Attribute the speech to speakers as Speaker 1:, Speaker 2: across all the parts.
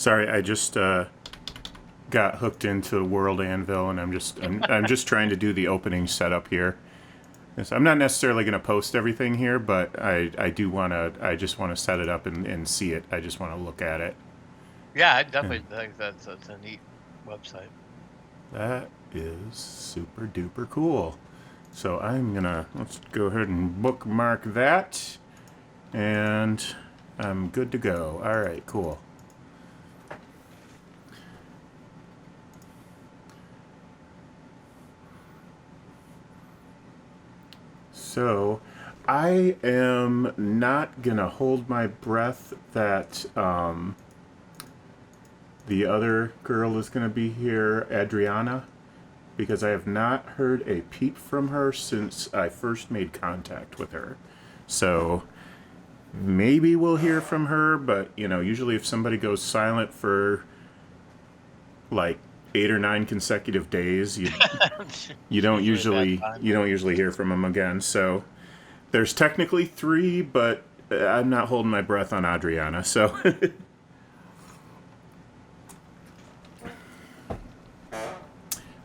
Speaker 1: Sorry, I just got hooked into World Anvil, and I'm just trying to do the opening setup here. Yes, I'm not necessarily going to post everything here, but I just want to set it up and see it. I just want to look at it.
Speaker 2: Yeah, I definitely think that's a neat website.
Speaker 1: That is super duper cool. So let's go ahead and bookmark that, and I'm good to go. All right, cool. So, I am not gonna hold my breath that the other girl is gonna be here, Adriana, because I have not heard a peep from her since I first made contact with her. So, maybe we'll hear from her, but usually if somebody goes silent for like 8 or 9 consecutive days, you don't usually hear from them again. So there's technically 3, but I'm not holding my breath on Adriana. So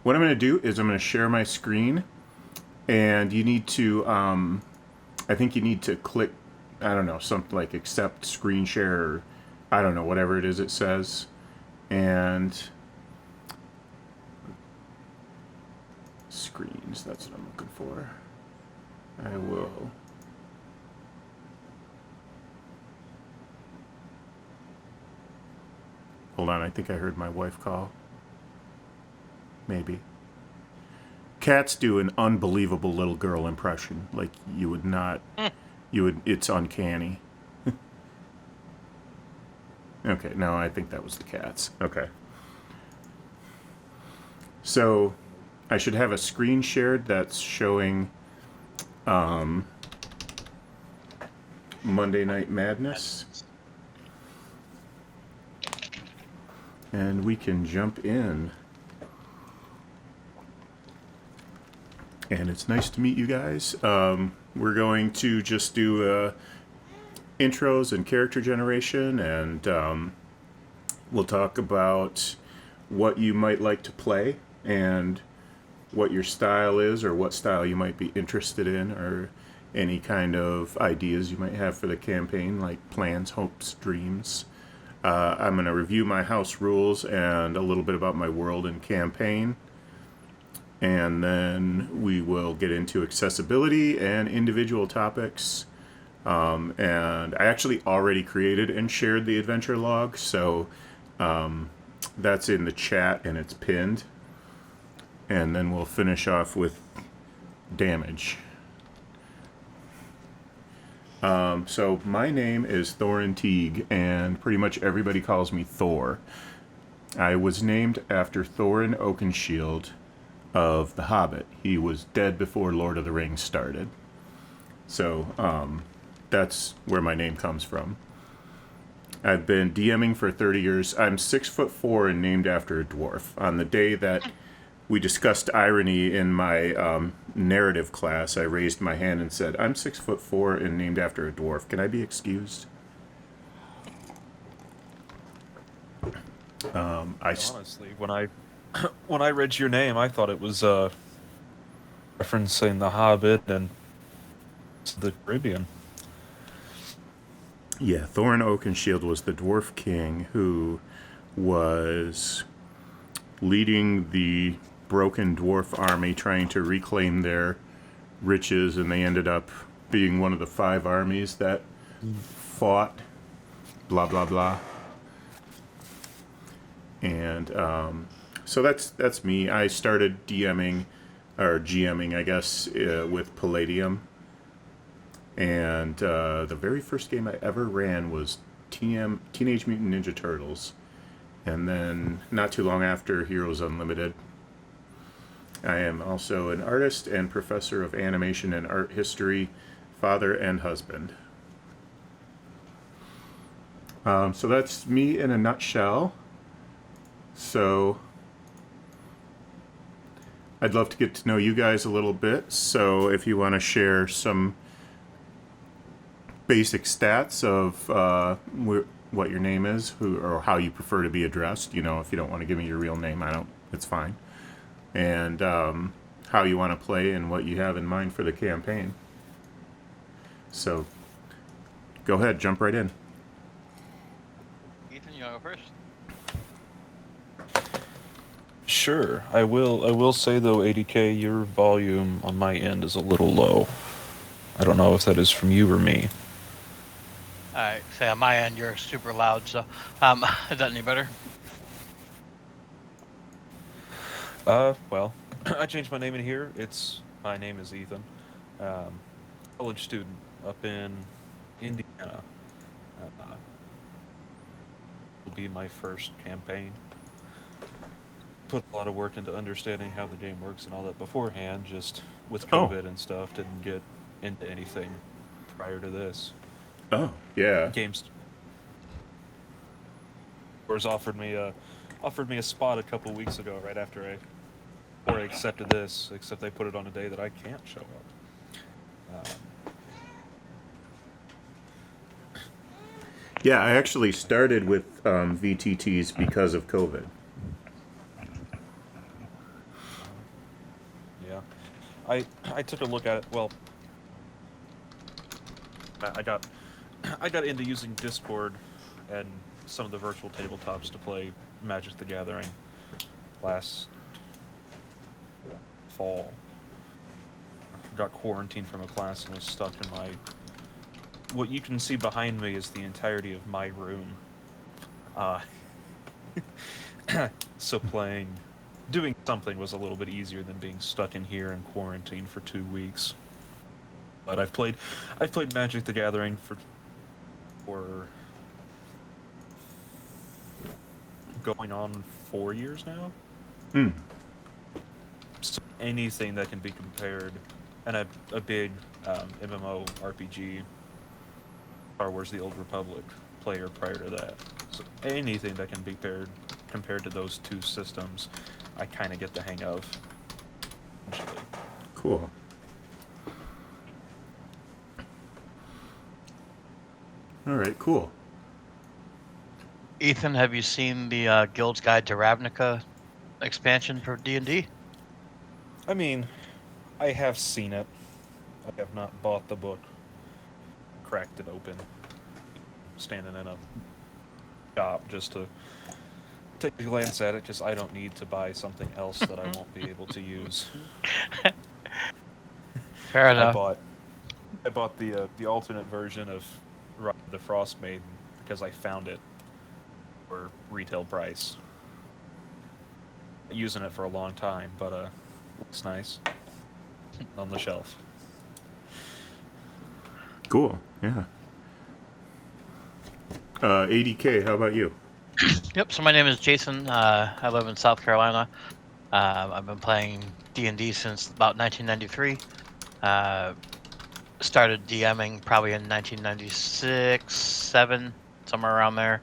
Speaker 1: what I'm going to do is I'm going to share my screen, and you need to I think you need to click, I don't know, something like accept screen share, or I don't know, whatever it is it says. And screens, that's what I'm looking for. I will. Hold on, I think I heard my wife call. Maybe. Cats do an unbelievable little girl impression. Like, you would not. It's uncanny. Okay, no, I think that was the cats. Okay. So, I should have a screen shared that's showing Monday Night Madness. And we can jump in. And it's nice to meet you guys. We're going to just do intros and character generation, and we'll talk about what you might like to play and what your style is, or what style you might be interested in, or any kind of ideas you might have for the campaign, like plans, hopes, dreams. I'm going to review my house rules and a little bit about my world and campaign. And then we will get into accessibility and individual topics. And I actually already created and shared the adventure log, so that's in the chat and it's pinned. And then we'll finish off with damage. So my name is Thorin Teague, and pretty much everybody calls me Thor. I was named after Thorin Oakenshield of The Hobbit. He was dead before Lord of the Rings started. So that's where my name comes from. I've been DMing for 30 years. I'm 6'4" and named after a dwarf. On the day that we discussed irony in my narrative class, I raised my hand and said, I'm 6'4" and named after a dwarf. Can I be excused?
Speaker 3: Honestly, when I read your name, I thought it was referencing The Hobbit and the Caribbean.
Speaker 1: Yeah, Thorin Oakenshield was the dwarf king who was leading the broken dwarf army trying to reclaim their riches, and they ended up being one of the 5 armies that fought, blah, blah, blah. And so that's me. I started DMing, or GMing, I guess, with Palladium. And the very first game I ever ran was Teenage Mutant Ninja Turtles. And then not too long after, Heroes Unlimited. I am also an artist and professor of animation and art history, father and husband. So that's me in a nutshell. So I'd love to get to know you guys a little bit. So if you want to share some basic stats of what your name is, who or how you prefer to be addressed. You know, if you don't want to give me your real name, I don't. It's fine. And how you want to play and what you have in mind for the campaign. So, go ahead, jump right in.
Speaker 2: Ethan, you want to go first?
Speaker 3: Sure, I will. I will say though, 80K, your volume on my end is a little low. I don't know if that is from you or me.
Speaker 2: Alright, say on my end you're super loud, so is that any better?
Speaker 3: Well, I changed my name in here. My name is Ethan. College student up in Indiana. Will be my first campaign. Put a lot of work into understanding how the game works and all that beforehand. Just with COVID and stuff, didn't get into anything prior to this.
Speaker 1: Oh, yeah.
Speaker 3: Games Stores offered me a spot a couple weeks ago, right after I accepted this. Except they put it on a day that I can't show up.
Speaker 1: Yeah, I actually started with VTTs because of COVID.
Speaker 3: Yeah, I took a look at it. Well, I got into using Discord and some of the virtual tabletops to play Magic the Gathering last fall. Got quarantined from a class and was stuck in my... What you can see behind me is the entirety of my room. So doing something was a little bit easier than being stuck in here in quarantine for 2 weeks. But I've played Magic the Gathering for going on 4 years now. So anything that can be compared, and a big MMO RPG, Star Wars: The Old Republic player prior to that. So anything that can be compared to those two systems, I kind of get the hang of. Eventually.
Speaker 1: Cool. All right, cool.
Speaker 2: Ethan, have you seen the Guild's Guide to Ravnica expansion for D&D?
Speaker 3: I mean, I have seen it. I have not bought the book, cracked it open, standing in a shop just to take a glance at it, because I don't need to buy something else that I won't be able to use.
Speaker 2: Fair enough.
Speaker 3: I bought the alternate version of Ride the Frost Maiden because I found it for retail price. Using it for a long time, but looks nice on the shelf.
Speaker 1: Cool, yeah. 80K, how about you?
Speaker 2: Yep, so my name is Jason. I live in South Carolina. I've been playing D&D since about 1993. Started DMing probably in 1996, 7, somewhere around there.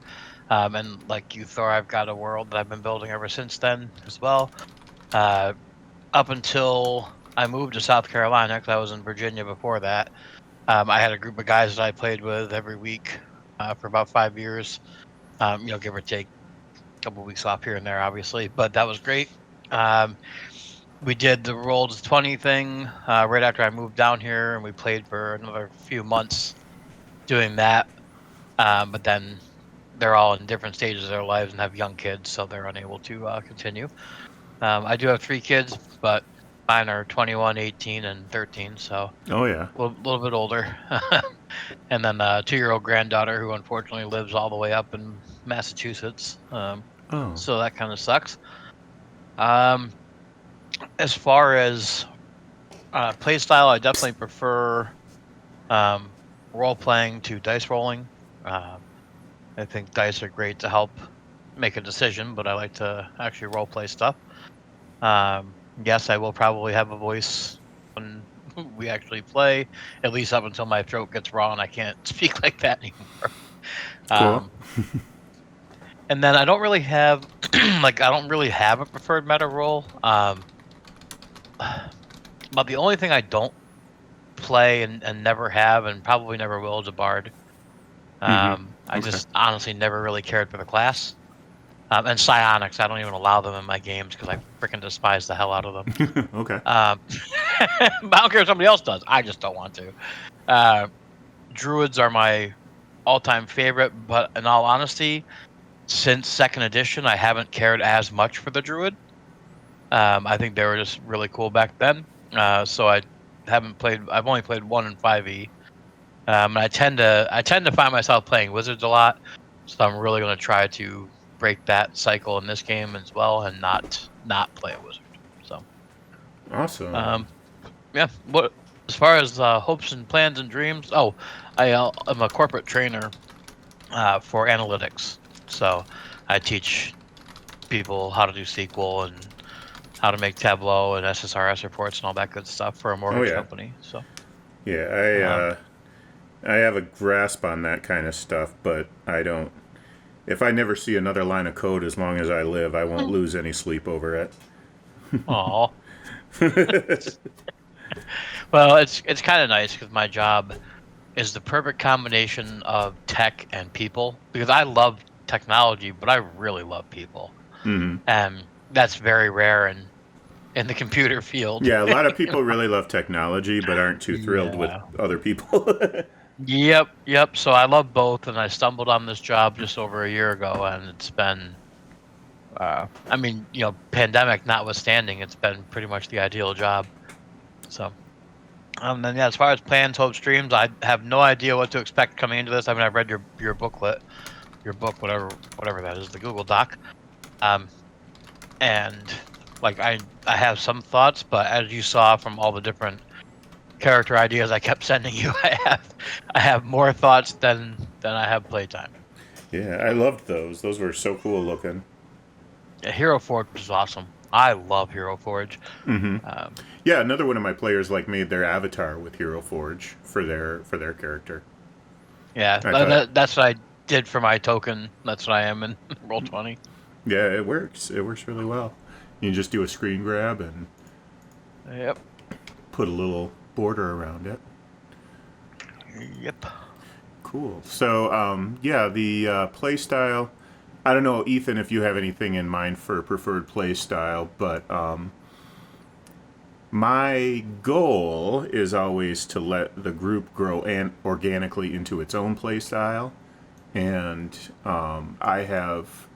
Speaker 2: And like you, Thor, I've got a world that I've been building ever since then as well. Up until I moved to South Carolina, because I was in Virginia before that. I had a group of guys that I played with every week for about 5 years. Give or take a couple of weeks off here and there, obviously, but that was great. We did the Roll 20 thing right after I moved down here, and we played for another few months doing that. But then they're all in different stages of their lives and have young kids, so they're unable to continue. I do have 3 kids, but mine are 21, 18, and 13, so
Speaker 1: Oh, yeah.
Speaker 2: a little bit older. And then a 2-year-old granddaughter who unfortunately lives all the way up in Massachusetts. So that kind of sucks. As far as play style, I definitely prefer role playing to dice rolling. I think dice are great to help make a decision, but I like to actually role play stuff. Yes, I will probably have a voice when we actually play, at least up until my throat gets raw and I can't speak like that anymore.
Speaker 1: Cool.
Speaker 2: And then I don't really have a preferred meta role. But the only thing I don't play and never have and probably never will is a bard. I
Speaker 1: Okay.
Speaker 2: just honestly never really cared for the class. And psionics, I don't even allow them in my games because I freaking despise the hell out of them.
Speaker 1: Okay.
Speaker 2: I don't care if somebody else does. I just don't want to. Uh, Druids are my all-time favorite, but in all honesty, since second edition, I haven't cared as much for the Druid. I think they were just really cool back then. So I haven't played. I've only played 1 and 5e. And I tend to find myself playing Wizards a lot. So I'm really going to try to break that cycle in this game as well, and not play a Wizard. So
Speaker 1: Awesome.
Speaker 2: um, yeah. What as far as hopes and plans and dreams? Oh, I'm a corporate trainer for analytics. So I teach people how to do SQL and how to make Tableau and SSRS reports and all that good stuff for a
Speaker 1: Oh
Speaker 2: mortgage
Speaker 1: yeah.
Speaker 2: company. So
Speaker 1: Yeah,
Speaker 2: um,
Speaker 1: I have a grasp on that kind of stuff, but I don't. If I never see another line of code as long as I live, I won't lose any sleep over it.
Speaker 2: oh, well, it's kind of nice because my job is the perfect combination of tech and people because I love technology, but I really love people,
Speaker 1: Hmm.
Speaker 2: and that's very rare in the computer field.
Speaker 1: Yeah, a lot of people really love technology, but aren't too thrilled with
Speaker 2: Yeah.
Speaker 1: other people.
Speaker 2: Yep. So I love both, and I stumbled on this job just over a year ago, and it's been, I mean, pandemic notwithstanding, it's been pretty much the ideal job. So, then yeah, as far as plans, hopes, dreams, I have no idea what to expect coming into this. I mean, I've read your booklet, your book, whatever that is, the Google Doc, um, and like I have some thoughts, but as you saw from all the different character ideas I kept sending you, I have more thoughts than I have playtime.
Speaker 1: Yeah, I loved those. Those were so cool looking.
Speaker 2: Yeah, Hero Forge is awesome. I love Hero Forge. Um,
Speaker 1: Yeah, another one of my players like made their avatar with Hero Forge for their character.
Speaker 2: yeah,
Speaker 1: I thought,
Speaker 2: that's what I did for my token. That's what I am in Roll20.
Speaker 1: yeah, it works. It works really well. You can just do a screen grab and
Speaker 2: Yep.
Speaker 1: put a little border around it.
Speaker 2: Yep.
Speaker 1: Cool. So, yeah, the play style. I don't know, Ethan, if you have anything in mind for preferred play style, but my goal is always to let the group grow organically into its own play style, and I have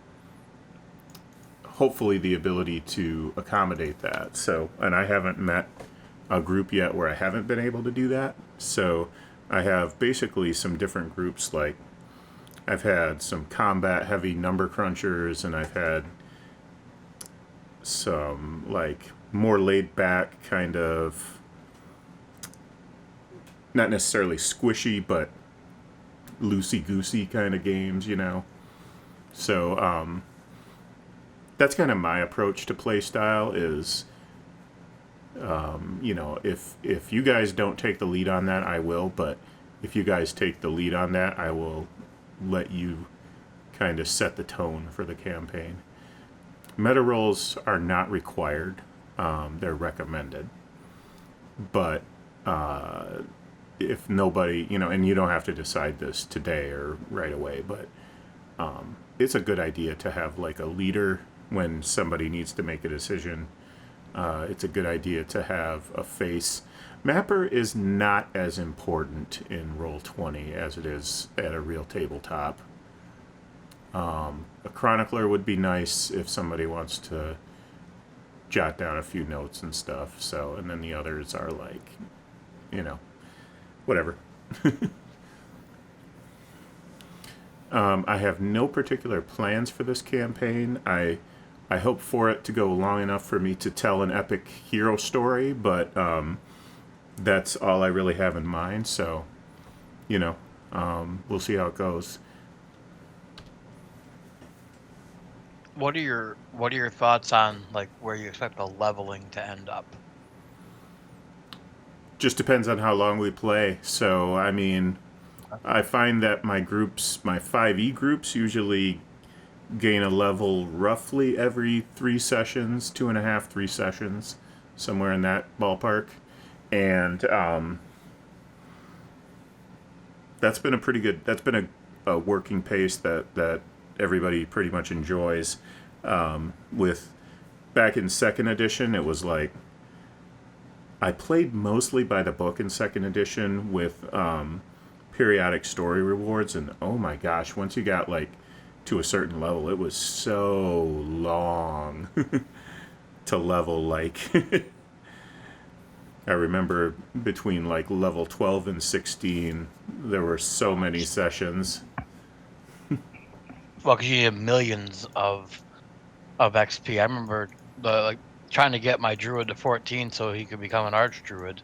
Speaker 1: hopefully the ability to accommodate that. So, and I haven't met a group yet where I haven't been able to do that. So, I have basically some different groups. Like I've had some combat heavy number crunchers, and I've had some like more laid back kind of, not necessarily squishy, but loosey goosey kind of games, you know. So that's kind of my approach to play style. Is you know, if you guys don't take the lead on that, I will. But if you guys take the lead on that, I will let you kind of set the tone for the campaign. Meta rolls are not required; they're recommended. But if nobody, you know, and you don't have to decide this today or right away, but it's a good idea to have like a leader when somebody needs to make a decision. It's a good idea to have a face. Mapper is not as important in Roll20 as it is at a real tabletop. A chronicler would be nice if somebody wants to jot down a few notes and stuff. So, and then the others are like, you know, whatever. I have no particular plans for this campaign. I hope for it to go long enough for me to tell an epic hero story, but that's all I really have in mind. So, you know, we'll see how it goes.
Speaker 2: What are your thoughts on like where you expect the leveling to end up?
Speaker 1: Just depends on how long we play. So, I mean, I find that my 5e groups usually gain a level roughly every 3 sessions, 2.5, 3 sessions, somewhere in that ballpark. And that's been a pretty good, that's been a working pace that everybody pretty much enjoys. With back in second edition, it was like I played mostly by the book in second edition with periodic story rewards, and oh my gosh, once you got like to a certain level, it was so long to level. Like I remember between like level 12 and 16, there were so many sessions.
Speaker 2: Well, because you have millions of XP. I remember like trying to get my druid to 14 so he could become an arch druid,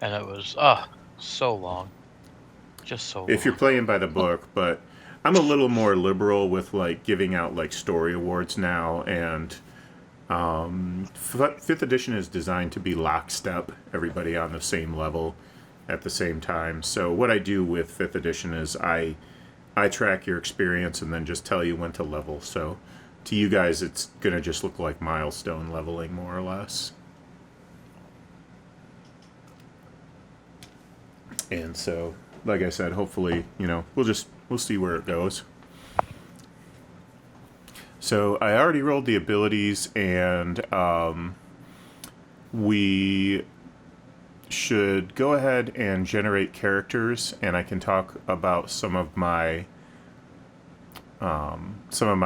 Speaker 2: and it was so long, just so
Speaker 1: If you're
Speaker 2: long.
Speaker 1: playing by the book, but I'm a little more liberal with like giving out like story awards now, and fifth edition is designed to be lockstep, everybody on the same level at the same time. So what I do with fifth edition is I track your experience and then just tell you when to level. So to you guys, it's gonna just look like milestone leveling more or less. And so, like I said, hopefully, we'll see where it goes. So I already rolled the abilities, and we should go ahead and generate characters, and I can talk about some of my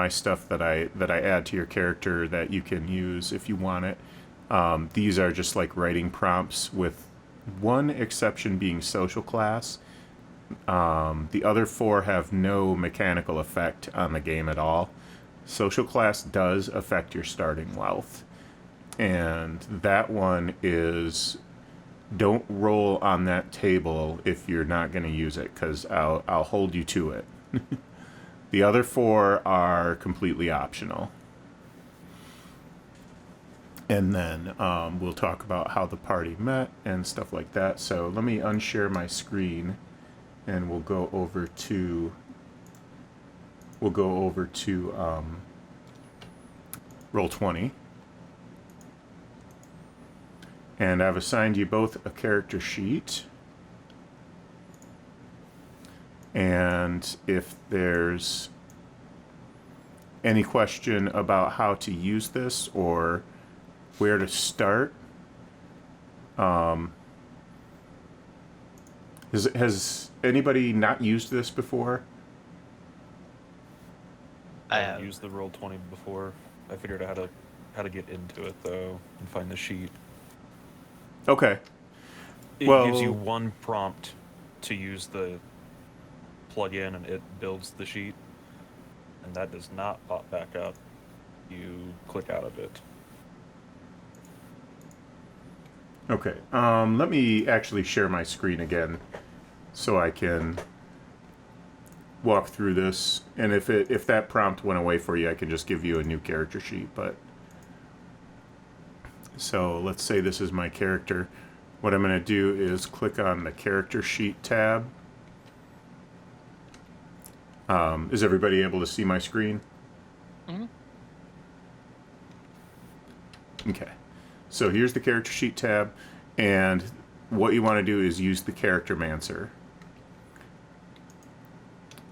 Speaker 1: stuff that I add to your character that you can use if you want it. These are just like writing prompts, with one exception being social class. The other 4 have no mechanical effect on the game at all. Social class does affect your starting wealth, and that one is don't roll on that table if you're not going to use it, because I'll hold you to it. The other 4 are completely optional. And then we'll talk about how the party met and stuff like that. So let me unshare my screen, and we'll go over to Roll20. And I've assigned you both a character sheet. And if there's any question about how to use this or where to start, has anybody not used this before?
Speaker 3: I haven't used the Roll20 before. I figured out how to get into it though and find the sheet.
Speaker 1: Okay.
Speaker 3: It gives you one prompt to use the plug-in, and it builds the sheet, and that does not pop back up. You click out of it.
Speaker 1: Okay. Let me actually share my screen again so I can walk through this. And if that prompt went away for you, I can just give you a new character sheet. But so let's say this is my character. What I'm going to do is click on the character sheet tab. Is everybody able to see my screen?
Speaker 2: Mm-hmm.
Speaker 1: Okay. So here's the character sheet tab, and what you want to do is use the character mancer.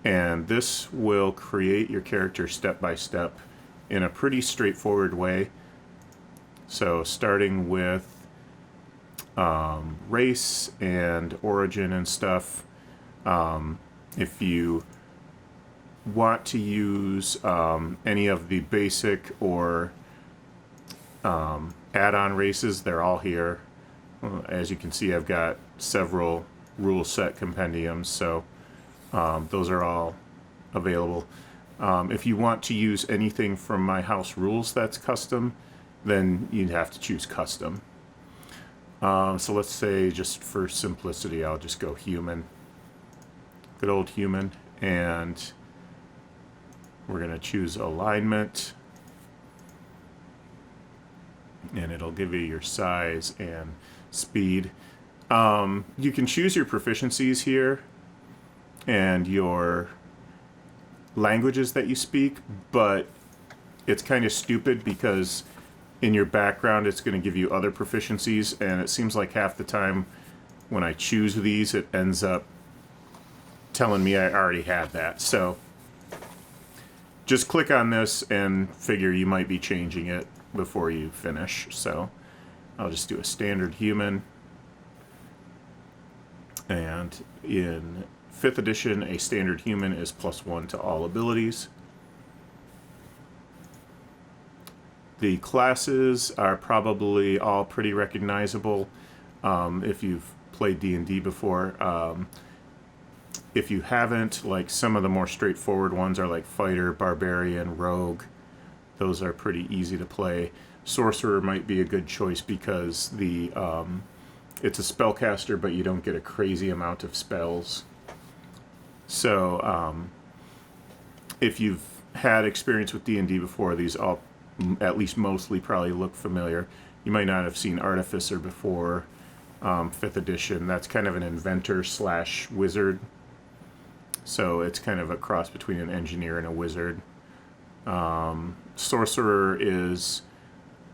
Speaker 1: And this will create your character step by step in a pretty straightforward way. So starting with race and origin and stuff. If you want to use any of the basic or add-on races, they're all here. As you can see, I've got several rule set compendiums, so those are all available. If you want to use anything from my house rules that's custom, then you'd have to choose custom. So let's say, just for simplicity, I'll just go human. Good old human. And we're going to choose alignment. And it'll give you your size and speed. You can choose your proficiencies here and your languages that you speak, but it's kind of stupid because in your background it's going to give you other proficiencies, and it seems like half the time when I choose these it ends up telling me I already had that. So just click on this and figure you might be changing it before you finish. So I'll just do a standard human. And in 5th edition, a standard human is +1 to all abilities. The classes are probably all pretty recognizable if you've played D&D before. If you haven't, like some of the more straightforward ones are like Fighter, Barbarian, Rogue. Those are pretty easy to play. Sorcerer might be a good choice because it's a spellcaster, but you don't get a crazy amount of spells. So if you've had experience with D&D before, these all, at least mostly, probably look familiar. You might not have seen Artificer before 5th edition. That's kind of an inventor / wizard. So it's kind of a cross between an engineer and a wizard. Sorcerer is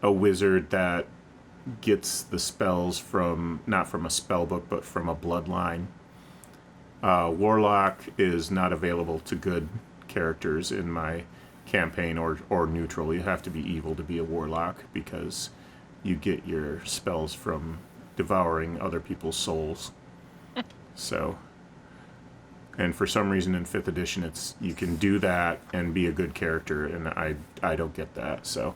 Speaker 1: a wizard that gets the spells from, not from a spell book, but from a bloodline. Warlock is not available to good characters in my campaign, or neutral. You have to be evil to be a warlock because you get your spells from devouring other people's souls. So, and for some reason in 5th edition, it's you can do that and be a good character, and I don't get that. So,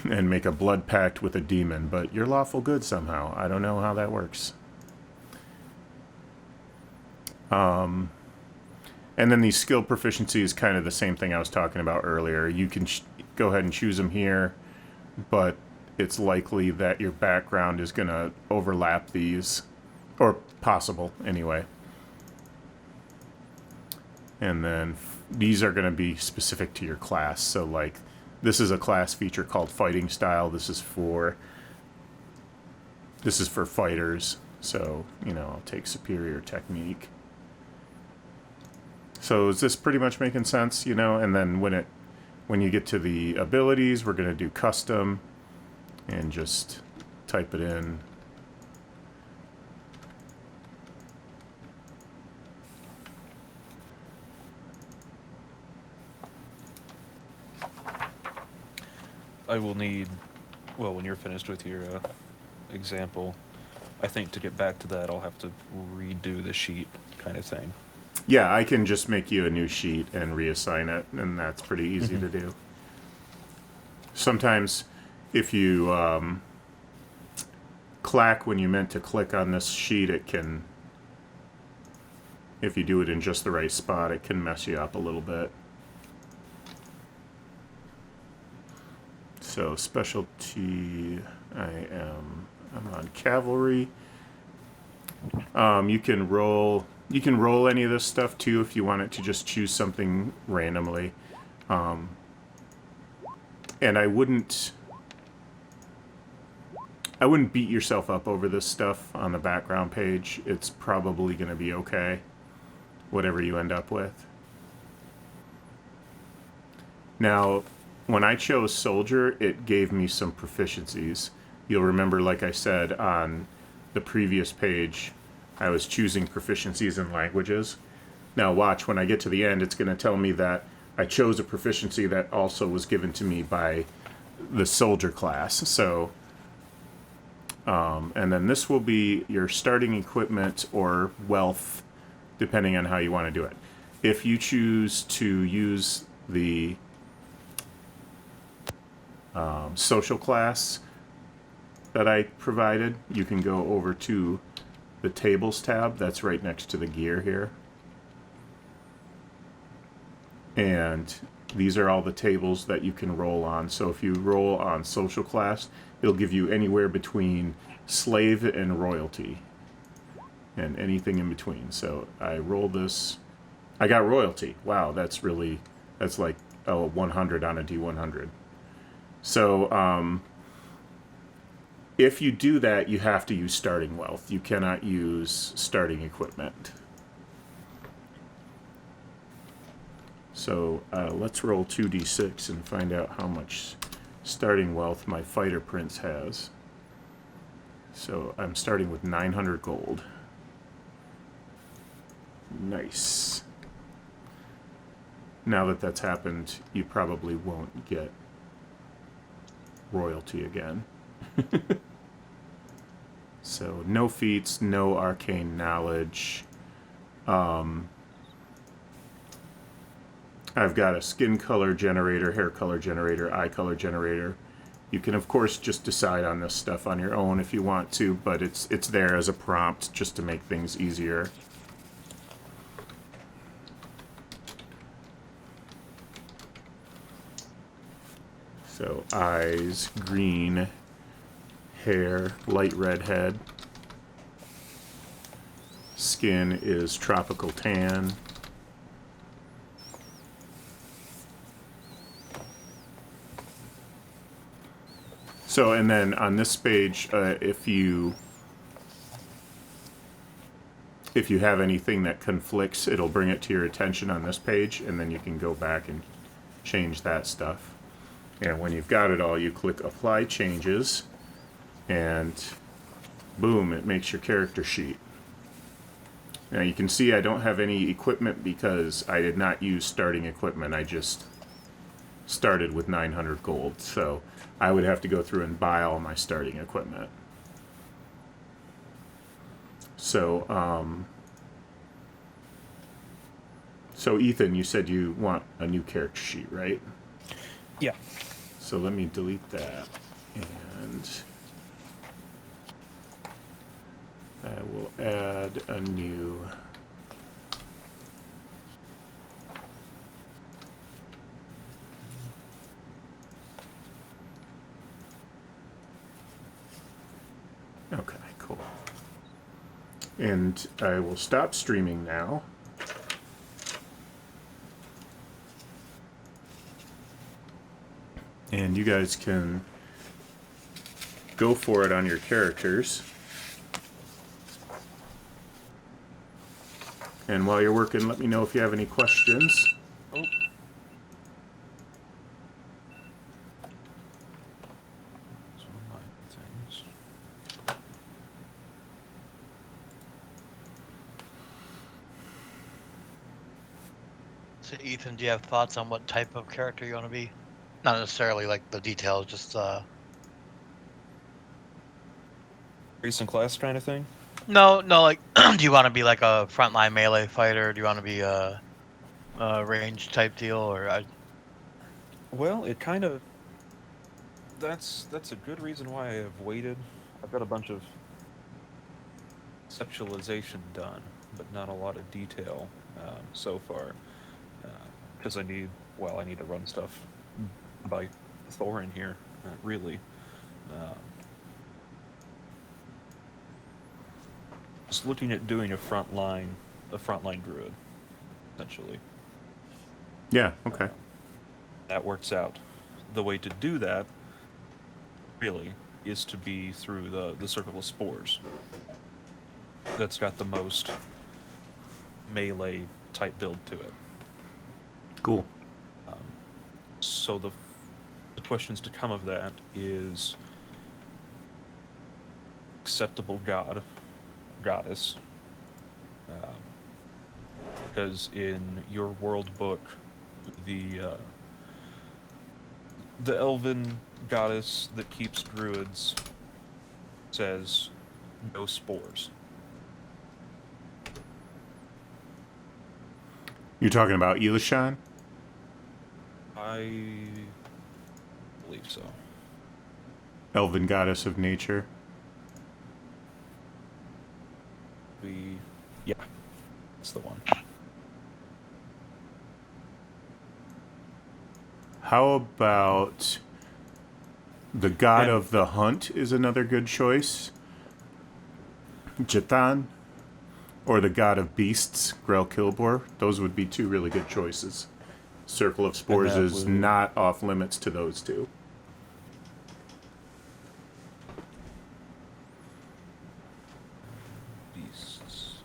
Speaker 1: and make a blood pact with a demon, but you're lawful good somehow. I don't know how that works. And then these skill proficiency is kind of the same thing I was talking about earlier. You can go ahead and choose them here, but it's likely that your background is going to overlap these, or possible anyway. And then these are going to be specific to your class. So like this is a class feature called fighting style. This is for fighters. So, you know, I'll take superior technique. So is this pretty much making sense, you know? And then when you get to the abilities, we're going to do custom and just type it in.
Speaker 3: I will need, well, when you're finished with your example, I think to get back to that, I'll have to redo the sheet kind of thing.
Speaker 1: Yeah, I can just make you a new sheet and reassign it, and that's pretty easy to do. Sometimes if you clack when you meant to click on this sheet, it can, if you do it in just the right spot, it can mess you up a little bit. So specialty, I'm on cavalry. You can roll any of this stuff too if you want it to just choose something randomly. And I wouldn't beat yourself up over this stuff on the background page. It's probably going to be okay, whatever you end up with. Now, when I chose soldier, it gave me some proficiencies. You'll remember, like I said on the previous page, I was choosing proficiencies in languages. Now watch, when I get to the end, it's going to tell me that I chose a proficiency that also was given to me by the soldier class. So, and then this will be your starting equipment or wealth, depending on how you want to do it. If you choose to use the social class that I provided, you can go over to the tables tab that's right next to the gear here. And these are all the tables that you can roll on. So if you roll on social class, it'll give you anywhere between slave and royalty and anything in between. So I roll this, I got royalty. Wow, that's like a 100 on a D100. So if you do that, you have to use starting wealth. You cannot use starting equipment. So let's roll 2d6 and find out how much starting wealth my fighter prince has. So I'm starting with 900 gold. Nice. Now that that's happened, you probably won't get royalty again. So no feats, no arcane knowledge. I've got a skin color generator, hair color generator, eye color generator. You can of course just decide on this stuff on your own if you want to, but it's there as a prompt just to make things easier. So eyes, green, hair, light red head. Skin is tropical tan. So, and then on this page, if you have anything that conflicts, it'll bring it to your attention on this page, and then you can go back and change that stuff. And when you've got it all, you click Apply Changes, and boom, it makes your character sheet. Now you can see I don't have any equipment because I did not use starting equipment. I just started with 900 gold, so I would have to go through and buy all my starting equipment. So, so Ethan, you said you want a new character sheet, right?
Speaker 3: Yeah.
Speaker 1: So let me delete that, and I will add a new. Okay, cool. And I will stop streaming now. And you guys can go for it on your characters. And while you're working, let me know if you have any questions.
Speaker 3: Oh. That's one of my things.
Speaker 2: So, Ethan, do you have thoughts on what type of character you want to be? Not necessarily like the details, just
Speaker 3: Race and class kind of thing?
Speaker 2: no, like, do you want to be like a frontline melee fighter? Do you want to be a range type deal, or
Speaker 3: Well, it kind of... That's a good reason why I have waited. I've got a bunch of conceptualization done, but not a lot of detail so far. Because I need to run stuff by Thorin here, really. Just looking at doing a frontline druid, essentially.
Speaker 1: Yeah, okay.
Speaker 3: That works out. The way to do that, really, is to be through the Circle of Spores. That's got the most melee type build to it.
Speaker 1: Cool.
Speaker 3: So the questions to come of that is acceptable goddess, because in your world book, the elven goddess that keeps druids says no spores.
Speaker 1: You're talking about Elishan?
Speaker 3: I believe so.
Speaker 1: Elven goddess of nature.
Speaker 3: Yeah, that's the one.
Speaker 1: How about the god
Speaker 3: And-
Speaker 1: of the hunt is another good choice. Jathan. Or the god of beasts, Grel Kilbor. Those would be two really good choices. Circle of Spores
Speaker 3: that
Speaker 1: is
Speaker 3: would-
Speaker 1: not off limits to those two.
Speaker 3: Beasts.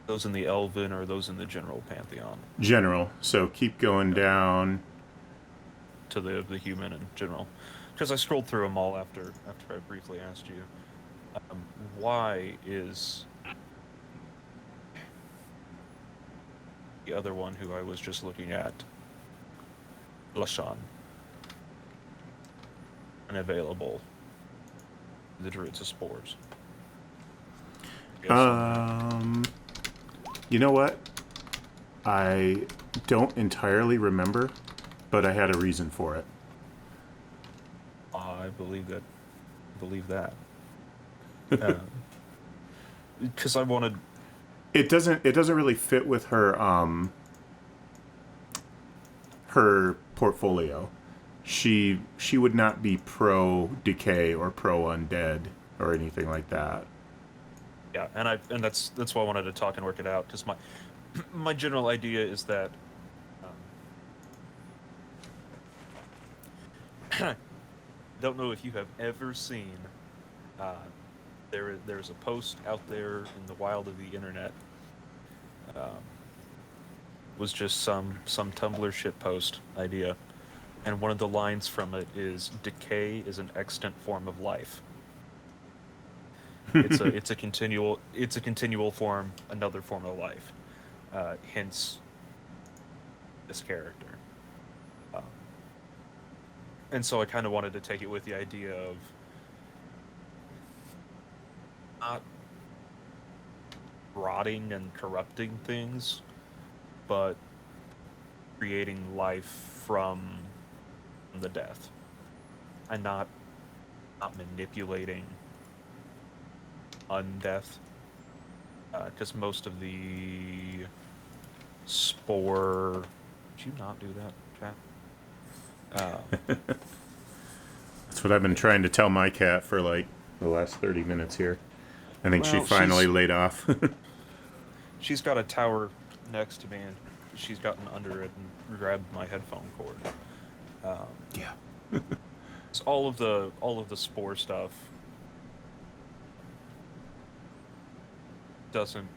Speaker 3: Those in the elven or those in the general pantheon?
Speaker 1: General. So keep going down.
Speaker 3: To the human in general, because I scrolled through them all after I briefly asked you. Why is the other one who I was just looking at, Lashan, unavailable. The Druids of Spores.
Speaker 1: You know what? I don't entirely remember, but I had a reason for it.
Speaker 3: I believe that. Because I wanted.
Speaker 1: It doesn't really fit with her her portfolio. She would not be pro decay or pro undead or anything like that.
Speaker 3: Yeah, and that's why I wanted to talk and work it out, because my general idea is that don't know if you have ever seen there's a post out there in the wild of the internet, was just some Tumblr shit post idea, and one of the lines from it is decay is an extant form of life. It's a continual form, another form of life. Hence, this character. And so I kind of wanted to take it with the idea of not rotting and corrupting things, but creating life from the death, and not manipulating undeath, because most of the spore. Did you not do that, chat?
Speaker 1: That's what I've been trying to tell my cat for like the last 30 minutes here. I think she
Speaker 3: Well,
Speaker 1: finally laid off.
Speaker 3: She's got a tower next to me, and she's gotten under it and grabbed my headphone cord.
Speaker 1: Yeah.
Speaker 3: So all of the spore stuff doesn't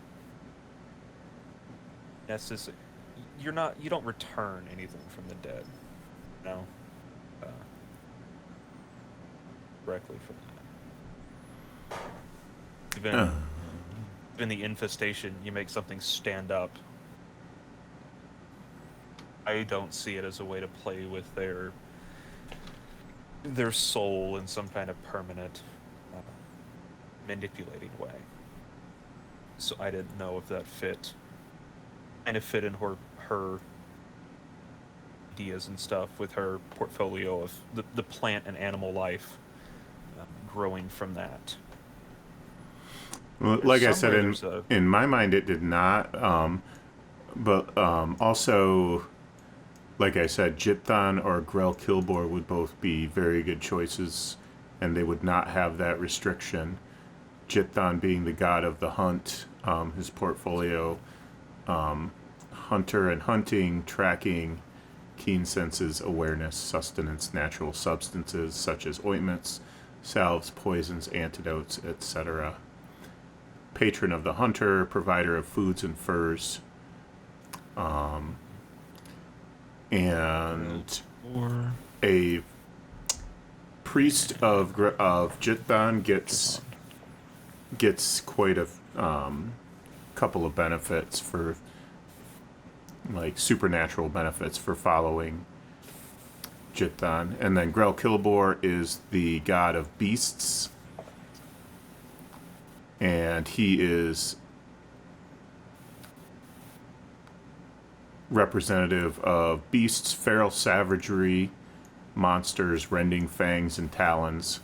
Speaker 3: necessarily. You don't return anything from the dead, you know, directly from that. Even the infestation, you make something stand up. I don't see it as a way to play with their soul in some kind of permanent manipulating way. So I didn't know if that fit in her ideas and stuff with her portfolio of the plant and animal life growing from that.
Speaker 1: Well, like I said, in my mind, it did not. But also, like I said, Jithan or Grell Kilbor would both be very good choices, and they would not have that restriction. Jithan being the god of the hunt, his portfolio, hunter and hunting, tracking, keen senses, awareness, sustenance, natural substances such as ointments, salves, poisons, antidotes, etc. Patron of the hunter, provider of foods and furs, and a priest of Jithan gets quite a couple of benefits for, like, supernatural benefits for following Jithan. And then Grell Kilbor is the god of beasts, and he is representative of beasts, feral savagery, monsters, rending fangs and talons.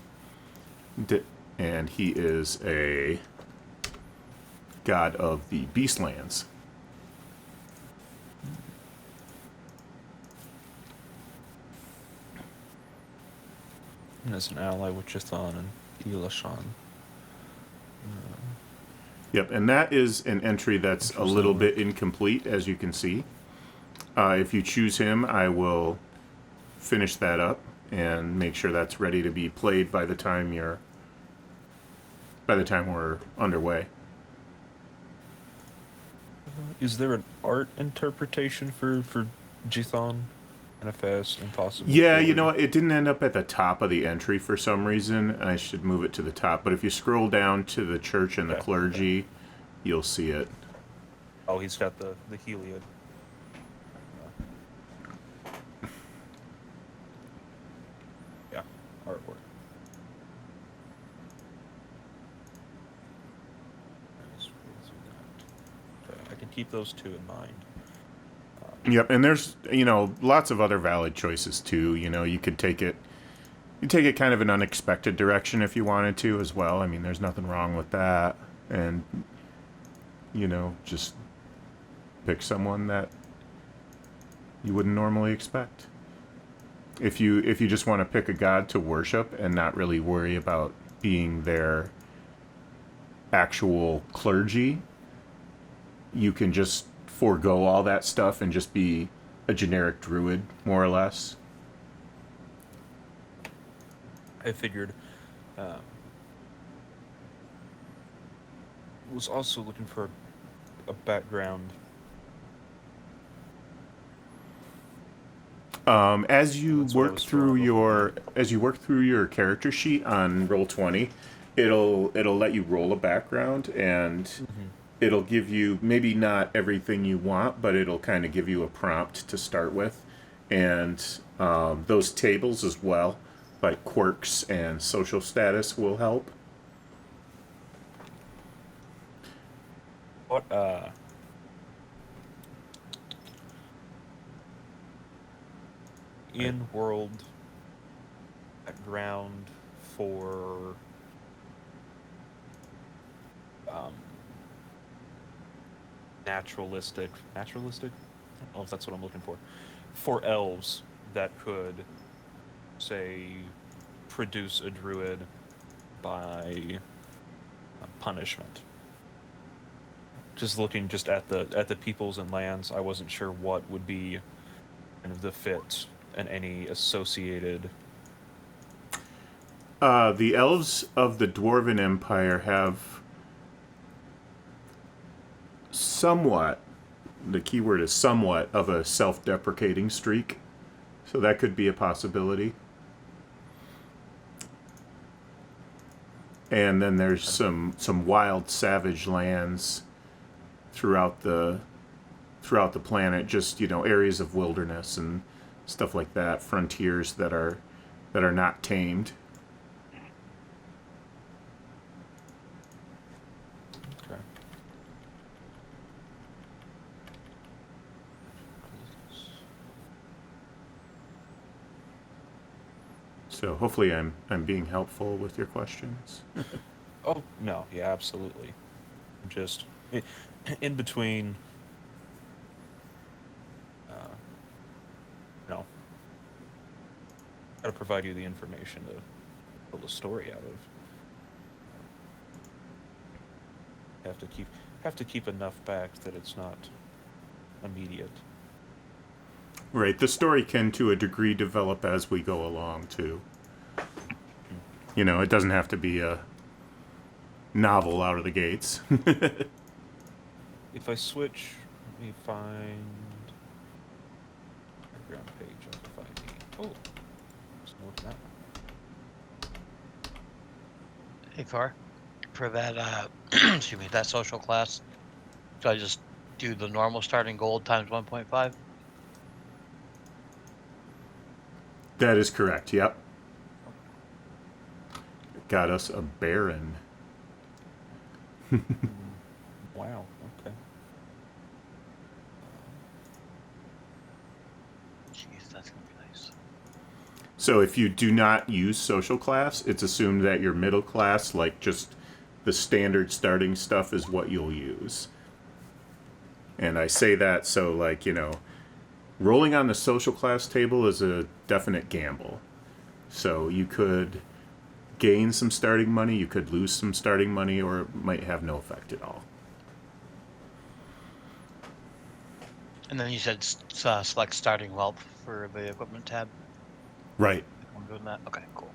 Speaker 1: And he is a god of the beastlands.
Speaker 3: And as an ally with Jithan and Elashan.
Speaker 1: Yep, and that is an entry that's a little bit incomplete, as you can see. If you choose him, I will finish that up and make sure that's ready to be played by the time we're underway.
Speaker 3: Is there an art interpretation for Jithan, NFS, and possibly?
Speaker 1: Yeah, you know what? It didn't end up at the top of the entry for some reason. I should move it to the top. But if you scroll down to the church and the clergy, you'll see it.
Speaker 3: Oh, he's got the Heliod. keep those two in mind.
Speaker 1: Yep, and there's lots of other valid choices too. You could take it kind of an unexpected direction if you wanted to as well. I mean, there's nothing wrong with that, and just pick someone that you wouldn't normally expect. If you just want to pick a god to worship and not really worry about being their actual clergy, you can just forego all that stuff and just be a generic druid, more or less.
Speaker 3: I figured. Was also looking for a background.
Speaker 1: As you
Speaker 3: That's what I
Speaker 1: work
Speaker 3: was
Speaker 1: through
Speaker 3: throwing
Speaker 1: your character sheet on Roll20, it'll let you roll a background, and it'll give you maybe not everything you want, but it'll kind of give you a prompt to start with, and those tables as well, like quirks and social status, will help.
Speaker 3: What in-world background for naturalistic? I don't know if that's what I'm looking for elves that could, say, produce a druid by punishment. Just looking at the peoples and lands, I wasn't sure what would be kind of the fit and any associated.
Speaker 1: The elves of the Dwarven Empire have somewhat, the keyword is somewhat, of a self-deprecating streak. So that could be a possibility. And then there's some wild savage lands throughout the planet, just areas of wilderness and stuff like that, frontiers that are not tamed.
Speaker 3: Okay.
Speaker 1: So hopefully I'm being helpful with your questions.
Speaker 3: Oh no, yeah, absolutely. Just in between. No. Got to provide you the information to build a story out of. Have to keep enough back that it's not immediate.
Speaker 1: Right, the story can to a degree develop as we go along too. It doesn't have to be a novel out of the gates.
Speaker 3: If I switch, let me find background page of the 5e. Oh, just look at that one.
Speaker 2: Hey, Thor, for that, excuse me, that social class, do I just do the normal starting gold times 1.5?
Speaker 1: That is correct, yep. Got us a baron.
Speaker 3: Wow, okay.
Speaker 2: Jeez, that's gonna be nice.
Speaker 1: So if you do not use social class, it's assumed that your middle class, like just the standard starting stuff, is what you'll use. And I say that so, like, rolling on the social class table is a definite gamble. So you could gain some starting money, you could lose some starting money, or it might have no effect at all.
Speaker 2: And then you said select starting wealth for the equipment tab.
Speaker 1: Right.
Speaker 2: I'm doing that. Okay, cool.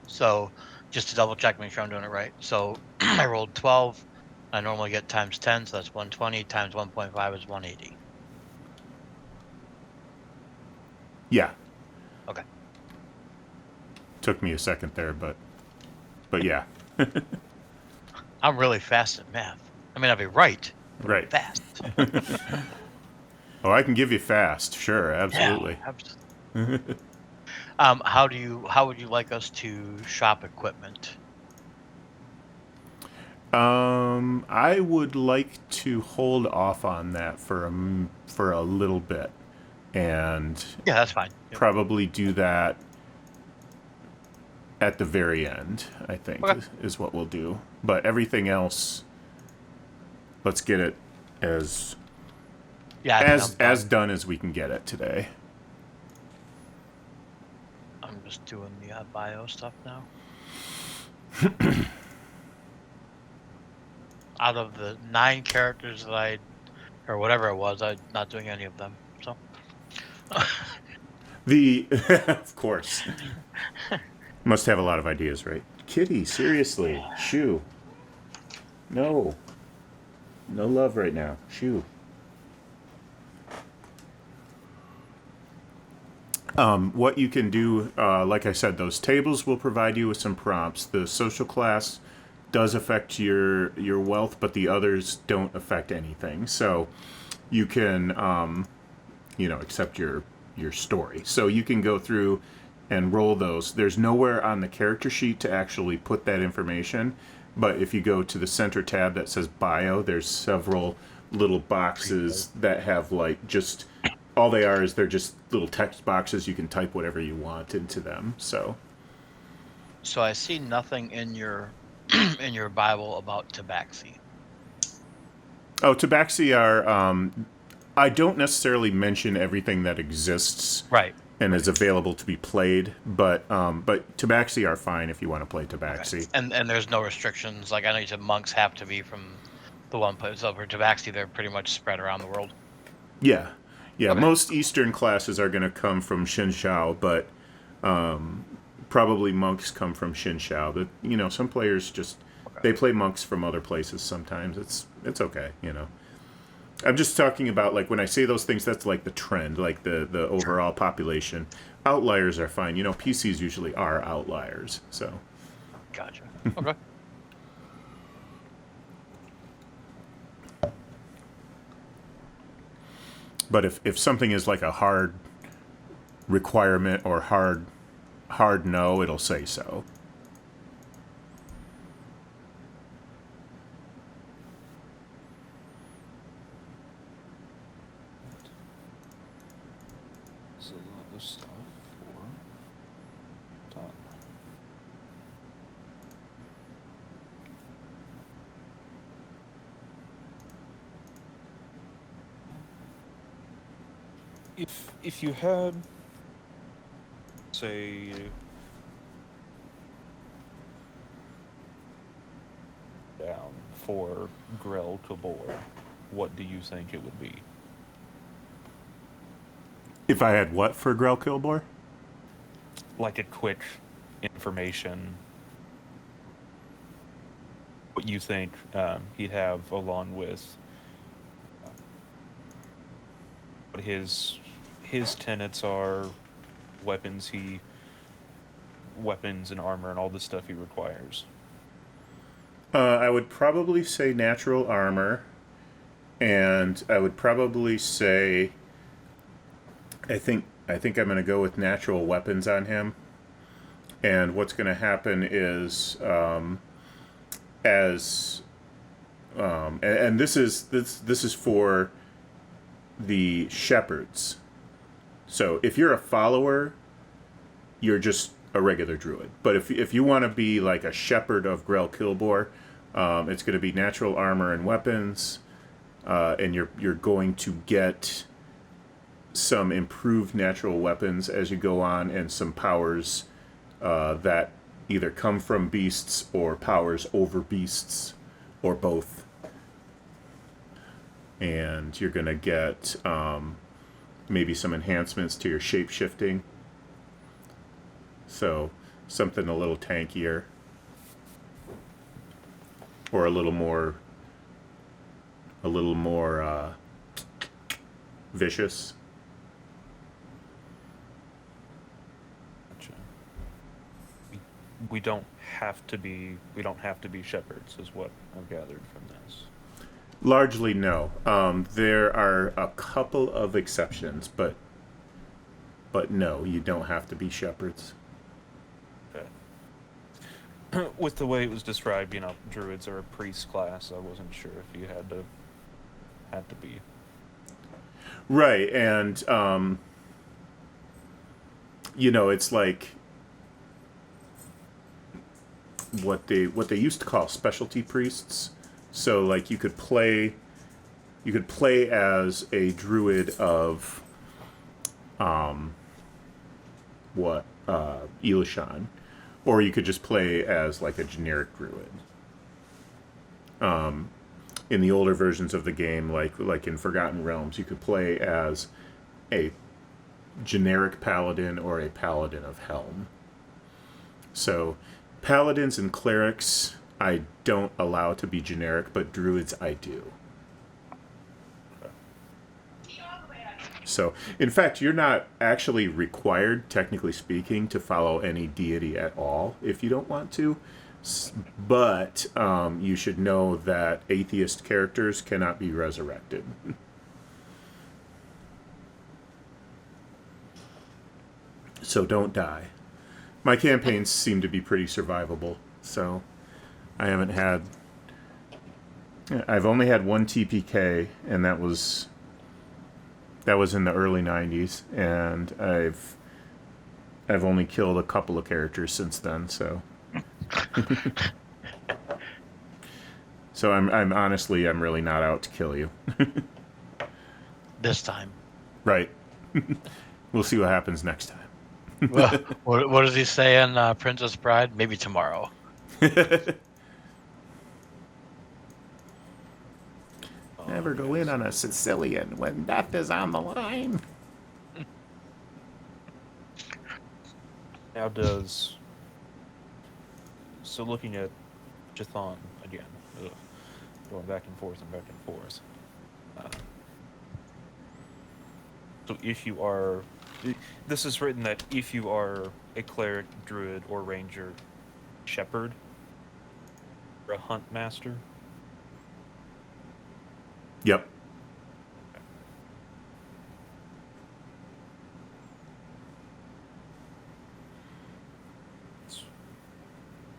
Speaker 2: So just to double check, make sure I'm doing it right. So I rolled 12. I normally get times 10, so that's 120 times 1.5 is 180.
Speaker 1: Yeah.
Speaker 2: Okay.
Speaker 1: Took me a second there, but yeah.
Speaker 2: I'm really fast at math. I mean, I'll be right. But I'm
Speaker 1: Right.
Speaker 2: fast.
Speaker 1: Oh, I can give you fast, sure, absolutely.
Speaker 2: Yeah, absolutely. How would you like us to shop equipment?
Speaker 1: I would like to hold off on that for a little bit, and
Speaker 2: Yeah, that's fine. Yep.
Speaker 1: probably do that at the very end. I think
Speaker 2: Okay.
Speaker 1: is what we'll do. But everything else, let's get it as
Speaker 2: Yeah, I think I'm done.
Speaker 1: as done as we can get it today.
Speaker 2: I'm just doing the bio stuff now. Out of the 9 characters that or whatever it was, I'm not doing any of them. So.
Speaker 1: The of course must have a lot of ideas, right? Kitty, seriously, shoo. No love right now. Shoo. What you can do, like I said, those tables will provide you with some prompts. The social class does affect your wealth, but the others don't affect anything. So you can, accept your story. So you can go through and roll those. There's nowhere on the character sheet to actually put that information, but if you go to the center tab that says bio, there's several little boxes that have like just all they are is they're just little text boxes. You can type whatever you want into them. So
Speaker 2: I see nothing in your in your Bible about tabaxi.
Speaker 1: oh, tabaxi are I don't necessarily mention everything that exists
Speaker 2: Right.
Speaker 1: and is available to be played, but tabaxi are fine if you want to play tabaxi.
Speaker 2: And there's no restrictions. Like I know you said monks have to be from the one place. So for tabaxi, they're pretty much spread around the world.
Speaker 1: Yeah.
Speaker 2: Okay.
Speaker 1: Most Eastern classes are going to come from Xinxiao, but probably monks come from Xinxiao. But some players just they play monks from other places sometimes. It's okay. I'm just talking about like when I say those things, that's like the trend, like the overall population. Outliers are fine. PCs usually are outliers. So.
Speaker 2: Gotcha. Okay.
Speaker 1: But if something is like a hard requirement or hard no, it'll say so.
Speaker 3: There's a lot of stuff for done. If you had, say, down for Grell Tabor, what do you think it would be?
Speaker 1: If I had what for Grell Kilbor?
Speaker 3: Like a quick information. What you think he'd have along with what his tenets are, weapons and armor and all the stuff he requires.
Speaker 1: I would probably say natural armor, and I would probably say I think I'm going to go with natural weapons on him. And what's going to happen is and this is for the shepherds. So if you're a follower, you're just a regular druid. But if you want to be like a shepherd of Grell Kilbor, it's going to be natural armor and weapons, and you're going to get some improved natural weapons as you go on, and some powers that either come from beasts or powers over beasts, or both. And you're going to get maybe some enhancements to your shape-shifting. So something a little tankier. Or a little more vicious.
Speaker 3: Gotcha. We don't have to be shepherds, is what I've gathered from this.
Speaker 1: Largely, no. There are a couple of exceptions, but no, you don't have to be shepherds.
Speaker 3: Okay. with the way it was described, druids are a priest class. I wasn't sure if you had to be.
Speaker 1: Right, and it's like what they used to call specialty priests. So like you could play as a druid of Elishan, or you could just play as like a generic druid. In the older versions of the game, like in Forgotten Realms, you could play as a generic paladin or a paladin of Helm. So paladins and clerics I don't allow to be generic, but druids I do. So, in fact, you're not actually required, technically speaking, to follow any deity at all if you don't want to. But you should know that atheist characters cannot be resurrected. So don't die. My campaigns seem to be pretty survivable, so I haven't had... I've only had one TPK, and that was in the early 90s, and I've only killed a couple of characters since then, so... So I'm honestly, I'm really not out to kill you.
Speaker 2: This time.
Speaker 1: Right. We'll see what happens next time.
Speaker 2: Well, what does he say in Princess Bride? Maybe tomorrow.
Speaker 1: Never go in on a Sicilian when death is on the line.
Speaker 3: Now so looking at Jathan again, going back and forth and back and forth. So if you are, this is written that if you are a cleric, druid, or ranger, shepherd, or a hunt master.
Speaker 1: Yep.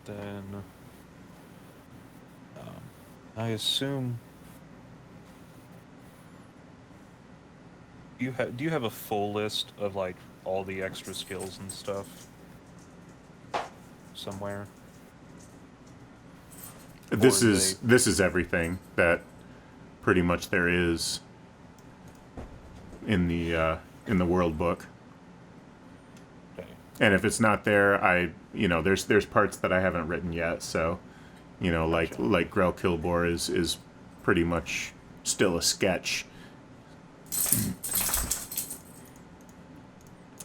Speaker 3: Then I assume do you have a full list of like all the extra skills and stuff somewhere?
Speaker 1: This is everything that pretty much there is in the world book.
Speaker 3: Okay.
Speaker 1: And if it's not there, there's parts that I haven't written yet, so
Speaker 3: Gotcha.
Speaker 1: like Grell Kilbor is pretty much still a sketch.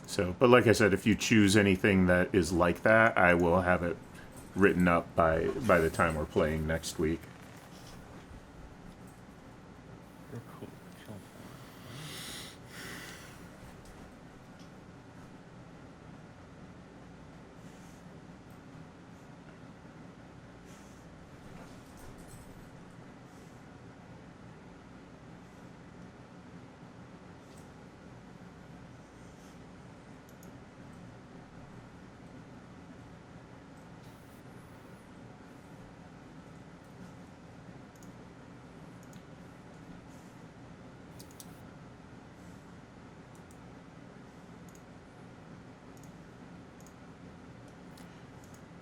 Speaker 1: So, but like I said, if you choose anything that is like that, I will have it written up by the time we're playing next week.
Speaker 3: Very cool.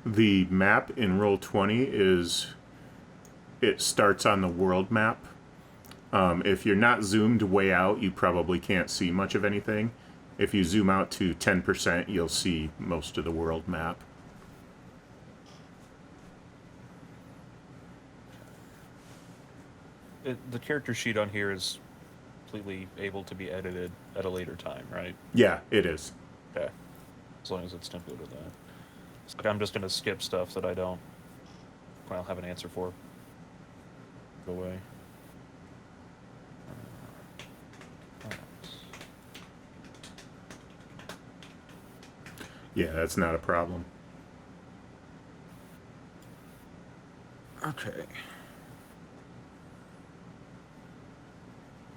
Speaker 1: The map in Roll20 it starts on the world map. If you're not zoomed way out, you probably can't see much of anything. If you zoom out to 10%, you'll see most of the world map.
Speaker 3: The character sheet on here is completely able to be edited at a later time, right?
Speaker 1: Yeah, it is.
Speaker 3: Okay. As long as it's templated that. It's like I'm just gonna skip stuff that I don't have an answer for. Go away.
Speaker 1: Yeah, that's not a problem.
Speaker 3: Okay.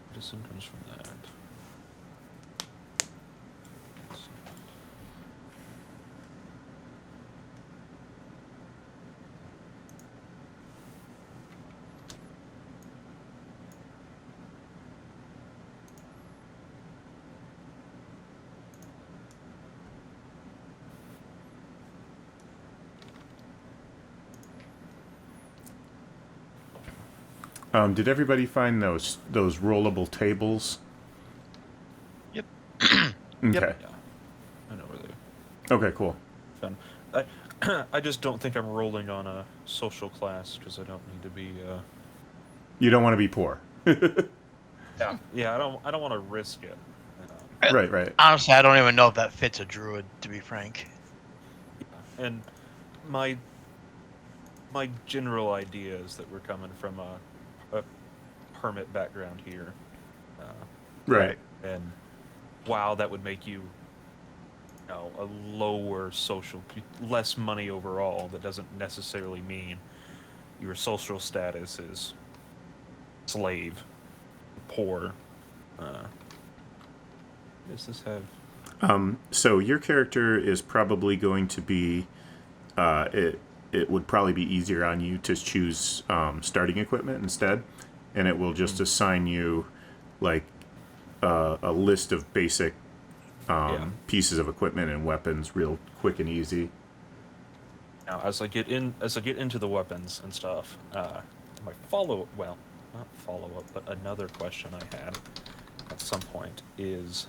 Speaker 3: Medicine comes from that.
Speaker 1: Did everybody find those rollable tables?
Speaker 2: Yep.
Speaker 1: Okay.
Speaker 3: Yeah, I know where they
Speaker 1: Okay, cool.
Speaker 3: found. I I just don't think I'm rolling on a social class because I don't need to be.
Speaker 1: You don't want to be poor.
Speaker 3: Yeah. I don't want to risk it.
Speaker 1: Right, right.
Speaker 2: Honestly, I don't even know if that fits a druid, to be frank.
Speaker 3: And my my general idea is that we're coming from a hermit background here, uh,
Speaker 1: Right.
Speaker 3: and wow, that would make you, a lower social, less money overall. That doesn't necessarily mean your social status is slave, poor. Does this have?
Speaker 1: So your character is probably going to be it would probably be easier on you to choose starting equipment instead, and it will just assign you like a list of basic
Speaker 3: Yeah.
Speaker 1: pieces of equipment and weapons real quick and easy.
Speaker 3: Now, as I get into the weapons and stuff, my not follow up, but another question I had at some point is,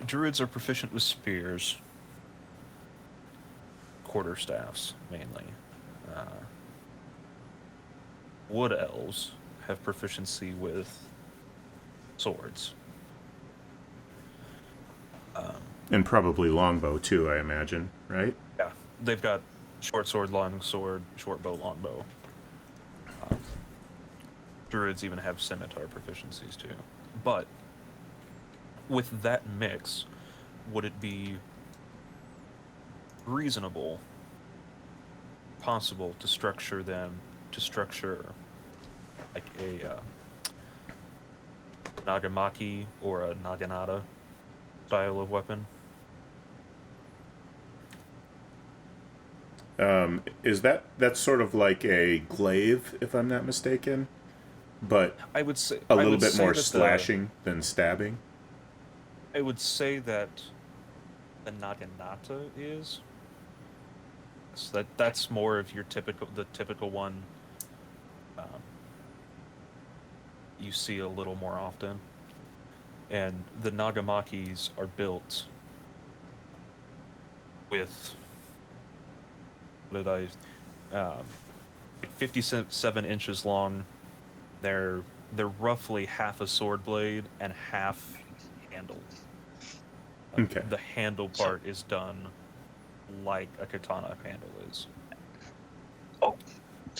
Speaker 3: druids are proficient with spears, quarterstaffs mainly. Uh, Wood elves have proficiency with swords.
Speaker 1: And probably longbow too, I imagine, right?
Speaker 3: Yeah, they've got short sword, long sword, short bow, long bow. Druids even have scimitar proficiencies too. But with that mix, would it be reasonable, possible to structure like a nagamaki or a naginata style of weapon?
Speaker 1: Is that's sort of like a glaive, if I'm not mistaken, but a
Speaker 3: I
Speaker 1: little
Speaker 3: would
Speaker 1: bit
Speaker 3: say
Speaker 1: more
Speaker 3: that
Speaker 1: slashing than stabbing?
Speaker 3: I would say that the naginata is. So that's more of the typical one um, you see a little more often, and the nagamakis are built with what did um, 57 inches long. They're roughly half a sword blade and half handle.
Speaker 1: Okay.
Speaker 3: The handle
Speaker 2: So,
Speaker 3: part is done like a katana handle is.
Speaker 2: oh,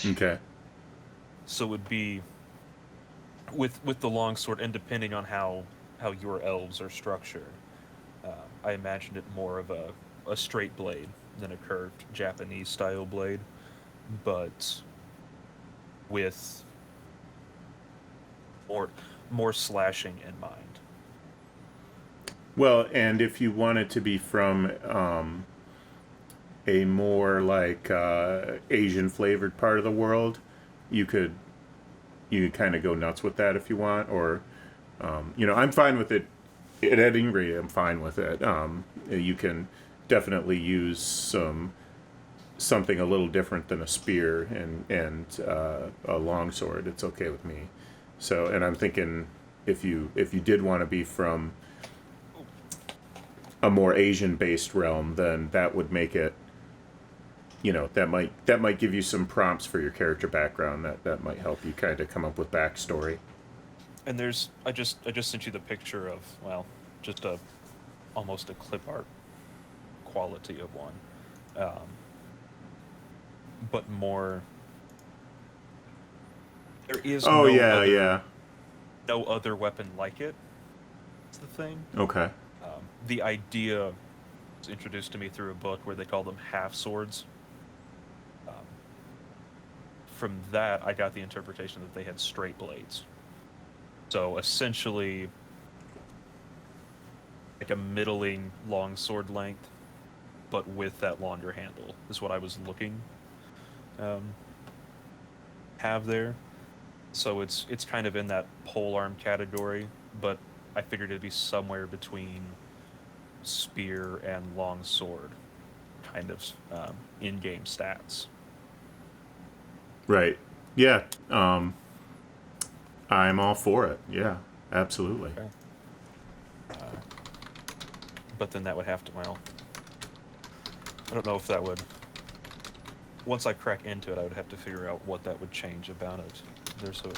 Speaker 1: Okay.
Speaker 3: So it would be with the longsword, and depending on how your elves are structured, I imagined it more of a straight blade than a curved Japanese style blade, but with more more slashing in mind.
Speaker 1: Well, and if you want it to be from a more like Asian flavored part of the world, you could kind of go nuts with that if you want, or I'm fine with it. At any rate, I'm fine with it. You can definitely use something a little different than a spear and a longsword. It's okay with me. So, and I'm thinking if you did want to be from a more Asian based realm, then that would make it. That might give you some prompts for your character background. That might help you kind of come up with backstory.
Speaker 3: And I just sent you the picture of, just a almost a clip art quality of one, um, but more. There is
Speaker 1: Oh yeah, yeah.
Speaker 3: no other weapon like it. That's the thing.
Speaker 1: Okay.
Speaker 3: The idea was introduced to me through a book where they call them half swords. Um, from that, I got the interpretation that they had straight blades. So essentially, like a middling long sword length, but with that longer handle is what I was looking have there. So it's kind of in that pole arm category, but I figured it'd be somewhere between spear and long sword, kind of in-game stats.
Speaker 1: Right. Yeah. I'm all for it. Yeah, absolutely.
Speaker 3: Okay. But then that would have to, well, I don't know if that would, once I crack into it, I would have to figure out what that would change about it. There's a,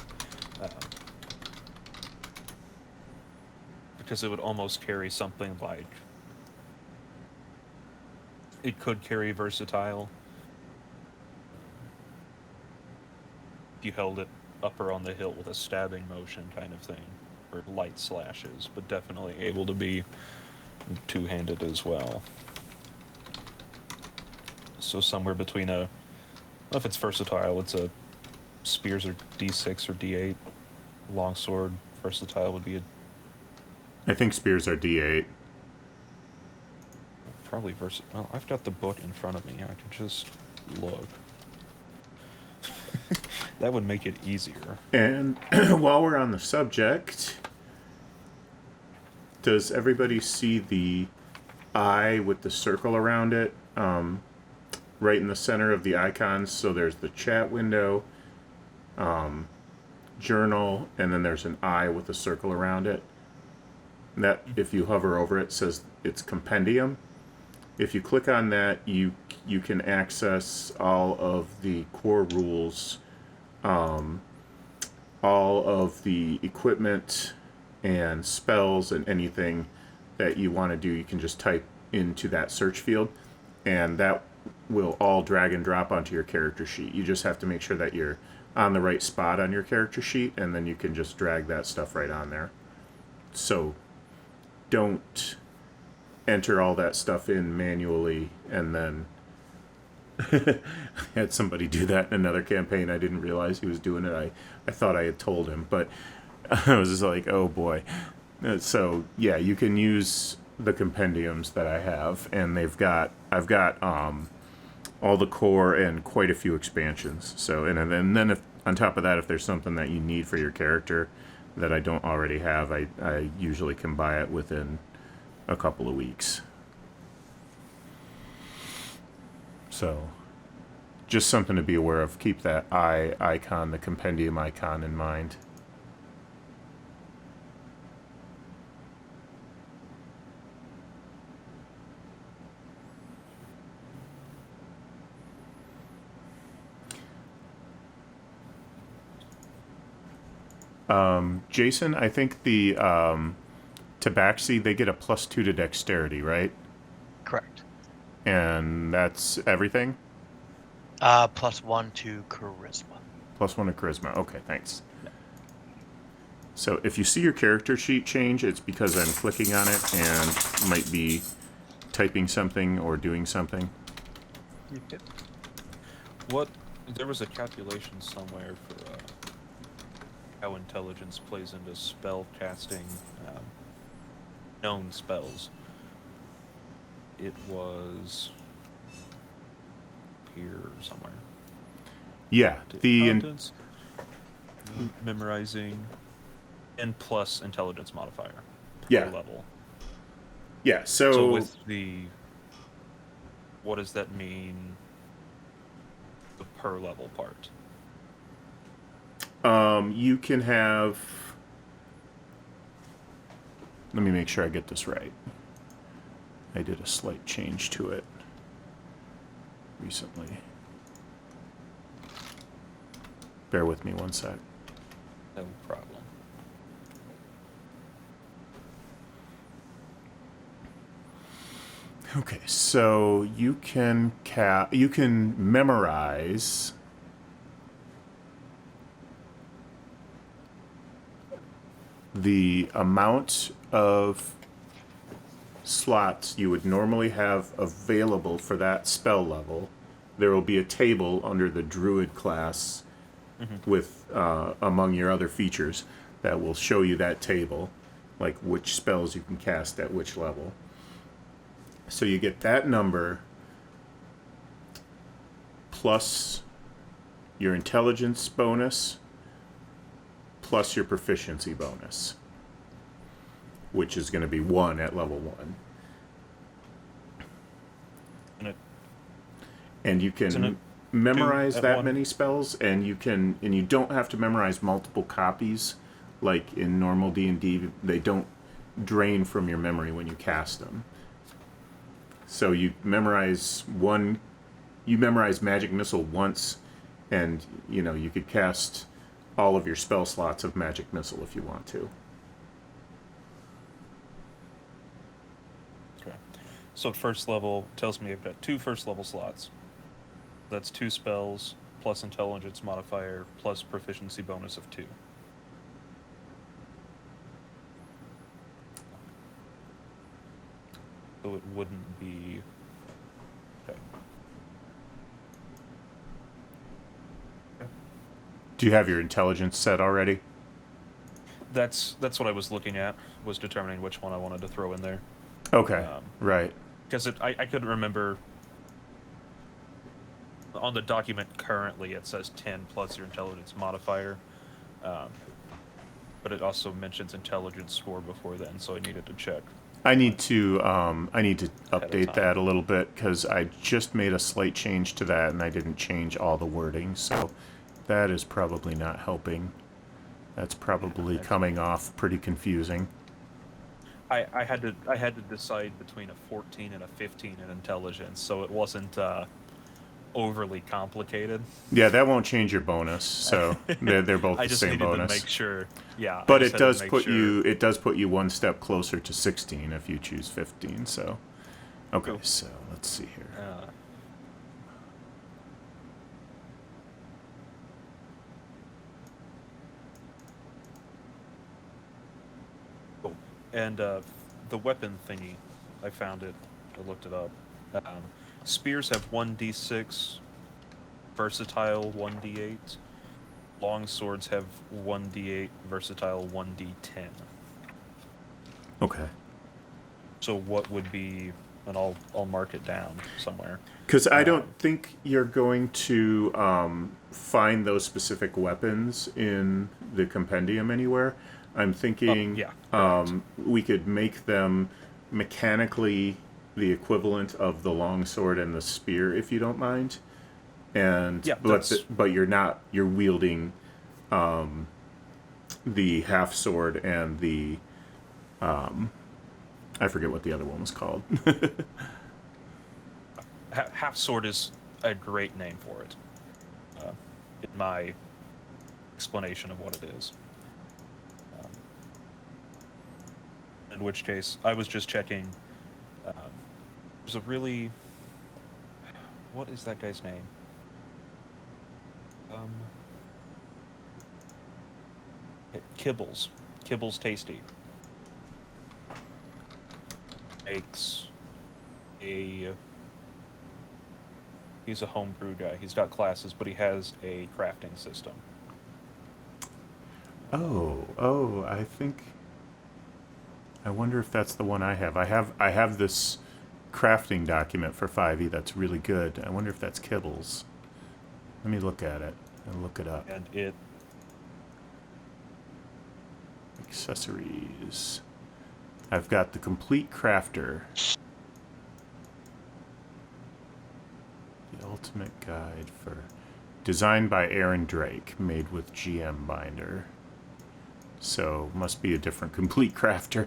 Speaker 3: because it would almost carry something like, it could carry versatile. If you held it up or on the hilt with a stabbing motion kind of thing, or light slashes, but definitely able to be two-handed as well. So somewhere between a, well, if it's versatile, it's a spears are D6 or D8. Longsword versatile would be a
Speaker 1: I think spears are D8.
Speaker 3: probably versatile. Well, I've got the book in front of me. I can just look. That would make it easier.
Speaker 1: And while we're on the subject, does everybody see the eye with the circle around it? Right in the center of the icons. So there's the chat window, journal, and then there's an eye with a circle around it. That, if you hover over it, says it's compendium. If you click on that, you can access all of the core rules, all of the equipment and spells and anything that you want to do. You can just type into that search field, and that will all drag and drop onto your character sheet. You just have to make sure that you're on the right spot on your character sheet, and then you can just drag that stuff right on there. So don't enter all that stuff in manually and then I had somebody do that in another campaign. I didn't realize he was doing it. I thought I had told him, but I was just like, oh boy. So yeah, you can use the compendiums that I have, and I've got all the core and quite a few expansions. So and then if on top of that, if there's something that you need for your character that I don't already have, I usually can buy it within a couple of weeks. So just something to be aware of. Keep that eye icon, the compendium icon, in mind. Jason, I think the Tabaxi, they get a +2 to dexterity, right?
Speaker 2: Correct.
Speaker 1: And that's everything?
Speaker 2: +1 to charisma.
Speaker 1: +1 to charisma. Okay, thanks. So if you see your character sheet change, it's because I'm clicking on it and might be typing something or doing something.
Speaker 2: Yep.
Speaker 3: What, there was a calculation somewhere for how intelligence plays into spell casting known spells. It was here somewhere.
Speaker 1: Yeah, the
Speaker 3: Intelligence, memorizing, and plus intelligence modifier.
Speaker 1: Yeah.
Speaker 3: Per level.
Speaker 1: Yeah,
Speaker 3: So with the, what does that mean? The per level part.
Speaker 1: you can have. Let me make sure I get this right. I did a slight change to it recently. Bear with me one sec.
Speaker 3: No problem.
Speaker 1: Okay, so you can memorize the amount of slots you would normally have available for that spell level. There will be a table under the Druid class with among your other features that will show you that table, like which spells you can cast at which level. So you get that number plus your intelligence bonus plus your proficiency bonus, which is going to be 1 at level 1.
Speaker 3: And
Speaker 1: And you can memorize
Speaker 3: at
Speaker 1: that
Speaker 3: one?
Speaker 1: many spells, and you don't have to memorize multiple copies like in normal D&D. They don't drain from your memory when you cast them. So you memorize Magic Missile once, and you could cast all of your spell slots of Magic Missile if you want to.
Speaker 3: Okay. So at first level, tells me I've got 2 first level slots. That's 2 spells, plus intelligence modifier, plus proficiency bonus of 2. So it wouldn't be... Okay.
Speaker 1: Do you have your intelligence set already?
Speaker 3: That's what I was looking at, was determining which one I wanted to throw in there.
Speaker 1: Okay, right.
Speaker 3: Because I couldn't remember... On the document currently, it says 10 plus your intelligence modifier. But it also mentions intelligence score before then, so I needed to check.
Speaker 1: I need to update
Speaker 3: time.
Speaker 1: that a little bit because I just made a slight change to that and I didn't change all the wording, so that is probably not helping. That's probably coming off pretty confusing.
Speaker 3: I had to decide between a 14 and a 15 in intelligence, so it wasn't overly complicated.
Speaker 1: Yeah, that won't change your bonus, so they're both the same bonus.
Speaker 3: I just needed to make sure. Yeah,
Speaker 1: but it does put you one step closer to 16 if you choose 15. So, okay, cool. So let's see here.
Speaker 3: Cool. And the weapon thingy, I found it. I looked it up. Spears have 1d6, versatile 1d8. Long swords have 1d8, versatile 1d10.
Speaker 1: Okay.
Speaker 3: So what would be, and I'll mark it down somewhere.
Speaker 1: Because I don't think you're going to find those specific weapons in the compendium anywhere. I'm thinking we could make them mechanically the equivalent of the longsword and the spear, if you don't mind. And but you're wielding the half sword and the I forget what the other one was called.
Speaker 3: Half sword is a great name for it. In my explanation of what it is. In which case, I was just checking. There's a really... What is that guy's name? Kibbles. Kibbles Tasty. Makes a... He's a homebrew guy. He's got classes, but he has a crafting system.
Speaker 1: Oh, I think... I wonder if that's the one I have. I have this crafting document for 5e that's really good. I wonder if that's Kibbles. Let me look at it and look it up.
Speaker 3: And it...
Speaker 1: Accessories. I've got the Complete Crafter. The Ultimate Guide for... Designed by Aaron Drake, made with GM Binder. So, must be a different Complete Crafter.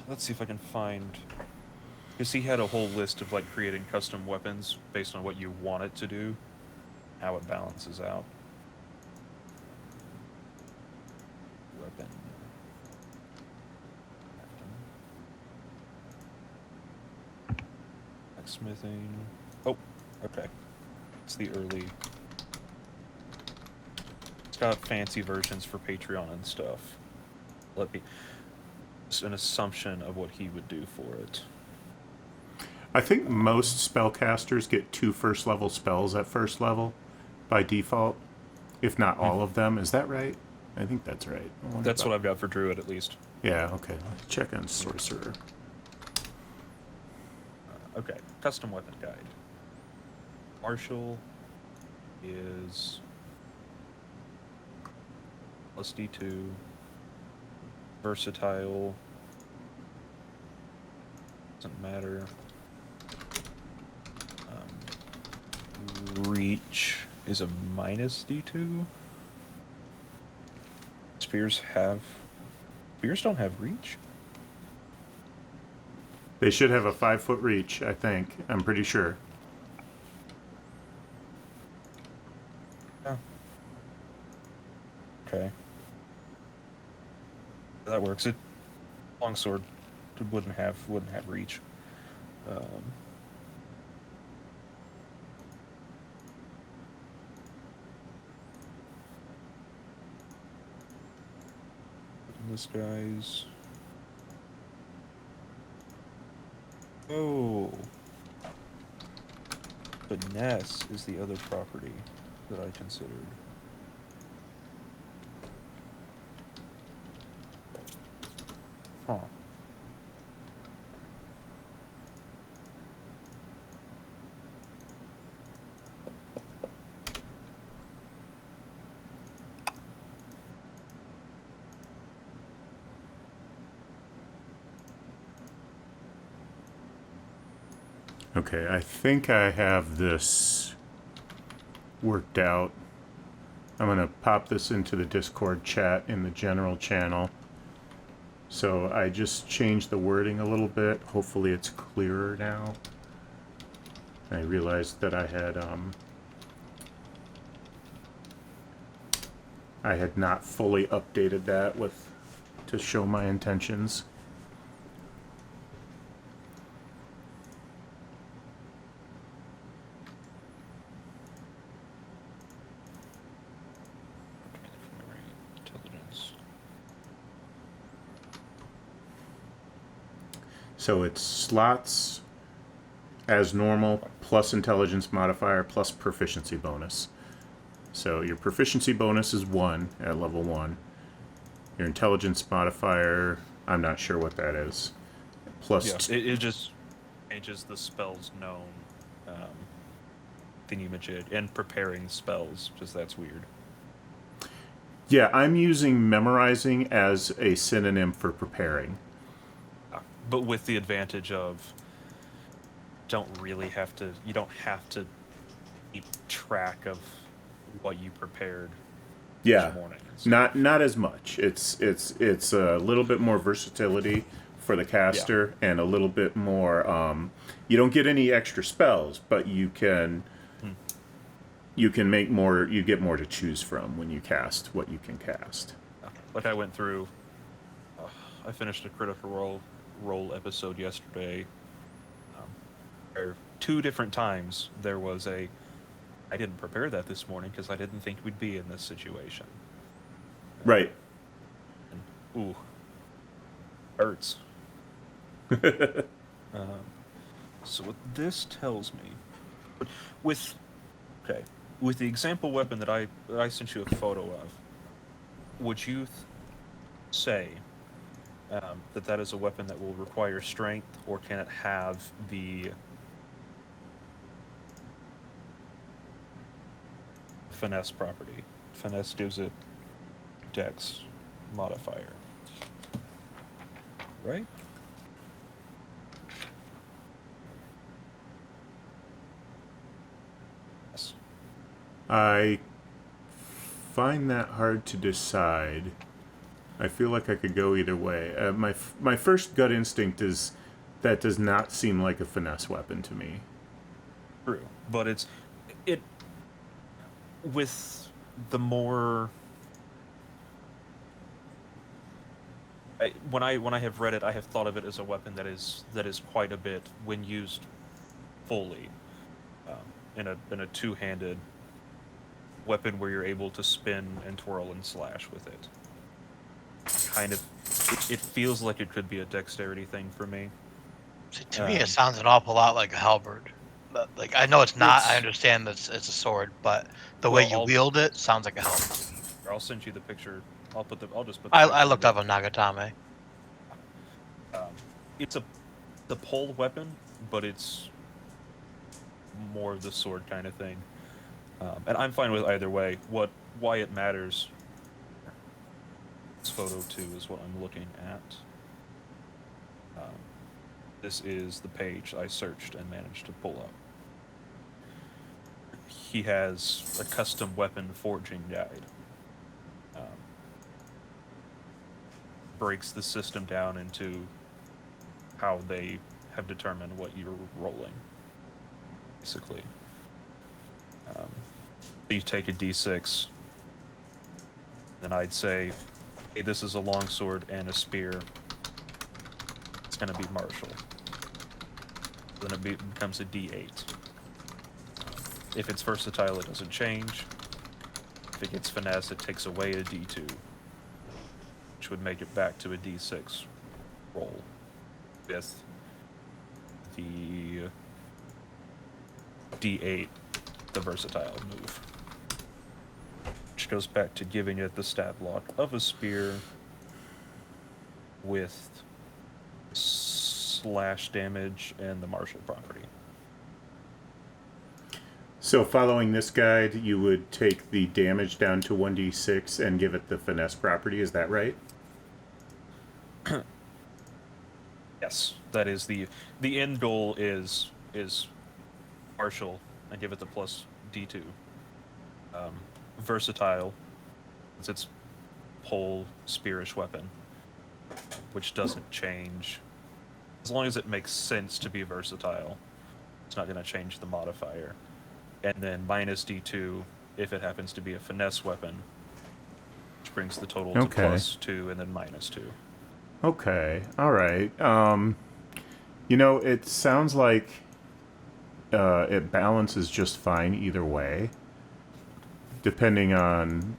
Speaker 3: Let's see if I can find... Because he had a whole list of, like, creating custom weapons based on what you want it to do. How it balances out. Weapon. Blacksmithing. Oh, okay. It's the early... It's got fancy versions for Patreon and stuff. Let me... Just an assumption of what he would do for it.
Speaker 1: I think most spellcasters get 2 first-level spells at first level by default, if not all of them. Is that right? I think that's right.
Speaker 3: That's what I've got for Druid, at least.
Speaker 1: Yeah, okay. Let's check on Sorcerer.
Speaker 3: Okay, custom weapon guide. Martial is plus D2. Versatile. Doesn't matter. reach is a minus D2. Spears don't have reach?
Speaker 1: They should have a 5-foot reach, I think. I'm pretty sure.
Speaker 3: Yeah. Okay. That works. Longsword wouldn't have reach. This guy's. Oh. Finesse is the other property that I considered. Huh.
Speaker 1: Okay, I think I have this worked out. I'm going to pop this into the Discord chat in the general channel. So I just changed the wording a little bit. Hopefully it's clearer now. I realized that I had not fully updated that to show my intentions.
Speaker 3: Intelligence.
Speaker 1: So it's slots as normal, plus intelligence modifier, plus proficiency bonus. So your proficiency bonus is 1 at level 1. Your intelligence modifier, I'm not sure what that is. Plus
Speaker 3: Yeah, it just changes the spells known thingamajig and preparing spells, because that's weird.
Speaker 1: Yeah, I'm using memorizing as a synonym for preparing.
Speaker 3: But with the advantage of you don't have to keep track of what you prepared
Speaker 1: Yeah,
Speaker 3: each morning.
Speaker 1: not as much. It's a little bit more versatility for the caster, and a little bit more. You don't get any extra spells, but you can make more. You get more to choose from when you cast what you can cast.
Speaker 3: Like I went through. I finished a Critical Role episode yesterday. Where 2 different times there was I didn't prepare that this morning because I didn't think we'd be in this situation.
Speaker 1: Right.
Speaker 3: And, ooh, hurts. So what this tells me, with the example weapon that I sent you a photo of, would you say that is a weapon that will require strength, or can it have the finesse property? Finesse gives it dex modifier, right? Yes.
Speaker 1: I find that hard to decide. I feel like I could go either way. My first gut instinct is that does not seem like a finesse weapon to me.
Speaker 3: True, but it with the more when I have read it, I have thought of it as a weapon that is quite a bit, when used fully, in a two-handed weapon where you're able to spin and twirl and slash with it. Kind of, it feels like it could be a dexterity thing for me.
Speaker 2: See, to me, it sounds an awful lot like a halberd. But, like, I know it's not. I understand that it's a sword, but the way you wield it sounds like a halberd.
Speaker 3: I'll send you the picture. I'll just put.
Speaker 2: I looked up on Nagatame.
Speaker 3: It's the pole weapon, but it's more of the sword kind of thing. And I'm fine with either way. Why it matters. This photo 2 is what I'm looking at. This is the page I searched and managed to pull up. he has a custom weapon forging guide. Breaks the system down into how they have determined what you're rolling, basically. You take a d6, then I'd say, hey, this is a longsword and a spear. It's going to be martial. Then it becomes a d8. If it's versatile, it doesn't change. If it gets finesse, it takes away a d2, which would make it back to a d6 roll with the d8, the versatile move, which goes back to giving it the stat block of a spear with slash damage and the martial property.
Speaker 1: So following this guide, you would take the damage down to 1d6 and give it the finesse property, is that right?
Speaker 3: Yes, that is the end goal is martial and give it the plus d2. Versatile, since it's pole spearish weapon, which doesn't change. As long as it makes sense to be versatile, it's not going to change the modifier. And then minus d2 if it happens to be a finesse weapon, which brings the total to plus 2 and then minus 2.
Speaker 1: Okay, all right. You know, it sounds like it balances just fine either way, depending on,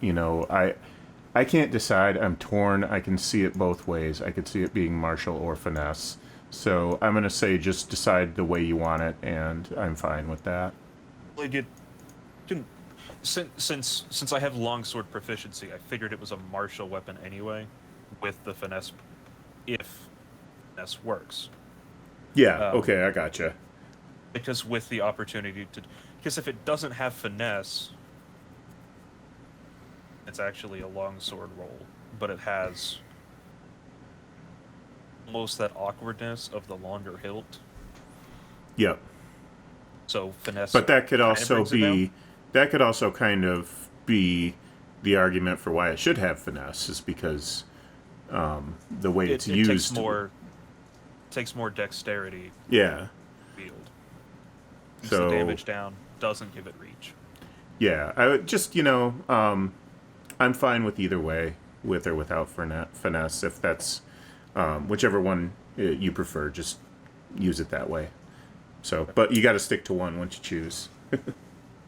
Speaker 1: you know, I can't decide. I'm torn. I can see it both ways. I could see it being martial or finesse. So I'm going to say just decide the way you want it, and I'm fine with that.
Speaker 3: Since I have longsword proficiency, I figured it was a martial weapon anyway, with the finesse, if finesse works.
Speaker 1: Yeah, okay, I gotcha.
Speaker 3: Because with the opportunity to... Because if it doesn't have finesse, it's actually a longsword roll, but it has almost that awkwardness of the longer hilt.
Speaker 1: Yep.
Speaker 3: So finesse...
Speaker 1: But that could also be... That could also kind of be the argument for why it should have finesse, is because the way it's used...
Speaker 3: takes more dexterity.
Speaker 1: Yeah.
Speaker 3: Field. Keeps
Speaker 1: So
Speaker 3: the damage down, doesn't give it reach.
Speaker 1: Yeah, I would just, you know, I'm fine with either way, with or without finesse. If that's whichever one you prefer, just use it that way. So, but you got to stick to one once you choose.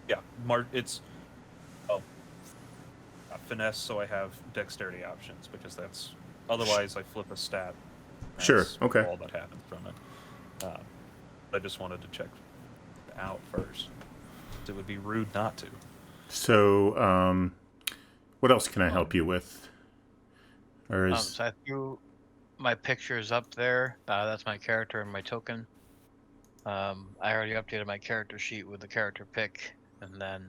Speaker 3: Yeah, it's finesse, so I have dexterity options, because that's otherwise I flip a stat.
Speaker 1: Sure. Okay.
Speaker 3: All that happens from it. I just wanted to check it out first. It would be rude not to.
Speaker 1: So, what else can I help you with? Or is...
Speaker 2: So I threw my pictures up there. That's my character and my token. I already updated my character sheet with the character pick, and then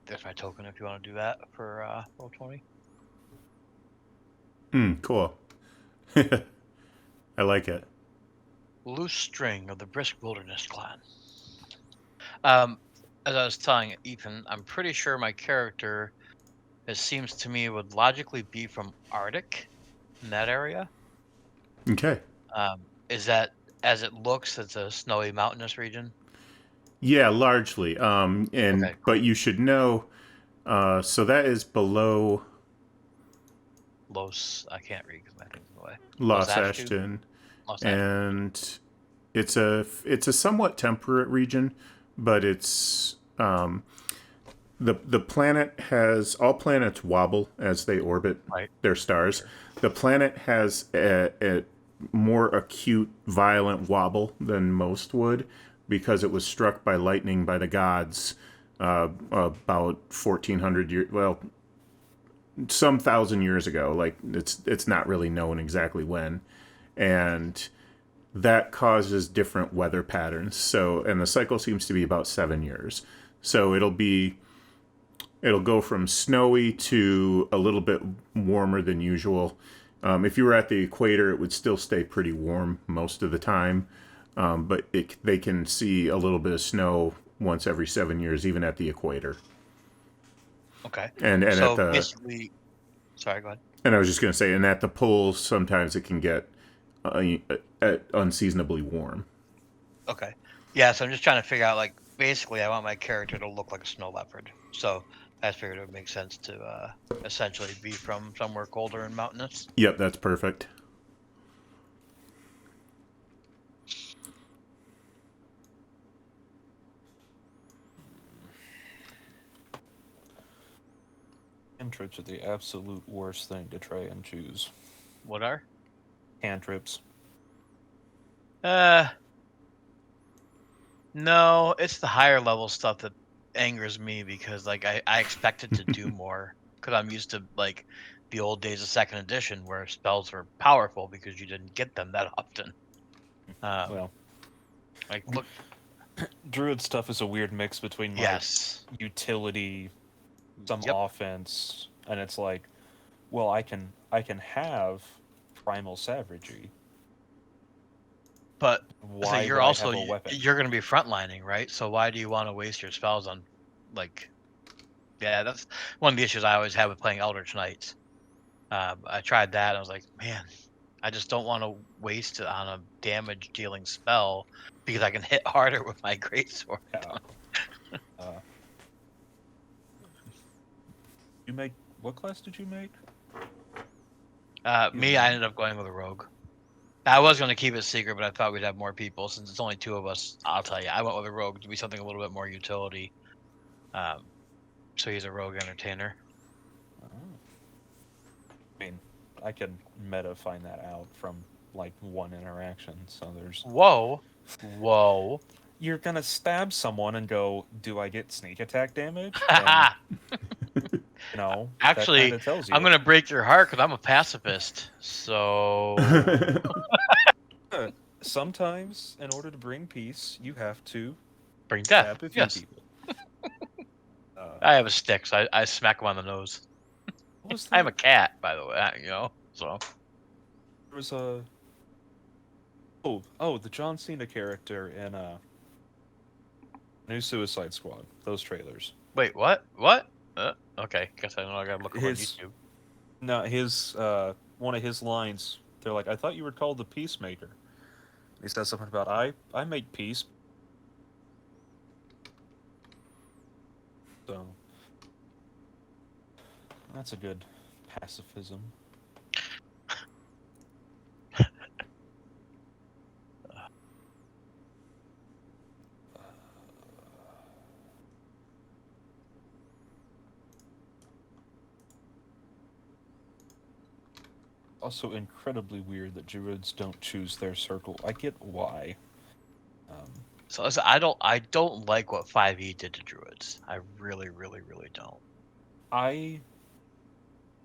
Speaker 2: there's my token if you want to do that for Roll20.
Speaker 1: Cool. I like it.
Speaker 2: Loose string of the Brisk Wilderness Clan. As I was telling Ethan, I'm pretty sure my character, it seems to me, would logically be from Arctic, in that area.
Speaker 1: Okay.
Speaker 2: Is that, as it looks, it's a snowy mountainous region?
Speaker 1: Yeah, largely. Okay, cool. But you should know, so that is below...
Speaker 2: I can't read because my thing's in the way.
Speaker 1: Los Ashton. And it's a somewhat temperate region, but it's the planet has... All planets wobble as they orbit their stars. Sure. The planet has a more acute, violent wobble than most would, because it was struck by lightning by the gods about 1,400 years... Well, some 1,000 years ago. Like, it's not really known exactly when. And that causes different weather patterns. So, and the cycle seems to be about 7 years. So it'll go from snowy to a little bit warmer than usual. If you were at the equator, it would still stay pretty warm most of the time. but they can see a little bit of snow once every 7 years, even at the equator.
Speaker 2: Okay.
Speaker 1: And at
Speaker 2: So
Speaker 1: the
Speaker 2: basically, sorry, go ahead.
Speaker 1: and I was just going to say, and at the poles, sometimes it can get unseasonably warm.
Speaker 2: Okay. Yeah, so I'm just trying to figure out, like, basically, I want my character to look like a snow leopard. So I figured it would make sense to essentially be from somewhere colder and mountainous.
Speaker 1: Yep, that's perfect.
Speaker 3: Cantrips are the absolute worst thing to try and choose.
Speaker 2: What are?
Speaker 3: Cantrips.
Speaker 2: No, it's the higher level stuff that angers me because, like, I expect it to do more because I'm used to, like, the old days of second edition where spells were powerful because you didn't get them that often.
Speaker 3: Well,
Speaker 2: Like, look,
Speaker 3: druid stuff is a weird mix between like
Speaker 2: yes,
Speaker 3: utility, some
Speaker 2: Yep.
Speaker 3: offense, and it's like, well, I can have primal savagery.
Speaker 2: But so
Speaker 3: Why
Speaker 2: you're
Speaker 3: would
Speaker 2: also
Speaker 3: I have a weapon?
Speaker 2: you're going to be frontlining, right? So why do you want to waste your spells on, like, yeah, that's one of the issues I always have with playing Eldritch Knights. I tried that. And I was like, man, I just don't want to waste it on a damage dealing spell because I can hit harder with my greatsword.
Speaker 3: Yeah. You make what class did you make?
Speaker 2: Me, I ended up going with a rogue. I was going to keep it secret, but I thought we'd have more people since it's only two of us. I'll tell you, I went with a rogue to be something a little bit more utility. So he's a rogue entertainer.
Speaker 3: I mean, I can meta find that out from like one interaction. So there's
Speaker 2: Whoa.
Speaker 3: you're gonna stab someone and go, "Do I get sneak attack damage?" And, you know,
Speaker 2: Actually,
Speaker 3: that kinda tells you.
Speaker 2: I'm going to break your heart because I'm a pacifist. So
Speaker 3: Sometimes, in order to bring peace, you have to
Speaker 2: bring death.
Speaker 3: stab a few
Speaker 2: Yes.
Speaker 3: people.
Speaker 2: I have a stick, so I smack him on the nose.
Speaker 3: What was
Speaker 2: I'm
Speaker 3: that?
Speaker 2: a cat, by the way, you know. So
Speaker 3: There was a the John Cena character in new Suicide Squad. Those trailers.
Speaker 2: wait, what? Okay, guess I know I gotta look up on YouTube.
Speaker 3: No, his one of his lines. They're like, "I thought you were called the Peacemaker." He says something about I make peace. So that's a good pacifism. Also incredibly weird that druids don't choose their circle. I get why.
Speaker 2: So listen, I don't like what 5e did to druids. I really don't.
Speaker 3: I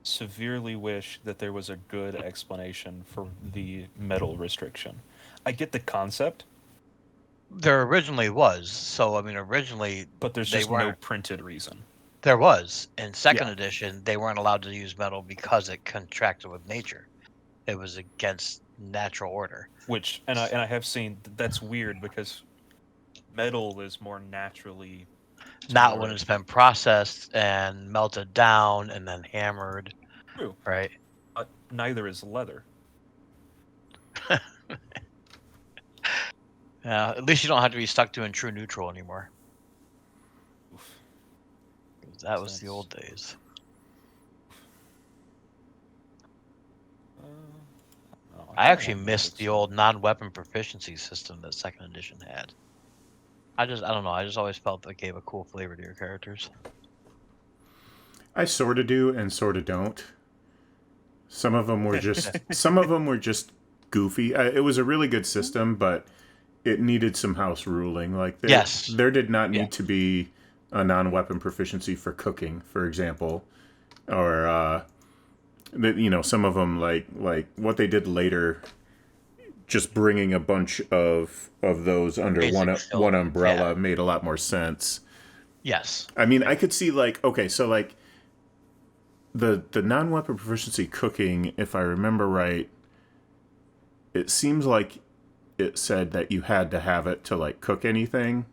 Speaker 3: severely wish that there was a good explanation for the metal restriction. I get the concept,
Speaker 2: There originally was. So I mean, originally
Speaker 3: but there's
Speaker 2: they
Speaker 3: just no
Speaker 2: weren't.
Speaker 3: printed reason.
Speaker 2: There was in second
Speaker 3: Yeah.
Speaker 2: edition. They weren't allowed to use metal because it contracted with nature. It was against natural order.
Speaker 3: Which and I have seen that's weird because metal is more naturally
Speaker 2: Not when it's been processed and melted down and then hammered.
Speaker 3: true.
Speaker 2: Right.
Speaker 3: But neither is leather.
Speaker 2: Yeah, at least you don't have to be stuck doing true neutral anymore.
Speaker 3: Oof.
Speaker 2: That was the old days. I actually missed the old non-weapon proficiency system that second edition had. I don't know. I just always felt that gave a cool flavor to your characters.
Speaker 1: I sort of do and sort of don't. Some of them were just goofy. It was a really good system, but it needed some house ruling. Like there did not need to be a non-weapon proficiency for cooking, for example, or some of them like what they did later. Just bringing a bunch of those under one umbrella made a lot more sense.
Speaker 2: Yes.
Speaker 1: I mean, I could see the non-weapon proficiency cooking, if I remember right, it seems like it said that you had to have it to like cook anything.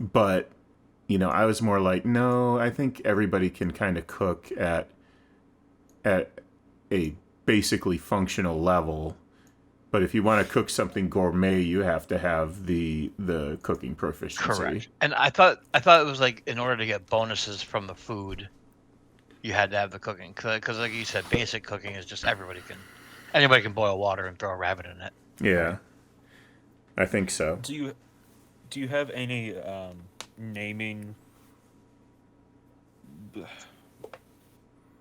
Speaker 1: But, I was more like, no, I think everybody can kind of cook at a basically functional level. But if you want to cook something gourmet, you have to have the cooking proficiency.
Speaker 2: Correct. And I thought it was like in order to get bonuses from the food, you had to have the cooking. Because like you said, basic cooking is just anybody can boil water and throw a rabbit in it.
Speaker 1: Yeah, I think so.
Speaker 3: Do you have any naming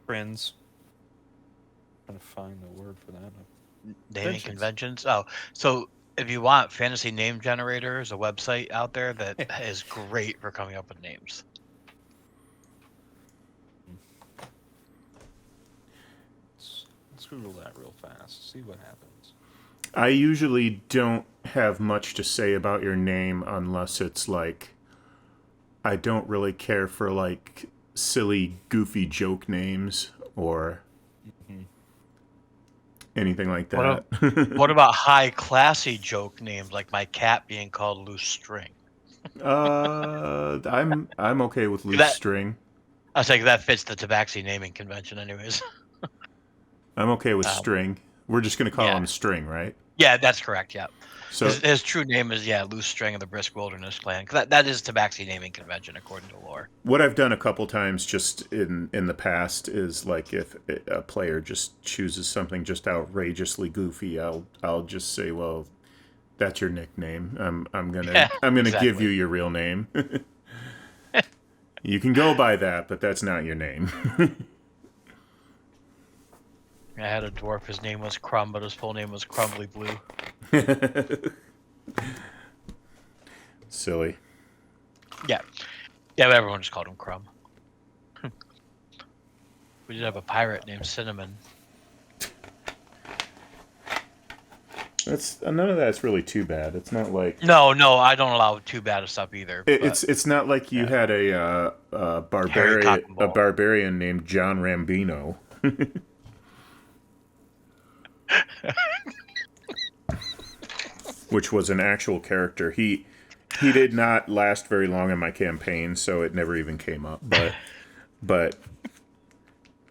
Speaker 3: trends? I'm trying to find the word for that.
Speaker 2: Naming conventions. Oh, so if you want, Fantasy Name Generator is a website out there that is great for coming up with names.
Speaker 3: Let's Google that real fast. See what happens.
Speaker 1: I usually don't have much to say about your name unless it's like I don't really care for like silly, goofy joke names or anything like that.
Speaker 2: What about high classy joke names like my cat being called Loose String?
Speaker 1: I'm okay with loose string.
Speaker 2: I was like, that fits the Tabaxi naming convention, anyways.
Speaker 1: I'm okay with string. We're just gonna call him String, right?
Speaker 2: Yeah, that's correct. Yeah.
Speaker 1: So
Speaker 2: his true name is Loose String of the Brisk Wilderness Clan. That is Tabaxi naming convention according to lore.
Speaker 1: What I've done a couple times just in the past is like if a player just chooses something just outrageously goofy, I'll just say, well, that's your nickname. I'm gonna give you your real name. You can go by that, but that's not your name.
Speaker 2: I had a dwarf. His name was Crumb, but his full name was Crumbly Blue.
Speaker 1: Silly.
Speaker 2: Yeah, but everyone just called him Crumb. We did have a pirate named Cinnamon.
Speaker 1: None of that's really too bad. It's not like
Speaker 2: No, I don't allow too bad of stuff either.
Speaker 1: It's not like you had a barbarian named John Rambino. Which was an actual character. He did not last very long in my campaign, so it never even came up. But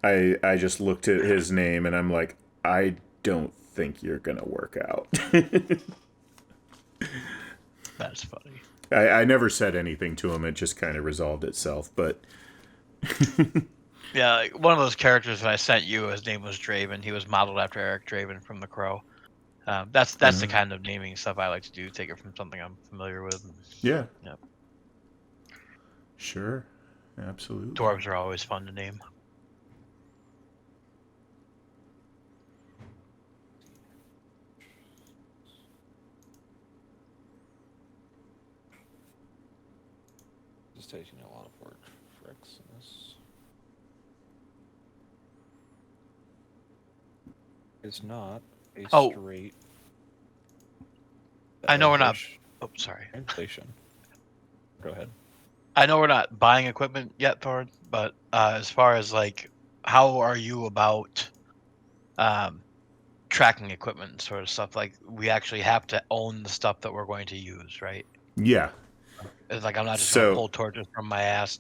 Speaker 1: I just looked at his name and I'm like, I don't think you're gonna work out.
Speaker 2: That's funny.
Speaker 1: I never said anything to him. It just kind of resolved itself. But
Speaker 2: yeah, like one of those characters that I sent you, his name was Draven. He was modeled after Eric Draven from The Crow. That's the kind of naming stuff I like to do. Take it from something I'm familiar with.
Speaker 1: Yeah. Yep. Sure. Absolutely.
Speaker 2: Dwarves are always fun to name.
Speaker 3: It's taking a lot of work. Fricks in this. It's not a straight.
Speaker 2: I know we're not. Oh, sorry.
Speaker 3: Translation. Go ahead.
Speaker 2: I know we're not buying equipment yet, Thor, but as far as like, how are you about tracking equipment and sort of stuff? Like, we actually have to own the stuff that we're going to use, right?
Speaker 1: Yeah.
Speaker 2: It's like I'm not just going to pull torches from my ass.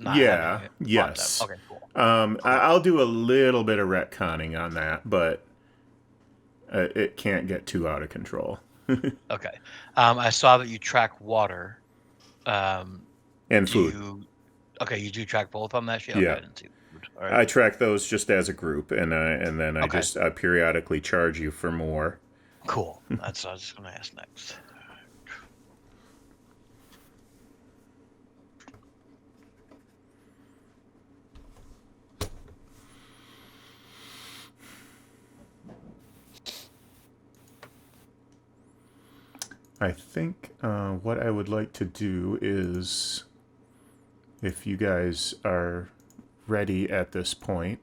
Speaker 1: Yes.
Speaker 2: Okay, cool.
Speaker 1: I'll do a little bit of retconning on that, but it can't get too out of control.
Speaker 2: Okay. I saw that you track water.
Speaker 1: And food.
Speaker 2: You do track both on that shit?
Speaker 1: Yeah.
Speaker 2: Okay, I didn't see food. All right.
Speaker 1: I track those just as a group, and then I periodically charge you for more.
Speaker 2: Cool. That's what I was just going to ask next.
Speaker 1: I think what I would like to do is, if you guys are ready at this point,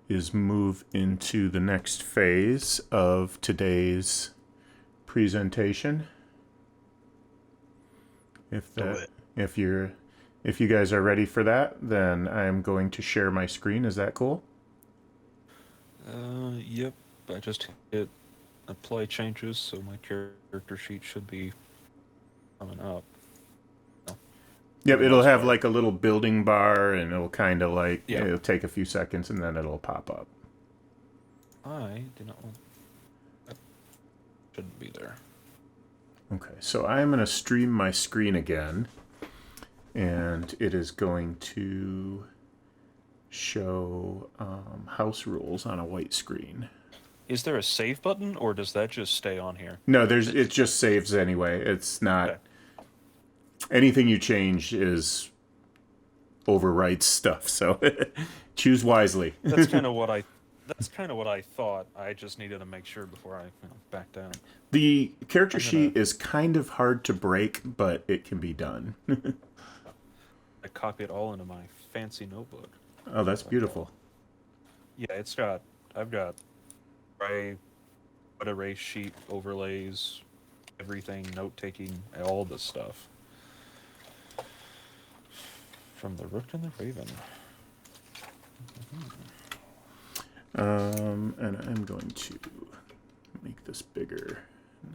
Speaker 1: is move into the next phase of today's presentation. If you guys are ready for that, then I'm going to share my screen. Is that cool?
Speaker 3: Yep. I just hit apply changes, so my character sheet should be coming up.
Speaker 1: Yep,
Speaker 3: For the
Speaker 1: it'll
Speaker 3: most
Speaker 1: have
Speaker 3: part.
Speaker 1: like a little building bar, and it'll kind of like
Speaker 3: Yeah.
Speaker 1: it'll take a few seconds, and then it'll pop up.
Speaker 3: I do not want. That shouldn't be there.
Speaker 1: Okay, so I'm going to stream my screen again, and it is going to show house rules on a white screen.
Speaker 3: Is there a save button, or does that just stay on here?
Speaker 1: No, it just saves anyway. It's not
Speaker 3: Okay.
Speaker 1: anything you change is overwrites stuff. So choose wisely.
Speaker 3: That's kind of what I. That's kind of what I thought. I just needed to make sure before I back down.
Speaker 1: The character
Speaker 3: I'm gonna-
Speaker 1: sheet is kind of hard to break, but it can be done.
Speaker 3: I copy it all into my fancy notebook.
Speaker 1: Oh, that's beautiful.
Speaker 3: Yeah, I've got gray, what erase sheet overlays, everything, note taking, all the stuff. From the Rook and the Raven.
Speaker 1: And I'm going to make this bigger,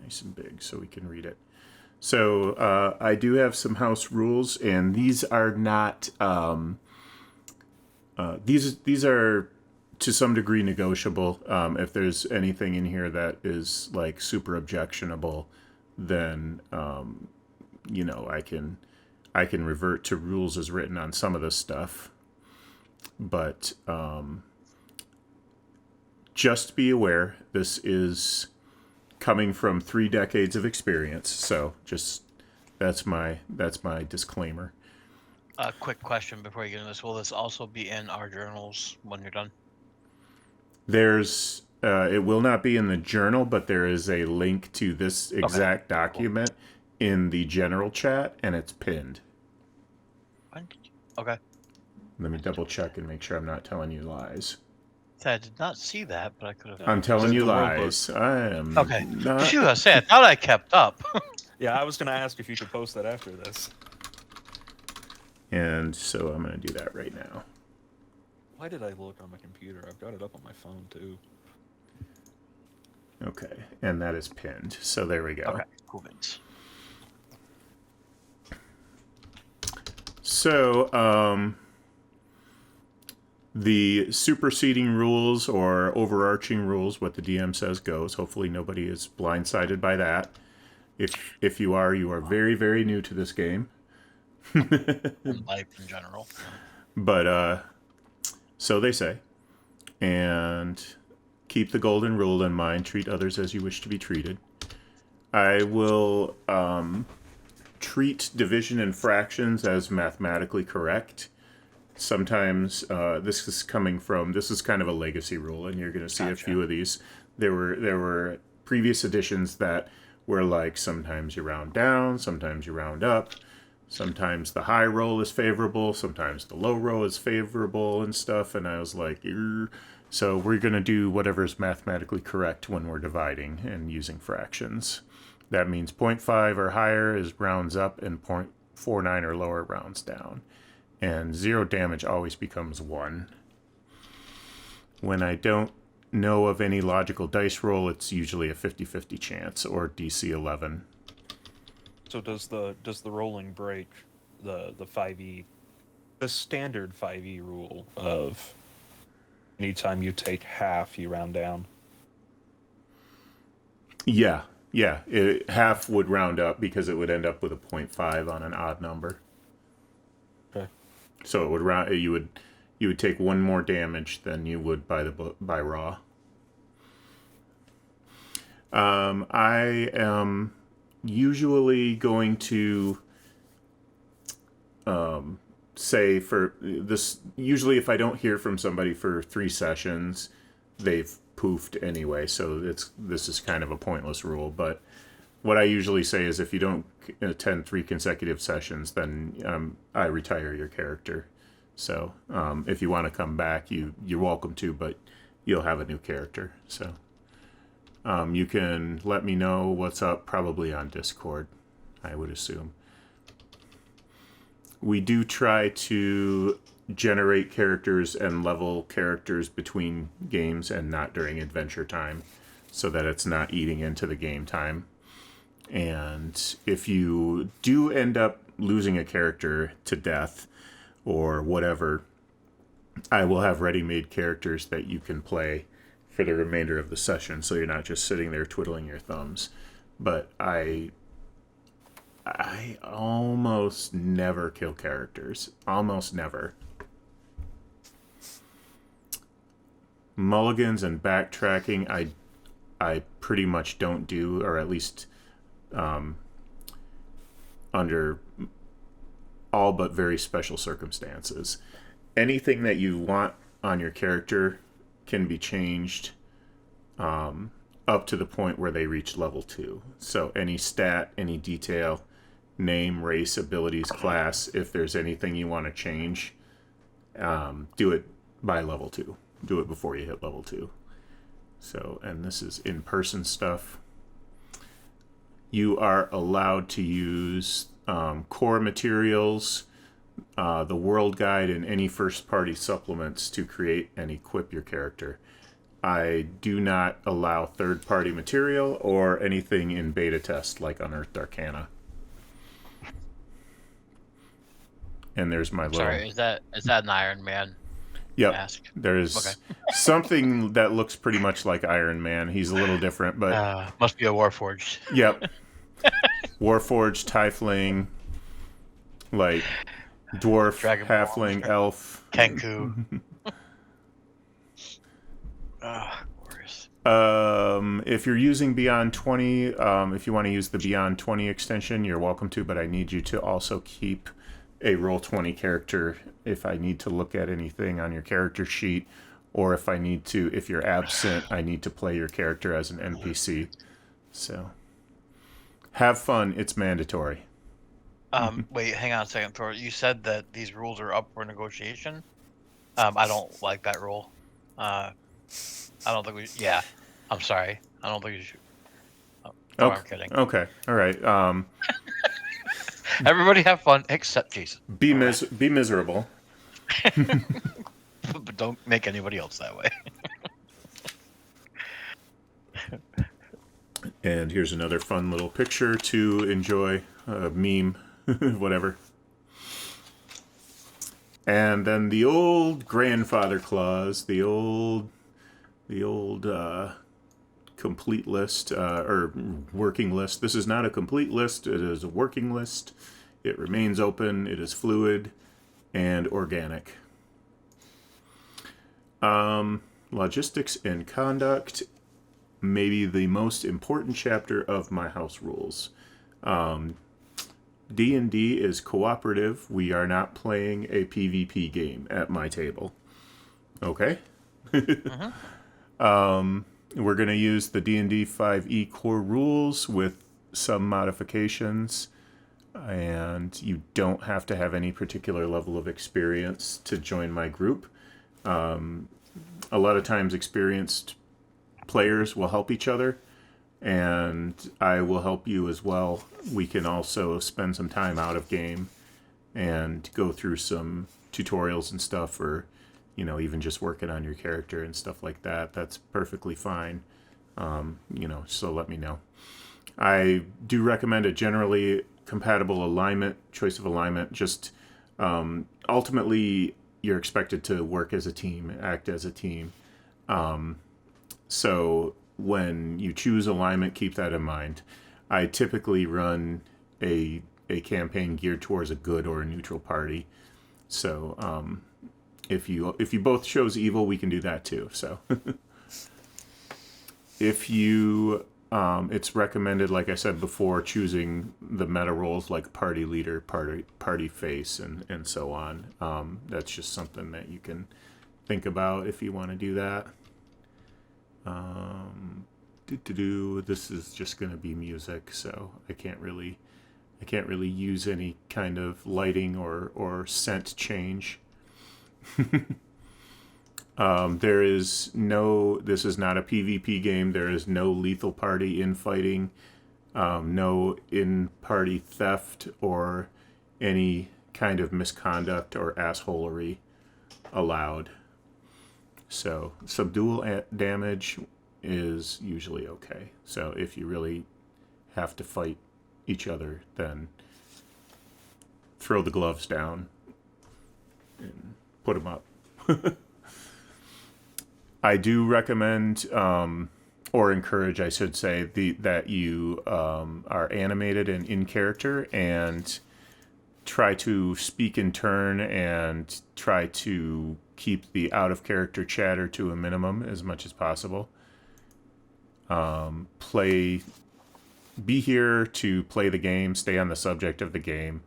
Speaker 1: nice and big, so we can read it. So I do have some house rules, and these are not. These are to some degree negotiable. If there's anything in here that is like super objectionable, then I can revert to rules as written on some of this stuff. But just be aware, this is coming from 3 decades of experience. So just that's my disclaimer.
Speaker 2: A quick question before you get into this: will this also be in our journals when you're done?
Speaker 1: There's it will not be in the journal, but there is a link to this exact document in the general chat, and it's pinned.
Speaker 2: Okay.
Speaker 1: Let me double check and make sure I'm not telling you lies.
Speaker 2: I did not see that, but I could have.
Speaker 1: I'm telling you
Speaker 3: the rule
Speaker 1: lies. I am
Speaker 2: Okay.
Speaker 1: not.
Speaker 2: Phew, I say I thought I kept up.
Speaker 3: Yeah, I was going to ask if you could post that after this.
Speaker 1: And so I'm going to do that right now.
Speaker 3: Why did I look on my computer? I've got it up on my phone, too.
Speaker 1: Okay, and that is pinned. So there we go.
Speaker 2: Okay, cool beans.
Speaker 1: So, the superseding rules or overarching rules, what the DM says goes. Hopefully nobody is blindsided by that. If you are very, very new to this game.
Speaker 2: In life in general.
Speaker 1: But, so they say. And keep the golden rule in mind. Treat others as you wish to be treated. I will treat division and fractions as mathematically correct. Sometimes this is kind of a legacy rule, and you're going to see a few of these. There were previous editions that were like sometimes you round down, sometimes you round up, sometimes the high roll is favorable, sometimes the low roll is favorable and stuff. And I was like, so we're going to do whatever's mathematically correct when we're dividing and using fractions. That means 0.5 or higher is rounds up, and 0.49 or lower rounds down. And 0 damage always becomes 1. When I don't know of any logical dice roll, it's usually a 50-50 chance, or DC 11.
Speaker 3: So does the rolling break the 5e, the standard 5e rule of anytime you take half, you round down?
Speaker 1: Yeah. Half would round up because it would end up with a 0.5 on an odd number.
Speaker 3: Okay.
Speaker 1: So it would round. You would take 1 more damage than you would by raw. I am usually going to say for this. Usually, if I don't hear from somebody for 3 sessions, they've poofed anyway. So this is kind of a pointless rule. But what I usually say is, if you don't attend 3 consecutive sessions, then I retire your character. So if you want to come back, you're welcome to, but you'll have a new character. So you can let me know what's up, probably on Discord, I would assume. We do try to generate characters and level characters between games and not during adventure time. so that it's not eating into the game time. And if you do end up losing a character to death or whatever, I will have ready-made characters that you can play for the remainder of the session, so you're not just sitting there twiddling your thumbs. But I almost never kill characters. Almost never. Mulligans and backtracking, I pretty much don't do, or at least under all but very special circumstances. Anything that you want on your character can be changed up to the point where they reach level 2. So any stat, any detail, name, race, abilities, class, if there's anything you want to change, do it by level 2. Do it before you hit level 2. So, and this is in-person stuff. You are allowed to use core materials, the world guide, and any first-party supplements to create and equip your character. I do not allow third-party material or anything in beta test like Unearthed Arcana. And there's my little...
Speaker 2: Sorry, is that an Iron Man
Speaker 1: Yep.
Speaker 2: mask?
Speaker 1: There's something that looks pretty much like Iron Man. He's a little different, but...
Speaker 2: must be a Warforged.
Speaker 1: Yep. Warforged, Tiefling, like dwarf,
Speaker 2: Dragon
Speaker 1: halfling,
Speaker 2: Ball.
Speaker 1: elf.
Speaker 2: Kenku. Glorious.
Speaker 1: If you're using Beyond 20, if you want to use the Beyond 20 extension, you're welcome to, but I need you to also keep a Roll20 character if I need to look at anything on your character sheet, or if you're absent, I need to play your character as an NPC. So, have fun. It's mandatory.
Speaker 2: Wait, hang on a second, Thor. You said that these rules are up for negotiation. I don't like that rule. I don't think we. Yeah, I'm sorry. I don't think we should. Oh, I'm kidding.
Speaker 1: Okay. All right.
Speaker 2: Everybody have fun except Jason.
Speaker 1: Be miserable.
Speaker 2: But don't make anybody else that way.
Speaker 1: And here's another fun little picture to enjoy, meme, whatever. And then the old grandfather clause, the old complete list, or working list. This is not a complete list, it is a working list. It remains open, it is fluid and organic. Logistics and conduct, maybe the most important chapter of my house rules. D&D is cooperative. We are not playing a PvP game at my table. Okay? We're going to use the D&D 5e core rules with some modifications, and you don't have to have any particular level of experience to join my group. A lot of times experienced players will help each other, and I will help you as well. We can also spend some time out of game and go through some tutorials and stuff, or even just working on your character and stuff like that. That's perfectly fine. So let me know. I do recommend a generally compatible alignment, choice of alignment. Just ultimately, you're expected to work as a team, act as a team. So when you choose alignment, keep that in mind. I typically run a campaign geared towards a good or a neutral party. So if you both chose evil, we can do that too. So if you it's recommended, like I said before, choosing the meta roles like party leader, party face, and so on. That's just something that you can think about if you want to do that. This is just going to be music, so I can't really use any kind of lighting or scent change. This is not a PvP game. There is no lethal party infighting, no in-party theft or any kind of misconduct or assholery allowed. So subdual damage is usually okay. So if you really have to fight each other, then throw the gloves down and put them up. I do recommend, or encourage, I should say, that you are animated and in character, and try to speak in turn, and try to keep the out of character chatter to a minimum as much as possible. Be here to play the game, stay on the subject of the game.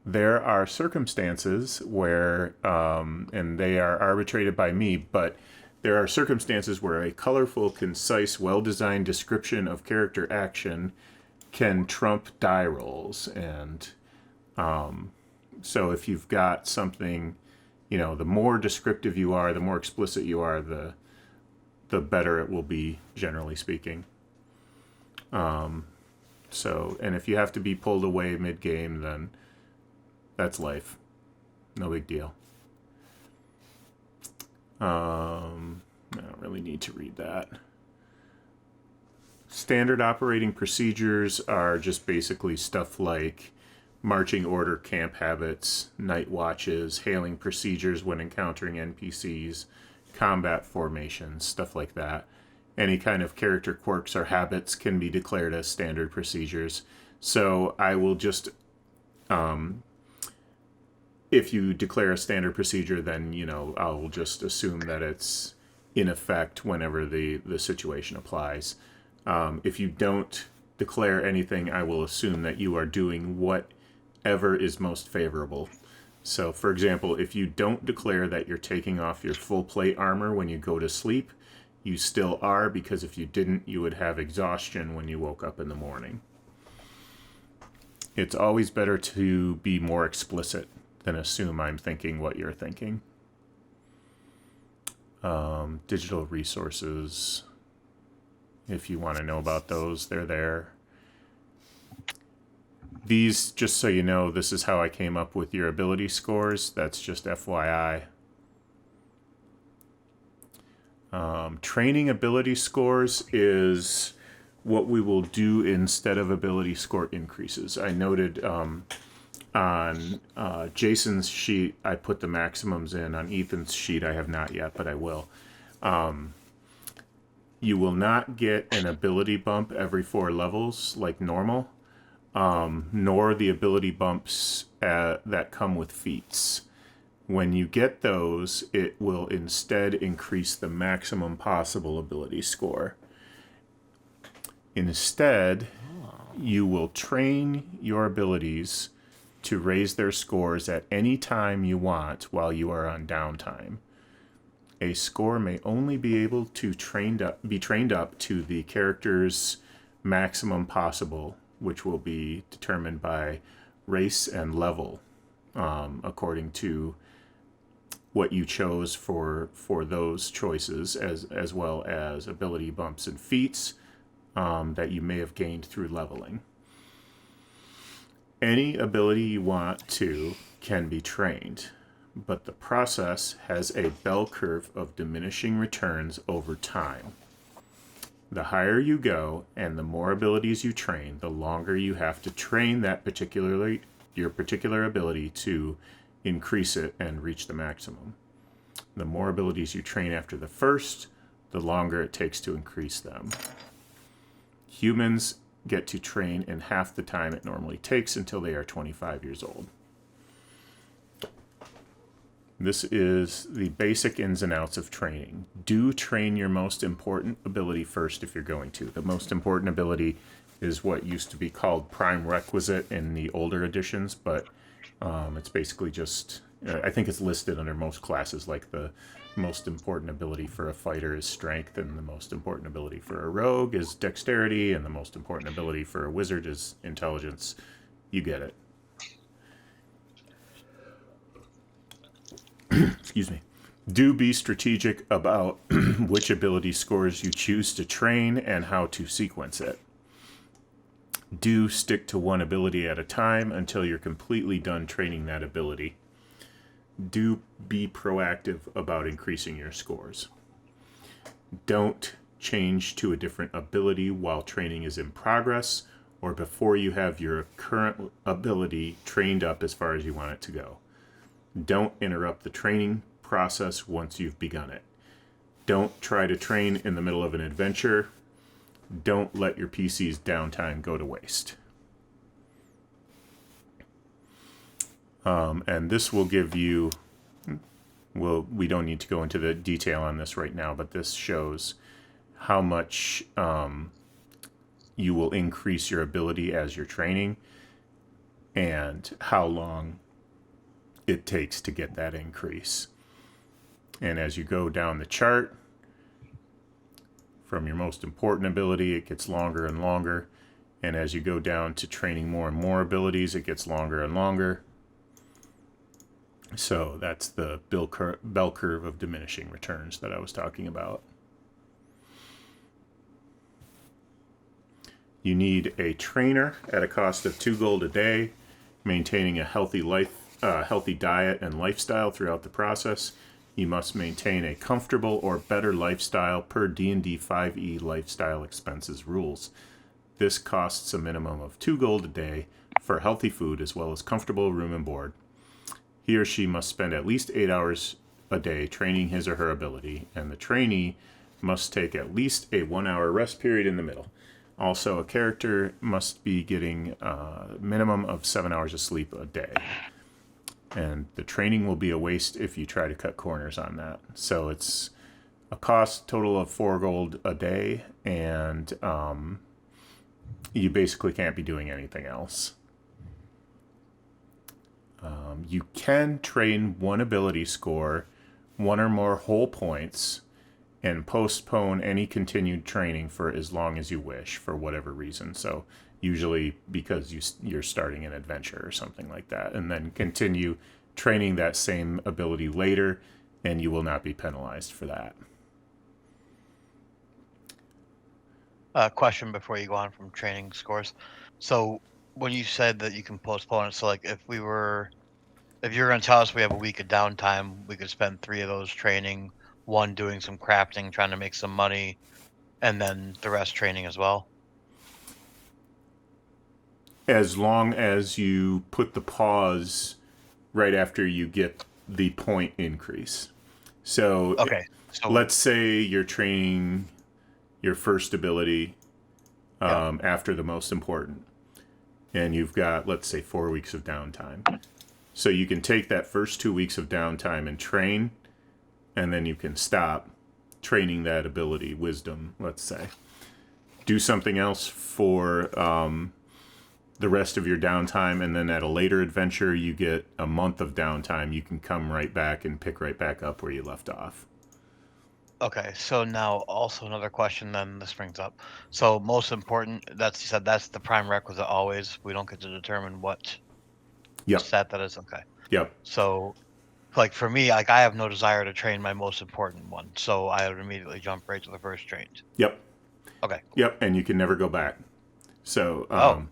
Speaker 1: There are circumstances where, and they are arbitrated by me, but there are circumstances where a colorful, concise, well-designed description of character action can trump die rolls. And so if you've got something, the more descriptive you are, the more explicit you are, the better it will be, generally speaking. And if you have to be pulled away mid-game, then that's life. No big deal. I don't really need to read that. Standard operating procedures are just basically stuff like marching order, camp habits, night watches, hailing procedures when encountering NPCs, combat formations, stuff like that. Any kind of character quirks or habits can be declared as standard procedures. So I will just, if you declare a standard procedure, then, I'll just assume that it's in effect whenever the situation applies. If you don't declare anything, I will assume that you are doing whatever is most favorable. So, for example, if you don't declare that you're taking off your full plate armor when you go to sleep, you still are, because if you didn't, you would have exhaustion when you woke up in the morning. It's always better to be more explicit than assume I'm thinking what you're thinking. Digital resources, if you want to know about those, they're there. These, just so you know, this is how I came up with your ability scores. That's just FYI. Training ability scores is what we will do instead of ability score increases. I noted on Jason's sheet, I put the maximums in. On Ethan's sheet, I have not yet, but I will. You will not get an ability bump every 4 levels like normal, nor the ability bumps that come with feats. When you get those, it will instead increase the maximum possible ability score. Instead, you will train your abilities to raise their scores at any time you want while you are on downtime. A score may only be able to be trained up to the character's maximum possible, which will be determined by race and level, according to what you chose for those choices, as well as ability bumps and feats that you may have gained through leveling. Any ability you want to can be trained, but the process has a bell curve of diminishing returns over time. The higher you go and the more abilities you train, the longer you have to train your particular ability to increase it and reach the maximum. The more abilities you train after the first, the longer it takes to increase them. Humans get to train in half the time it normally takes until they are 25 years old. This is the basic ins and outs of training. Do train your most important ability first if you're going to. The most important ability is what used to be called prime requisite in the older editions, but it's basically just, I think it's listed under most classes, like the most important ability for a fighter is strength, and the most important ability for a rogue is dexterity, and the most important ability for a wizard is intelligence. You get it. Excuse me. Do be strategic about which ability scores you choose to train and how to sequence it. Do stick to one ability at a time until you're completely done training that ability. Do be proactive about increasing your scores. Don't change to a different ability while training is in progress or before you have your current ability trained up as far as you want it to go. Don't interrupt the training process once you've begun it. Don't try to train in the middle of an adventure. Don't let your PC's downtime go to waste. And this will give you, we don't need to go into the detail on this right now, but this shows how much you will increase your ability as you're training and how long it takes to get that increase. And as you go down the chart, from your most important ability, it gets longer and longer. And as you go down to training more and more abilities, it gets longer and longer. So that's the bell curve of diminishing returns that I was talking about. You need a trainer at a cost of 2 gold a day, maintaining a healthy diet and lifestyle throughout the process. You must maintain a comfortable or better lifestyle per D&D 5e lifestyle expenses rules. This costs a minimum of 2 gold a day for healthy food as well as comfortable room and board. He or she must spend at least 8 hours a day training his or her ability, and the trainee must take at least a 1-hour rest period in the middle. Also, a character must be getting a minimum of 7 hours of sleep a day. And the training will be a waste if you try to cut corners on that. So it's a cost total of 4 gold a day, and you basically can't be doing anything else. You can train one ability score, 1 or more whole points, and postpone any continued training for as long as you wish for whatever reason. So usually because you're starting an adventure or something like that, and then continue training that same ability later, and you will not be penalized for that.
Speaker 2: Question before you go on from training scores. So when you said that you can postpone it, so like if you're going to tell us we have a week of downtime, we could spend 3 of those training, 1 doing some crafting, trying to make some money, and then the rest training as well.
Speaker 1: As long as you put the pause right after you get the point increase. So,
Speaker 2: okay. So
Speaker 1: let's say you're training your first ability after the most important, and you've got, let's say, 4 weeks of downtime. So you can take that first 2 weeks of downtime and train, and then you can stop training that ability, wisdom, let's say. Do something else for the rest of your downtime, and then at a later adventure, you get a month of downtime. You can come right back and pick right back up where you left off.
Speaker 2: Okay, so now also another question then this brings up. So most important, you said that's the prime requisite always. We don't get to determine what stat that is. Okay.
Speaker 1: Yep.
Speaker 2: So like for me, like I have no desire to train my most important one. So I would immediately jump right to the first trained.
Speaker 1: Yep.
Speaker 2: Okay.
Speaker 1: Yep, and you can never go back. So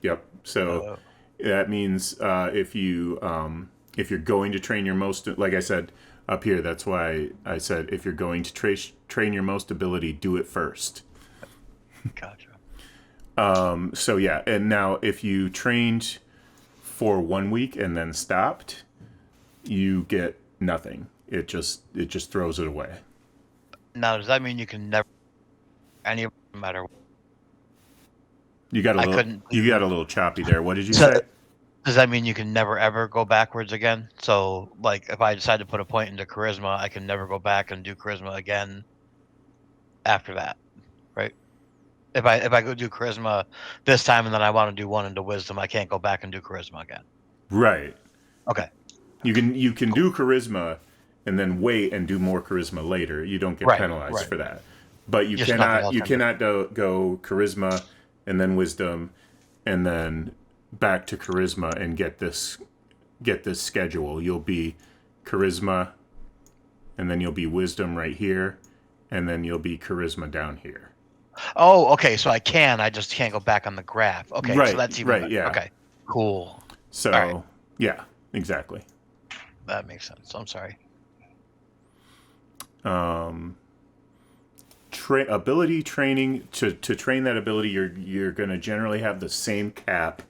Speaker 1: yep. So that means if you're going to train your most, like I said up here, that's why I said if you're going to train your most ability, do it first.
Speaker 2: Gotcha.
Speaker 1: So yeah, and now if you trained for 1 week and then stopped, you get nothing. It just throws it away.
Speaker 2: Now does that mean you can never no matter what?
Speaker 1: You got a little choppy there. What did you say?
Speaker 2: Does that mean you can never ever go backwards again? So like if I decide to put a point into charisma, I can never go back and do charisma again after that, right? If I go do charisma this time and then I want to do 1 into wisdom, I can't go back and do charisma again.
Speaker 1: Right.
Speaker 2: Okay.
Speaker 1: You can do charisma and then wait and do more charisma later. You don't get penalized for that. But you cannot go charisma and then wisdom and then back to charisma and get this schedule. You'll be charisma and then you'll be wisdom right here and then you'll be charisma down here.
Speaker 2: Oh, okay. So I just can't go back on the graph. Okay,
Speaker 1: right,
Speaker 2: so that's even
Speaker 1: right. Yeah.
Speaker 2: Okay, cool.
Speaker 1: So
Speaker 2: right.
Speaker 1: Yeah, exactly.
Speaker 2: That makes sense. I'm sorry.
Speaker 1: ability training, to train that ability, you're going to generally have the same cap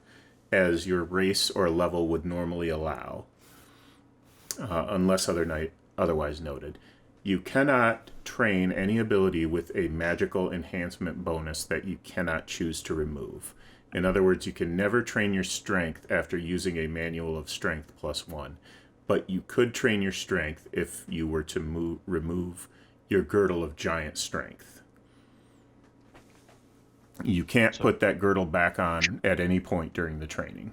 Speaker 1: as your race or level would normally allow, unless otherwise noted. You cannot train any ability with a magical enhancement bonus that you cannot choose to remove. In other words, you can never train your strength after using a manual of strength +1. But you could train your strength if you were to remove your girdle of giant strength. You can't put that girdle back on at any point during the training.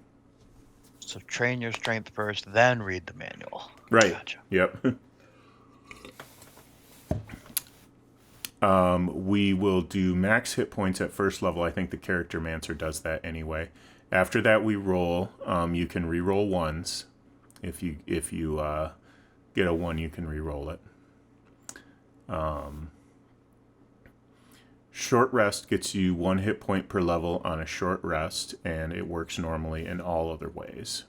Speaker 2: So train your strength first, then read the manual.
Speaker 1: Right.
Speaker 2: Gotcha.
Speaker 1: Yep. We will do max hit points at first level. I think the character mancer does that anyway. After that, we roll. You can re-roll ones. If you get a 1, you can re-roll it. Short rest gets you 1 hit point per level on a short rest, and it works normally in all other ways.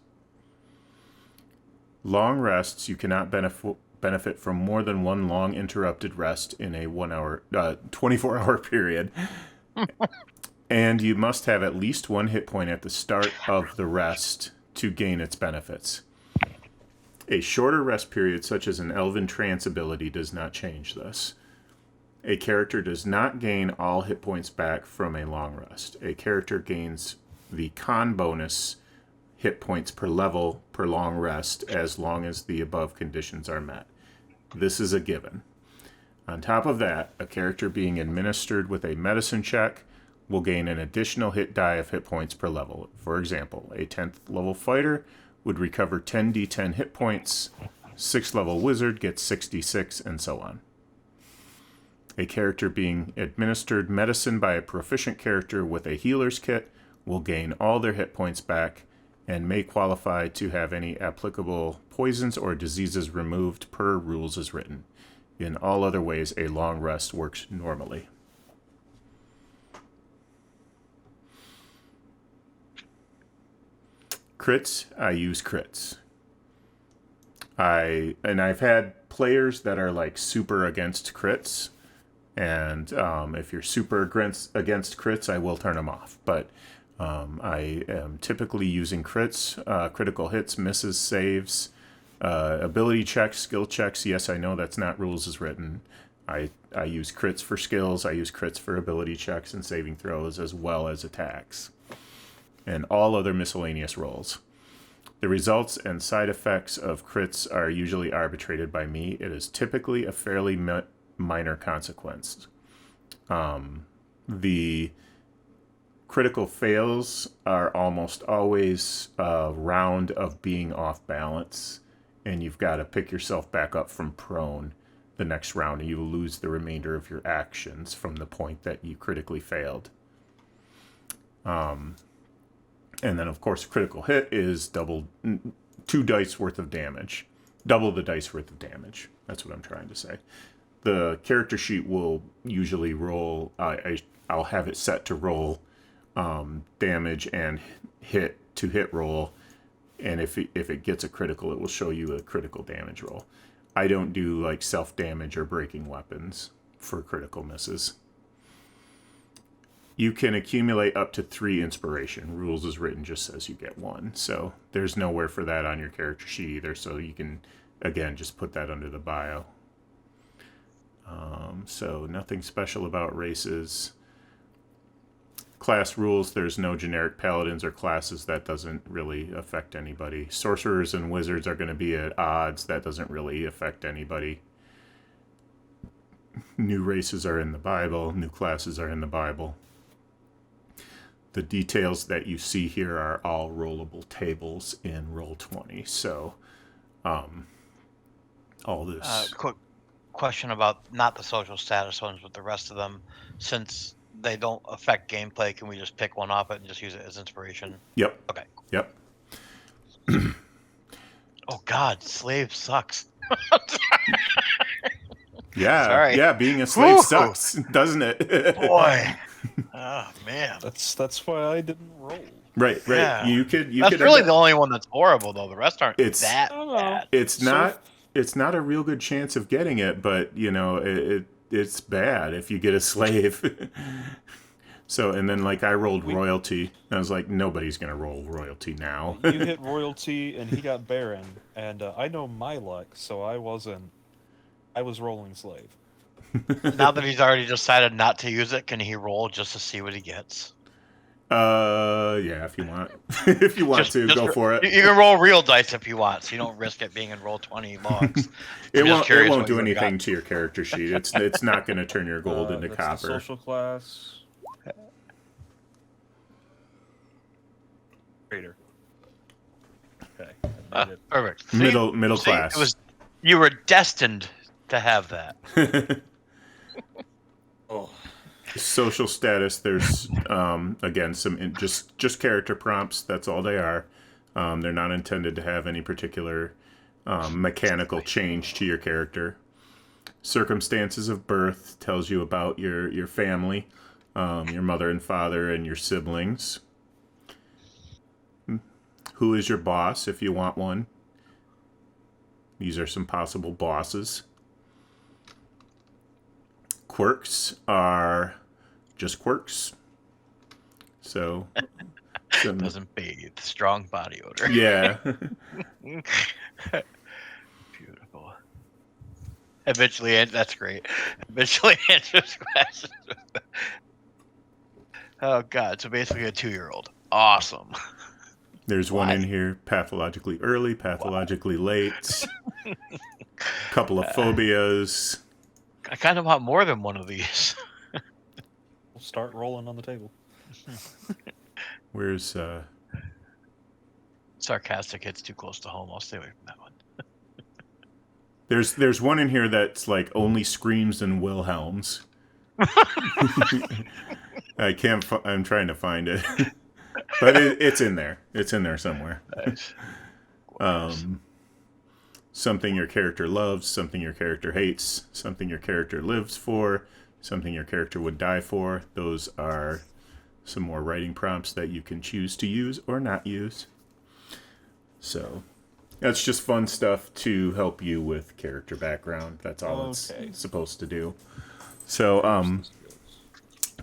Speaker 1: Long rests, you cannot benefit from more than 1 long interrupted rest in a 24-hour period. And you must have at least 1 hit point at the start of the rest to gain its benefits. A shorter rest period, such as an Elven Trance ability, does not change this. A character does not gain all hit points back from a long rest. A character gains the con bonus hit points per level per long rest as long as the above conditions are met. This is a given. On top of that, a character being administered with a medicine check will gain an additional hit die of hit points per level. For example, a 10th level fighter would recover 10d10 hit points, 6th level wizard gets 66, and so on. A character being administered medicine by a proficient character with a healer's kit will gain all their hit points back and may qualify to have any applicable poisons or diseases removed per rules as written. In all other ways, a long rest works normally. Crits, I use crits. I've had players that are like super against crits, and if you're super against crits, I will turn them off. But I am typically using crits, critical hits, misses, saves, ability checks, skill checks. Yes, I know that's not rules as written. I use crits for skills. I use crits for ability checks and saving throws, as well as attacks, and all other miscellaneous rolls. The results and side effects of crits are usually arbitrated by me. It is typically a fairly minor consequence. The critical fails are almost always a round of being off balance, and you've got to pick yourself back up from prone the next round, and you lose the remainder of your actions from the point that you critically failed. And then, of course, critical hit is 2 dice worth of damage. Double the dice worth of damage. That's what I'm trying to say. The character sheet will usually roll... I'll have it set to roll damage and hit roll. And if it gets a critical, it will show you a critical damage roll. I don't do like self-damage or breaking weapons for critical misses. You can accumulate up to 3 inspiration. Rules as written just says you get 1. So there's nowhere for that on your character sheet either. So you can, again, just put that under the bio. So nothing special about races. Class rules, there's no generic paladins or classes. That doesn't really affect anybody. Sorcerers and wizards are going to be at odds. That doesn't really affect anybody. New races are in the Bible. New classes are in the Bible. The details that you see here are all rollable tables in Roll20. So, all this...
Speaker 2: Quick question about not the social status ones, but the rest of them. Since they don't affect gameplay, can we just pick one off it and just use it as inspiration?
Speaker 1: Yep.
Speaker 2: Okay.
Speaker 1: Yep.
Speaker 2: Oh, God. Slave sucks.
Speaker 1: Yeah.
Speaker 2: Sorry.
Speaker 1: Yeah, being a slave
Speaker 2: Whew.
Speaker 1: sucks, doesn't it?
Speaker 2: Boy. Oh, man.
Speaker 3: That's why I didn't roll.
Speaker 1: Right.
Speaker 2: Yeah.
Speaker 1: You could
Speaker 2: That's really the only one that's horrible, though. The rest aren't that
Speaker 3: I don't know.
Speaker 2: bad.
Speaker 1: It's not a real good chance of getting it, but you know, it's bad if you get a slave. So, and then like I rolled royalty. And I was like, nobody's gonna roll royalty now.
Speaker 3: You hit royalty, and he got Baron, and I know my luck, so I wasn't. I was rolling slave.
Speaker 2: Now that he's already decided not to use it, can he roll just to see what he gets?
Speaker 1: Yeah, if you want, if you want to go for it.
Speaker 2: You can roll real dice if you want, so you don't risk it being in roll 20 logs.
Speaker 1: It won't do anything to your character sheet. It's not going to turn your gold into
Speaker 3: that's
Speaker 1: copper.
Speaker 3: The social class. Trader. Okay. I made it.
Speaker 2: Perfect.
Speaker 1: Middle class.
Speaker 2: You were destined to have that.
Speaker 3: Oh.
Speaker 1: Social status. There's again some just character prompts. That's all they are. They're not intended to have any particular mechanical change to your character. Circumstances of birth tells you about your family, your mother and father, and your siblings. Who is your boss, if you want one? These are some possible bosses. Quirks are just quirks. So
Speaker 2: Doesn't bathe. Strong body odor.
Speaker 1: yeah.
Speaker 2: Beautiful. Eventually, that's great. Eventually answers questions. Oh God! So basically, a 2-year-old. Awesome.
Speaker 1: There's one in here, pathologically early, pathologically late. Couple of phobias.
Speaker 2: I kind of want more than one of these.
Speaker 3: We'll start rolling on the table.
Speaker 1: Where's
Speaker 2: Sarcastic hits too close to home. I'll stay away from that one.
Speaker 1: there's one in here that's like only screams and Wilhelms. I can't. I'm trying to find it, but it's in there. It's in there somewhere.
Speaker 2: Nice.
Speaker 1: Something your character loves, something your character hates, something your character lives for, something your character would die for. Those are some more writing prompts that you can choose to use or not use. So that's just fun stuff to help you with character background. That's all it's supposed to do. So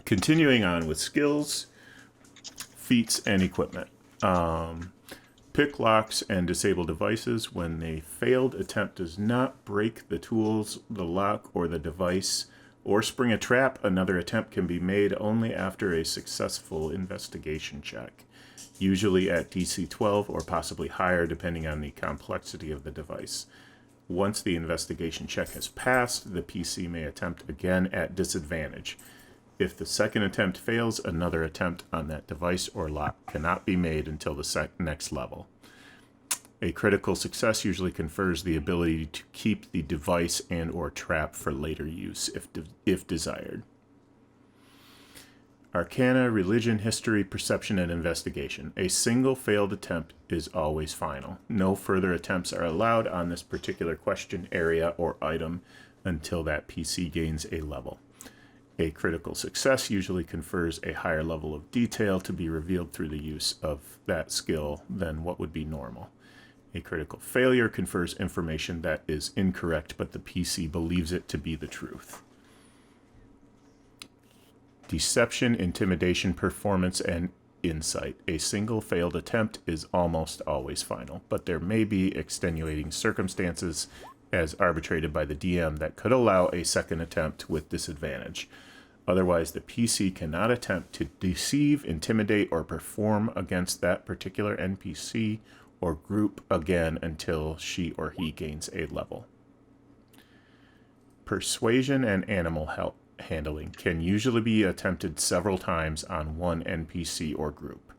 Speaker 1: continuing on with skills, feats, and equipment. Pick locks and disable devices when a failed attempt does not break the tools, the lock, or the device, or spring a trap. Another attempt can be made only after a successful investigation check, usually at DC 12 or possibly higher depending on the complexity of the device. Once the investigation check has passed, the PC may attempt again at disadvantage. If the second attempt fails, another attempt on that device or lock cannot be made until the next level. A critical success usually confers the ability to keep the device and or trap for later use if desired. Arcana, religion, history, perception, and investigation. A single failed attempt is always final. No further attempts are allowed on this particular question, area, or item until that PC gains a level. A critical success usually confers a higher level of detail to be revealed through the use of that skill than what would be normal. A critical failure confers information that is incorrect, but the PC believes it to be the truth. Deception, intimidation, performance, and insight. A single failed attempt is almost always final, but there may be extenuating circumstances as arbitrated by the DM that could allow a second attempt with disadvantage. Otherwise, the PC cannot attempt to deceive, intimidate, or perform against that particular NPC or group again until she or he gains a level. Persuasion and animal handling can usually be attempted several times on one NPC or group.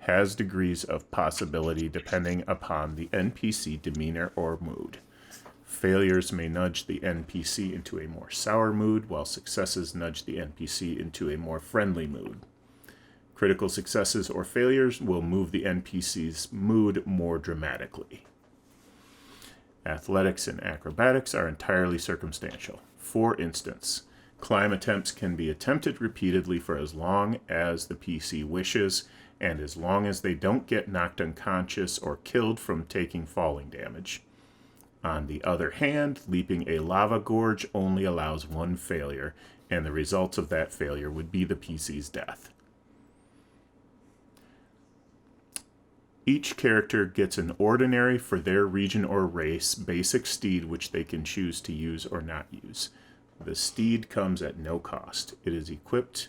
Speaker 1: Has degrees of possibility depending upon the NPC demeanor or mood. Failures may nudge the NPC into a more sour mood, while successes nudge the NPC into a more friendly mood. Critical successes or failures will move the NPC's mood more dramatically. Athletics and acrobatics are entirely circumstantial. For instance, climb attempts can be attempted repeatedly for as long as the PC wishes, and as long as they don't get knocked unconscious or killed from taking falling damage. On the other hand, leaping a lava gorge only allows one failure, and the results of that failure would be the PC's death. Each character gets an ordinary for their region or race basic steed which they can choose to use or not use. The steed comes at no cost. It is equipped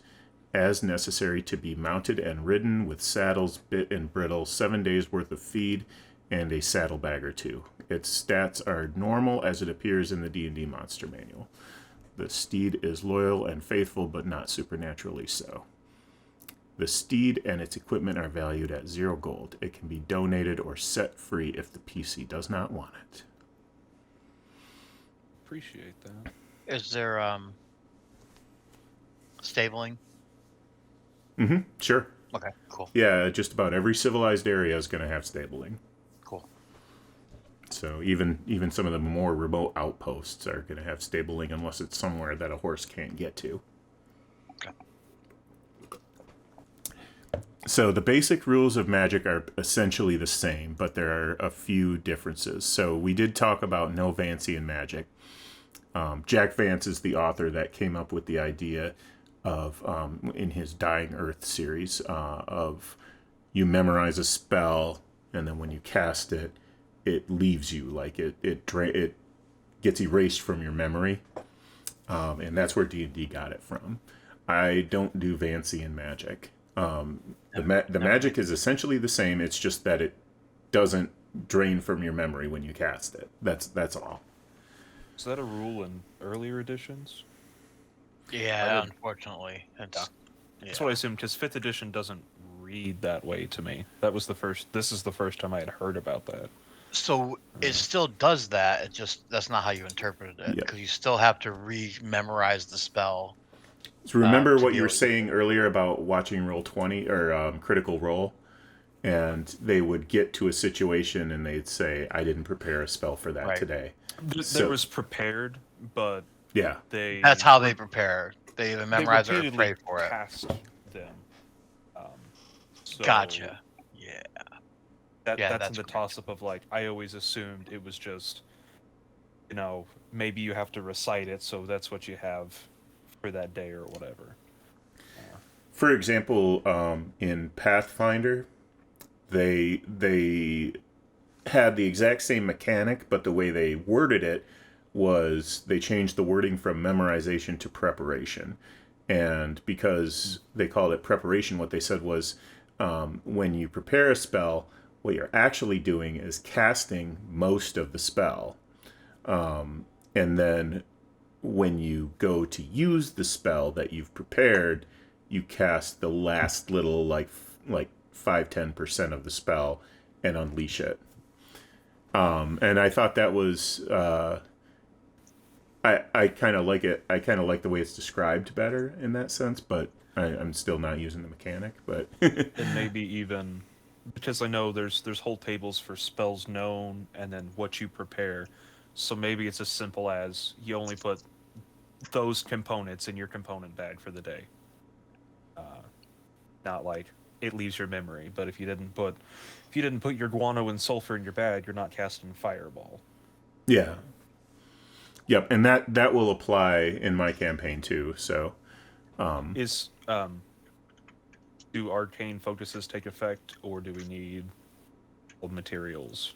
Speaker 1: as necessary to be mounted and ridden with saddles, bit and bridle, 7 days worth of feed, and a saddlebag or two. Its stats are normal as it appears in the D&D Monster Manual. The steed is loyal and faithful, but not supernaturally so. The steed and its equipment are valued at 0 gold. It can be donated or set free if the PC does not want it.
Speaker 3: Appreciate that.
Speaker 2: Is there stabling?
Speaker 1: Mm-hmm. Sure.
Speaker 2: Okay, cool.
Speaker 1: Yeah, just about every civilized area is going to have stabling.
Speaker 2: Cool.
Speaker 1: So even some of the more remote outposts are going to have stabling unless it's somewhere that a horse can't get to.
Speaker 2: Okay.
Speaker 1: So the basic rules of Magic are essentially the same, but there are a few differences. So we did talk about no Vancy in Magic. Jack Vance is the author that came up with the idea of, in his Dying Earth series, of you memorize a spell, and then when you cast it, it leaves you, like it gets erased from your memory, and that's where D&D got it from. I don't do Vancy in Magic. The magic is essentially the same. It's just that it doesn't drain from your memory when you cast it. That's all.
Speaker 3: Is that a rule in earlier editions?
Speaker 2: Yeah, unfortunately. It's,
Speaker 3: That's what I assumed, because 5th edition doesn't read that way to me. This is the first time I had heard about that.
Speaker 2: So it still does that. It just that's not how you interpreted it, because you still have to re-memorize the spell.
Speaker 1: So remember what you were saying earlier about watching Roll20 or Critical Role, and they would get to a situation and they'd say, "I didn't prepare a spell for that today."
Speaker 3: There was prepared, but
Speaker 1: yeah,
Speaker 2: that's how they prepare. They either memorize it or pray for it.
Speaker 3: Cast them. So
Speaker 2: Gotcha. Yeah.
Speaker 3: That's in the toss-up of, like, I always assumed it was just, maybe you have to recite it, so that's what you have for that day or whatever.
Speaker 1: For example, in Pathfinder, they had the exact same mechanic, but the way they worded it was they changed the wording from memorization to preparation. And because they called it preparation, what they said was, when you prepare a spell, what you're actually doing is casting most of the spell. And then when you go to use the spell that you've prepared, you cast the last little, like 5-10% of the spell and unleash it. And I thought that was... I kind of like it. I kind of like the way it's described better in that sense, but I'm still not using the mechanic. But
Speaker 3: and maybe even because I know there's whole tables for spells known and then what you prepare. So maybe it's as simple as you only put those components in your component bag for the day. Not like it leaves your memory, but if you didn't put your guano and sulfur in your bag, you're not casting fireball.
Speaker 1: Yeah. Yep, and that will apply in my campaign too. So,
Speaker 3: do arcane focuses take effect, or do we need old materials?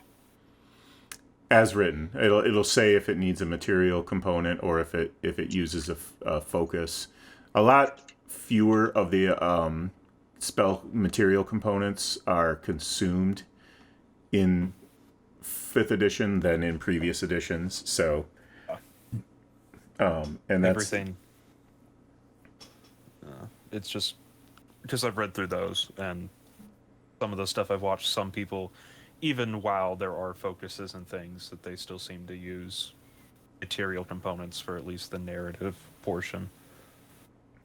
Speaker 1: As written, it'll say if it needs a material component or if it uses a focus. A lot fewer of the spell material components are consumed in 5th edition than in previous editions. So. And that's
Speaker 3: everything. It's just because I've read through those and some of the stuff I've watched. Some people, even while there are focuses and things, that they still seem to use material components for at least the narrative portion.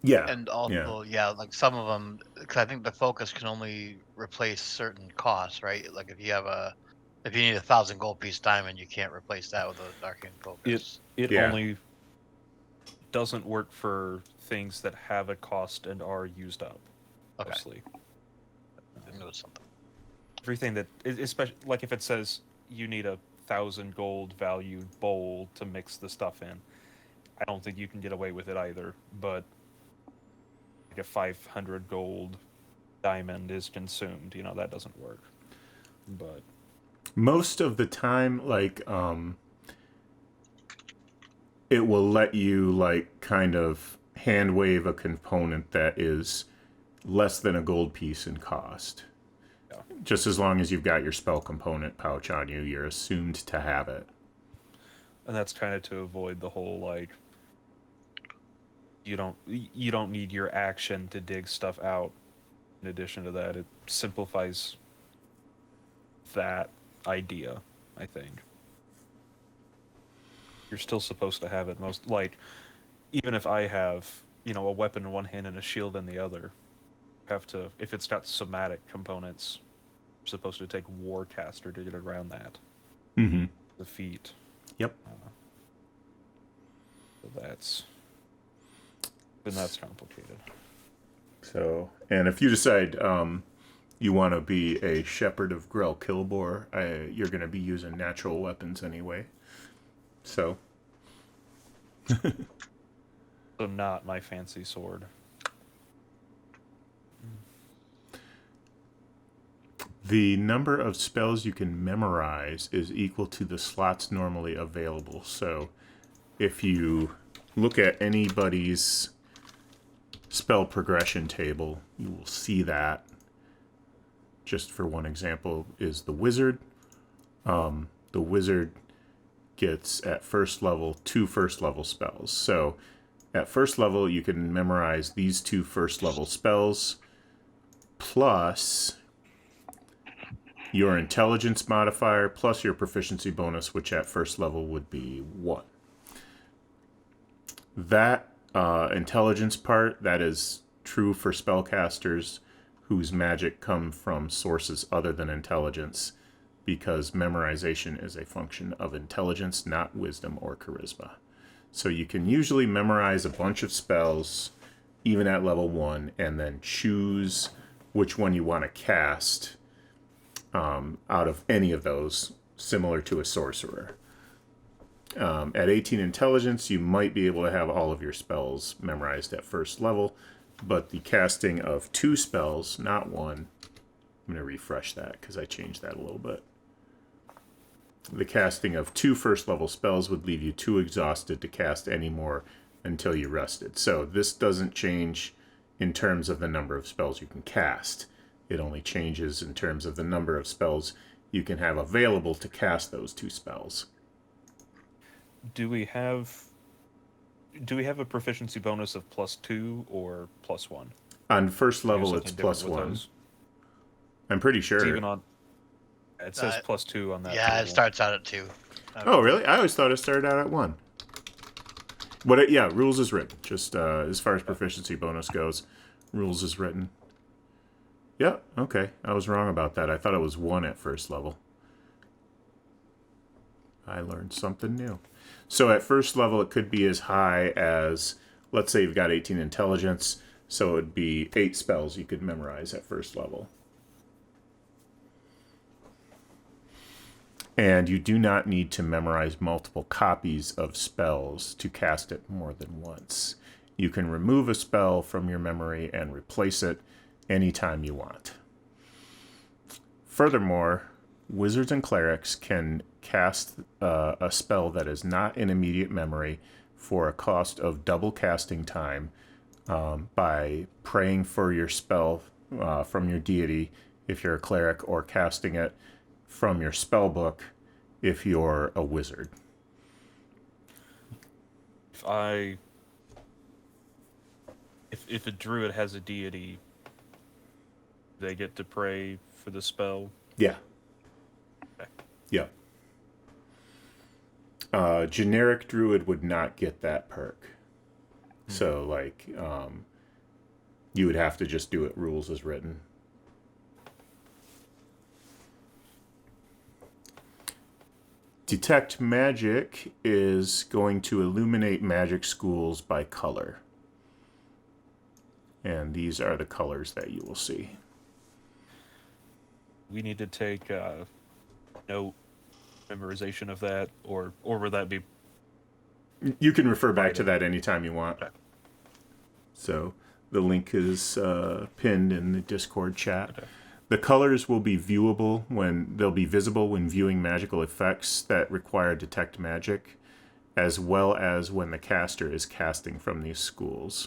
Speaker 1: Yeah,
Speaker 2: and also like some of them, because I think the focus can only replace certain costs, right? Like if you need 1,000 gold piece diamond, you can't replace that with an arcane focus.
Speaker 3: It only doesn't work for things that have a cost and are used up.
Speaker 2: Okay.
Speaker 3: Mostly.
Speaker 2: I knew it was something.
Speaker 3: Everything that, especially like if it says you need 1,000 gold valued bowl to mix the stuff in. I don't think you can get away with it either, but like a 500 gold diamond is consumed, that doesn't work. But
Speaker 1: most of the time, like, it will let you, like, kind of hand wave a component that is less than a gold piece in cost.
Speaker 3: yeah.
Speaker 1: Just as long as you've got your spell component pouch on you, you're assumed to have it.
Speaker 3: And that's kind of to avoid the whole, like, you don't need your action to dig stuff out. In addition to that, it simplifies that idea, I think. You're still supposed to have it most, like, even if I have, a weapon in one hand and a shield in the other, have to, if it's got somatic components, I'm supposed to take Warcaster to get around that.
Speaker 1: Mm-hmm.
Speaker 3: The feat.
Speaker 1: Yep.
Speaker 3: So that's complicated.
Speaker 1: So, and if you decide you want to be a shepherd of Grell Kilbor, you're going to be using natural weapons anyway. So.
Speaker 3: So not my fancy sword.
Speaker 1: The number of spells you can memorize is equal to the slots normally available. So if you look at anybody's spell progression table, you will see that. Just for one example is the wizard. The wizard gets at first level 2 first level spells. So at first level you can memorize these 2 first level spells plus your intelligence modifier plus your proficiency bonus, which at first level would be 1. That intelligence part, that is true for spellcasters whose magic come from sources other than intelligence, because memorization is a function of intelligence, not wisdom or charisma. So you can usually memorize a bunch of spells, even at level 1, and then choose which one you want to cast out of any of those, similar to a sorcerer. At 18 intelligence, you might be able to have all of your spells memorized at first level, but the casting of 2 spells, not 1, I'm going to refresh that because I changed that a little bit. The casting of 2 first level spells would leave you too exhausted to cast any more until you rested. So this doesn't change in terms of the number of spells you can cast. It only changes in terms of the number of spells you can have available to cast those 2 spells.
Speaker 3: Do we have a proficiency bonus of +2 or +1?
Speaker 1: On first level, it's +1. I'm pretty sure.
Speaker 3: It's even on. It says +2 on that.
Speaker 2: Yeah,
Speaker 3: table.
Speaker 2: it starts out at 2.
Speaker 1: Oh, really? I always thought it started out at 1. But yeah, rules is written. Just as far as proficiency bonus goes, rules is written. Yeah, okay. I was wrong about that. I thought it was 1 at first level. I learned something new. So at first level, it could be as high as, let's say you've got 18 intelligence, so it would be 8 spells you could memorize at first level. And you do not need to memorize multiple copies of spells to cast it more than once. You can remove a spell from your memory and replace it anytime you want. Furthermore, wizards and clerics can cast a spell that is not in immediate memory for a cost of double casting time by praying for your spell from your deity if you're a cleric, or casting it from your spell book if you're a wizard.
Speaker 3: If a druid has a deity, they get to pray for the spell.
Speaker 1: Yeah.
Speaker 3: Okay.
Speaker 1: Yeah. Generic druid would not get that perk. So, like, you would have to just do it rules as written. Detect Magic is going to illuminate magic schools by color. And these are the colors that you will see.
Speaker 3: We need to take note memorization of that, or would that be
Speaker 1: You can refer back to
Speaker 3: provided?
Speaker 1: that anytime you want.
Speaker 3: Okay.
Speaker 1: So the link is pinned in the Discord chat.
Speaker 3: Okay.
Speaker 1: The colors will be viewable when they'll be visible when viewing magical effects that require detect magic, as well as when the caster is casting from these schools.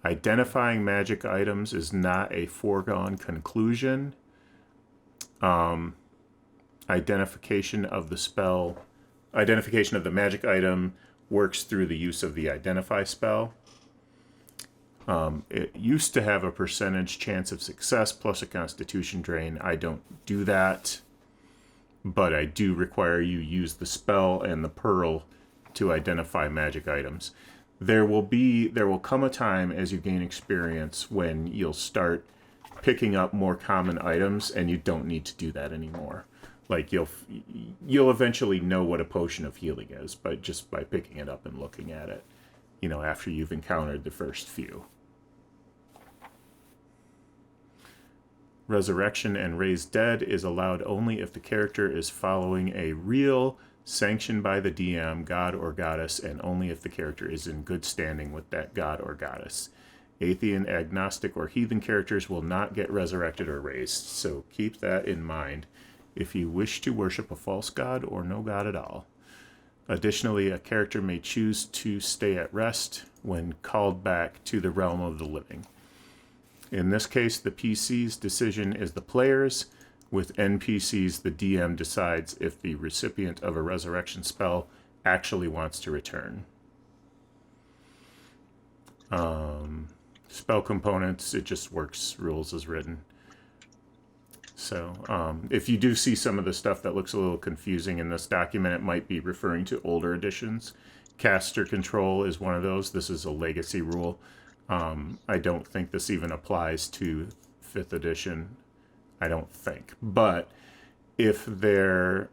Speaker 1: Identifying magic items is not a foregone conclusion. Identification of the magic item works through the use of the identify spell. It used to have a percentage chance of success plus a constitution drain. I don't do that, but I do require you use the spell and the pearl to identify magic items. There will come a time as you gain experience when you'll start picking up more common items, and you don't need to do that anymore. Like you'll eventually know what a potion of healing is, but just by picking it up and looking at it, after you've encountered the first few. Resurrection and Raise Dead is allowed only if the character is following a real, sanctioned by the DM, god or goddess, and only if the character is in good standing with that god or goddess. Atheist, agnostic, or heathen characters will not get resurrected or raised, so keep that in mind if you wish to worship a false god or no god at all. Additionally, a character may choose to stay at rest when called back to the realm of the living. In this case, the PC's decision is the player's. With NPCs, the DM decides if the recipient of a resurrection spell actually wants to return. Spell components, it just works rules as written. So if you do see some of the stuff that looks a little confusing in this document, it might be referring to older editions. Caster control is one of those. This is a legacy rule. I don't think this even applies to 5th edition. I don't think. But if there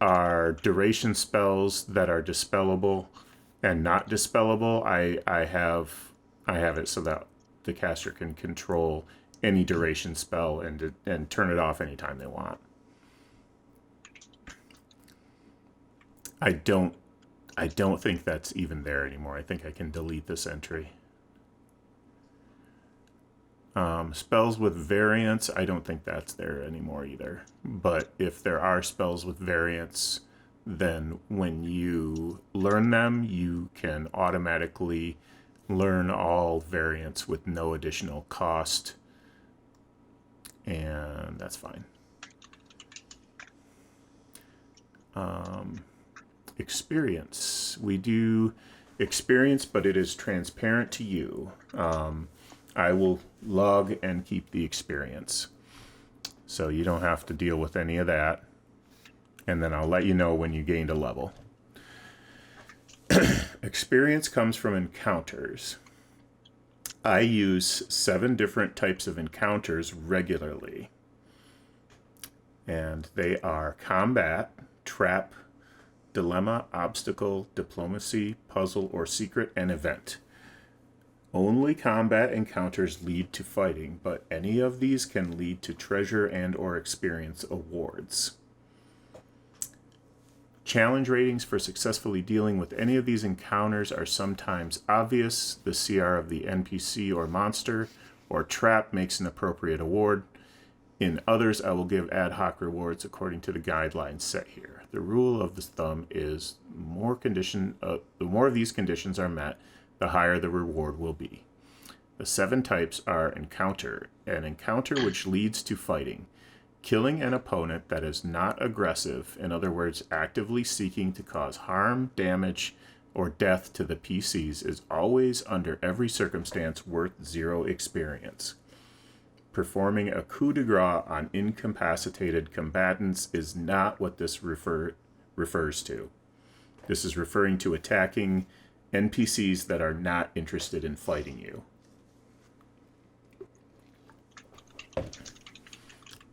Speaker 1: are duration spells that are dispellable and not dispellable, I have it so that the caster can control any duration spell and turn it off anytime they want. I don't think that's even there anymore. I think I can delete this entry. Spells with variants, I don't think that's there anymore either. But if there are spells with variants, then when you learn them, you can automatically learn all variants with no additional cost. And that's fine. Experience. We do experience, but it is transparent to you. I will log and keep the experience. So you don't have to deal with any of that. And then I'll let you know when you gained a level. Experience comes from encounters. I use 7 different types of encounters regularly. And they are combat, trap, dilemma, obstacle, diplomacy, puzzle or secret, and event. Only combat encounters lead to fighting, but any of these can lead to treasure and or experience awards. Challenge ratings for successfully dealing with any of these encounters are sometimes obvious. The CR of the NPC or monster or trap makes an appropriate award. In others, I will give ad hoc rewards according to the guidelines set here. The rule of the thumb is the more of these conditions are met, the higher the reward will be. The 7 types are encounter, an encounter which leads to fighting. Killing an opponent that is not aggressive, in other words, actively seeking to cause harm, damage, or death to the PCs, is always, under every circumstance, worth 0 experience. Performing a coup de grace on incapacitated combatants is not what this refers to. This is referring to attacking NPCs that are not interested in fighting you.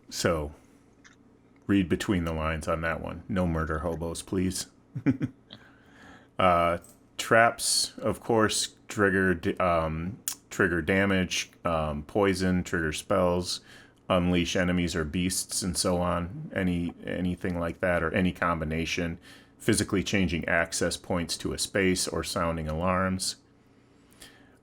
Speaker 1: So, read between the lines on that one. No murder hobos, please. Traps, of course, trigger damage, poison, trigger spells. unleash enemies or beasts and so on, anything like that, or any combination, physically changing access points to a space or sounding alarms.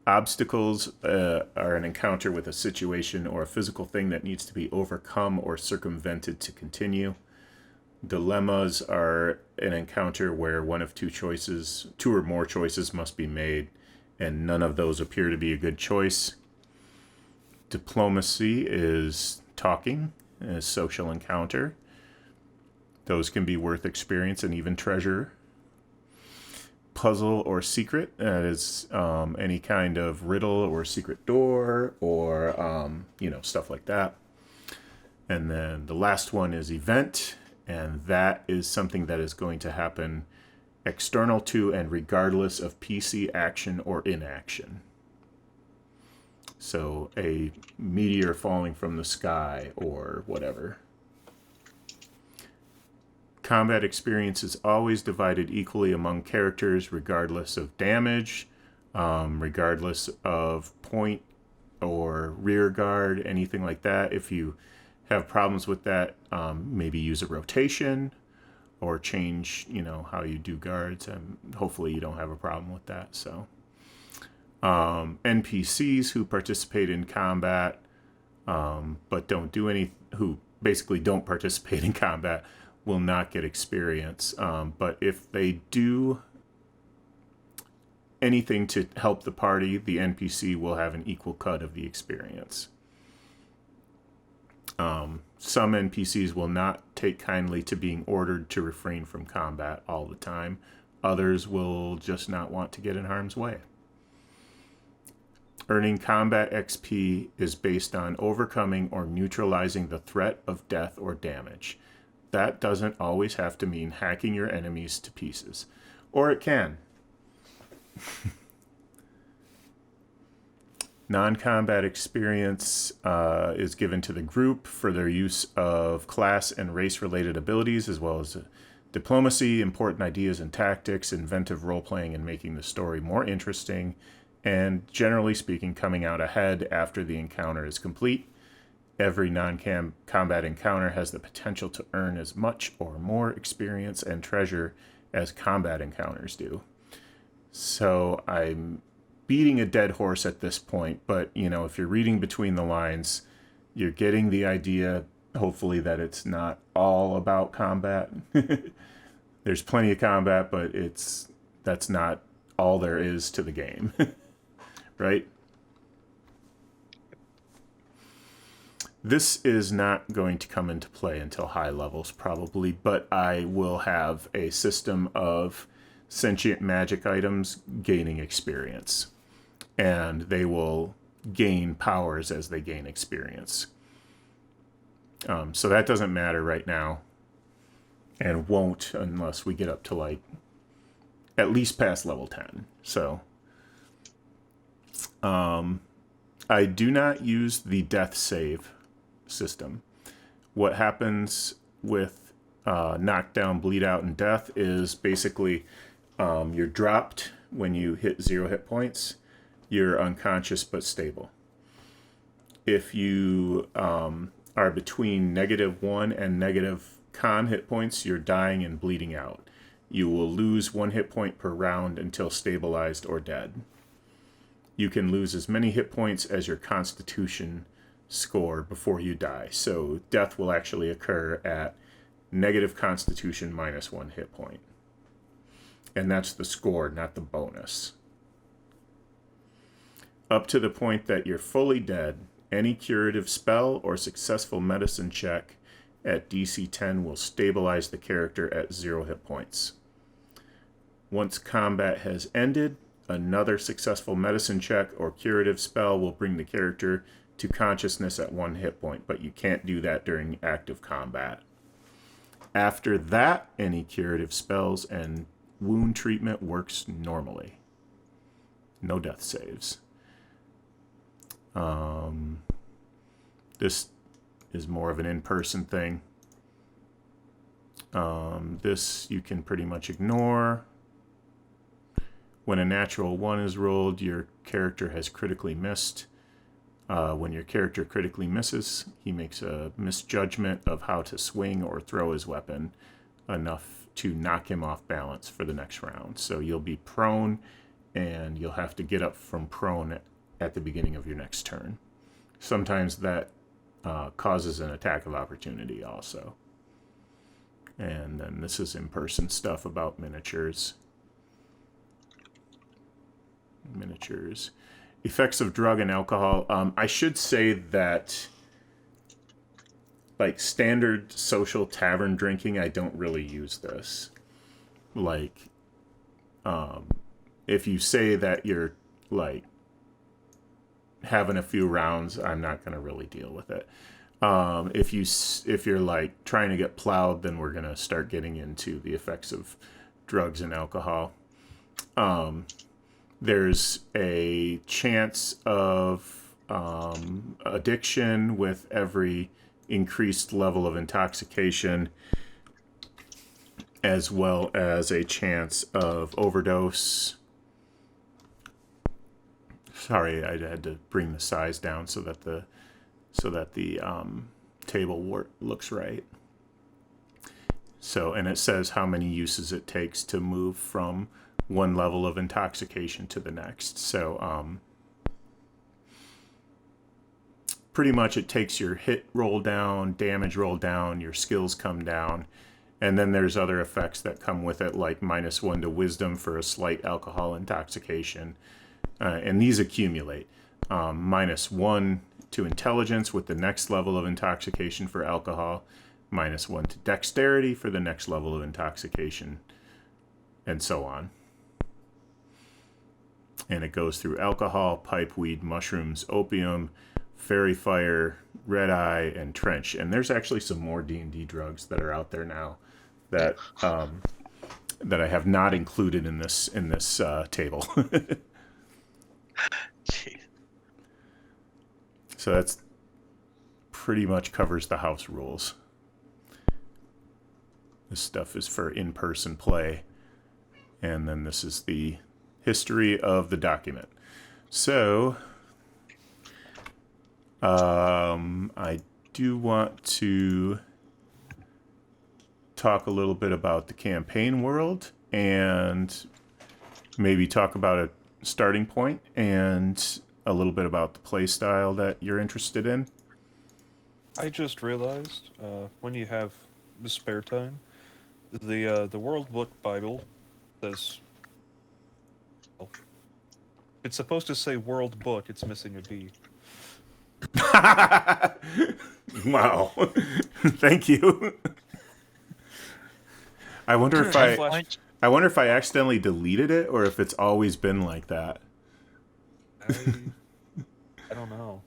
Speaker 1: Obstacles are an encounter with a situation or a physical thing that needs to be overcome or circumvented to continue. Dilemmas are an encounter where one of two or more choices must be made, and none of those appear to be a good choice. Diplomacy is talking, a social encounter. Those can be worth experience and even treasure. Puzzle or secret, that is any kind of riddle or secret door or stuff like that. And then the last one is event, and that is something that is going to happen external to and regardless of PC action or inaction. So a meteor falling from the sky or whatever. Combat experience is always divided equally among characters regardless of damage, regardless of point or rear guard, anything like that. If you have problems with that, maybe use a rotation or change, how you do guards, and hopefully you don't have a problem with that. So NPCs who participate in combat but who basically don't participate in combat will not get experience. But if they do anything to help the party, the NPC will have an equal cut of the experience. Some NPCs will not take kindly to being ordered to refrain from combat all the time. Others will just not want to get in harm's way. Earning combat XP is based on overcoming or neutralizing the threat of death or damage. That doesn't always have to mean hacking your enemies to pieces. Or it can. Non-combat experience is given to the group for their use of class and race-related abilities, as well as diplomacy, important ideas and tactics, inventive role-playing, and making the story more interesting, and generally speaking, coming out ahead after the encounter is complete. Every non-combat encounter has the potential to earn as much or more experience and treasure as combat encounters do. So I'm beating a dead horse at this point, but if you're reading between the lines, you're getting the idea, hopefully, that it's not all about combat. There's plenty of combat, but that's not all there is to the game. Right? This is not going to come into play until high levels, probably, but I will have a system of sentient magic items gaining experience, and they will gain powers as they gain experience. So that doesn't matter right now, and won't unless we get up to at least past level 10. So I do not use the death save system. What happens with knockdown, bleed out, and death is basically you're dropped when you hit 0 hit points. You're unconscious but stable. If you are between -1 and negative con hit points, you're dying and bleeding out. You will lose 1 hit point per round until stabilized or dead. You can lose as many hit points as your constitution score before you die. So death will actually occur at negative constitution -1 hit point. And that's the score, not the bonus. Up to the point that you're fully dead, any curative spell or successful medicine check at DC 10 will stabilize the character at 0 hit points. Once combat has ended, another successful medicine check or curative spell will bring the character to consciousness at 1 hit point, but you can't do that during active combat. After that, any curative spells and wound treatment works normally. No death saves. This is more of an in-person thing. This you can pretty much ignore. When a natural 1 is rolled, your character has critically missed. When your character critically misses, he makes a misjudgment of how to swing or throw his weapon enough to knock him off balance for the next round. So you'll be prone, and you'll have to get up from prone at the beginning of your next turn. Sometimes that causes an attack of opportunity also. And then this is in-person stuff about miniatures. Miniatures. Effects of drug and alcohol. I should say that, like, standard social tavern drinking, I don't really use this. Like, if you say that you're, like, having a few rounds, I'm not going to really deal with it. If you're, like, trying to get plowed, then we're going to start getting into the effects of drugs and alcohol. There's a chance of addiction with every increased level of intoxication, as well as a chance of overdose. Sorry, I had to bring the size down so that the table looks right. So, and it says how many uses it takes to move from one level of intoxication to the next. So, pretty much it takes your hit roll down, damage roll down, your skills come down, and then there's other effects that come with it, like -1 to wisdom for a slight alcohol intoxication, and these accumulate. -1 to intelligence with the next level of intoxication for alcohol, -1 to dexterity for the next level of intoxication, and so on. And it goes through alcohol, pipeweed, mushrooms, opium, fairy fire, red eye, and trench. And there's actually some more D&D drugs that are out there now that that I have not included in this table.
Speaker 2: Jeez.
Speaker 1: So that's pretty much covers the house rules. This stuff is for in-person play. And then this is the history of the document. So, I do want to talk a little bit about the campaign world and maybe talk about a starting point and a little bit about the play style that you're interested in.
Speaker 3: I just realized, when you have the spare time, the World Book Bible says, well, it's supposed to say World Book, it's missing a B.
Speaker 1: Wow. Thank you. I wonder if I wonder if I accidentally deleted it or if it's always been like that.
Speaker 3: I don't know.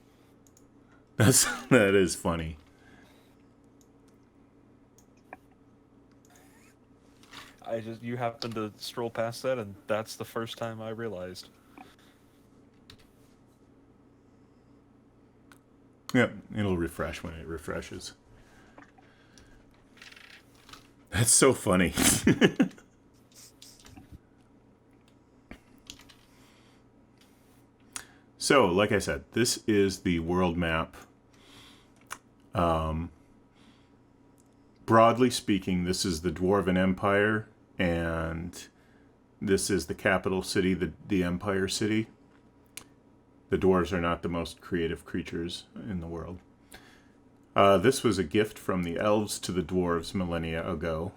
Speaker 1: That is funny.
Speaker 3: You happened to stroll past that, and that's the first time I realized.
Speaker 1: Yep, it'll refresh when it refreshes. That's so funny. So, like I said, this is the world map. Broadly speaking, this is the Dwarven Empire, and this is the capital city, the Empire City. The dwarves are not the most creative creatures in the world. This was a gift from the elves to the dwarves millennia ago.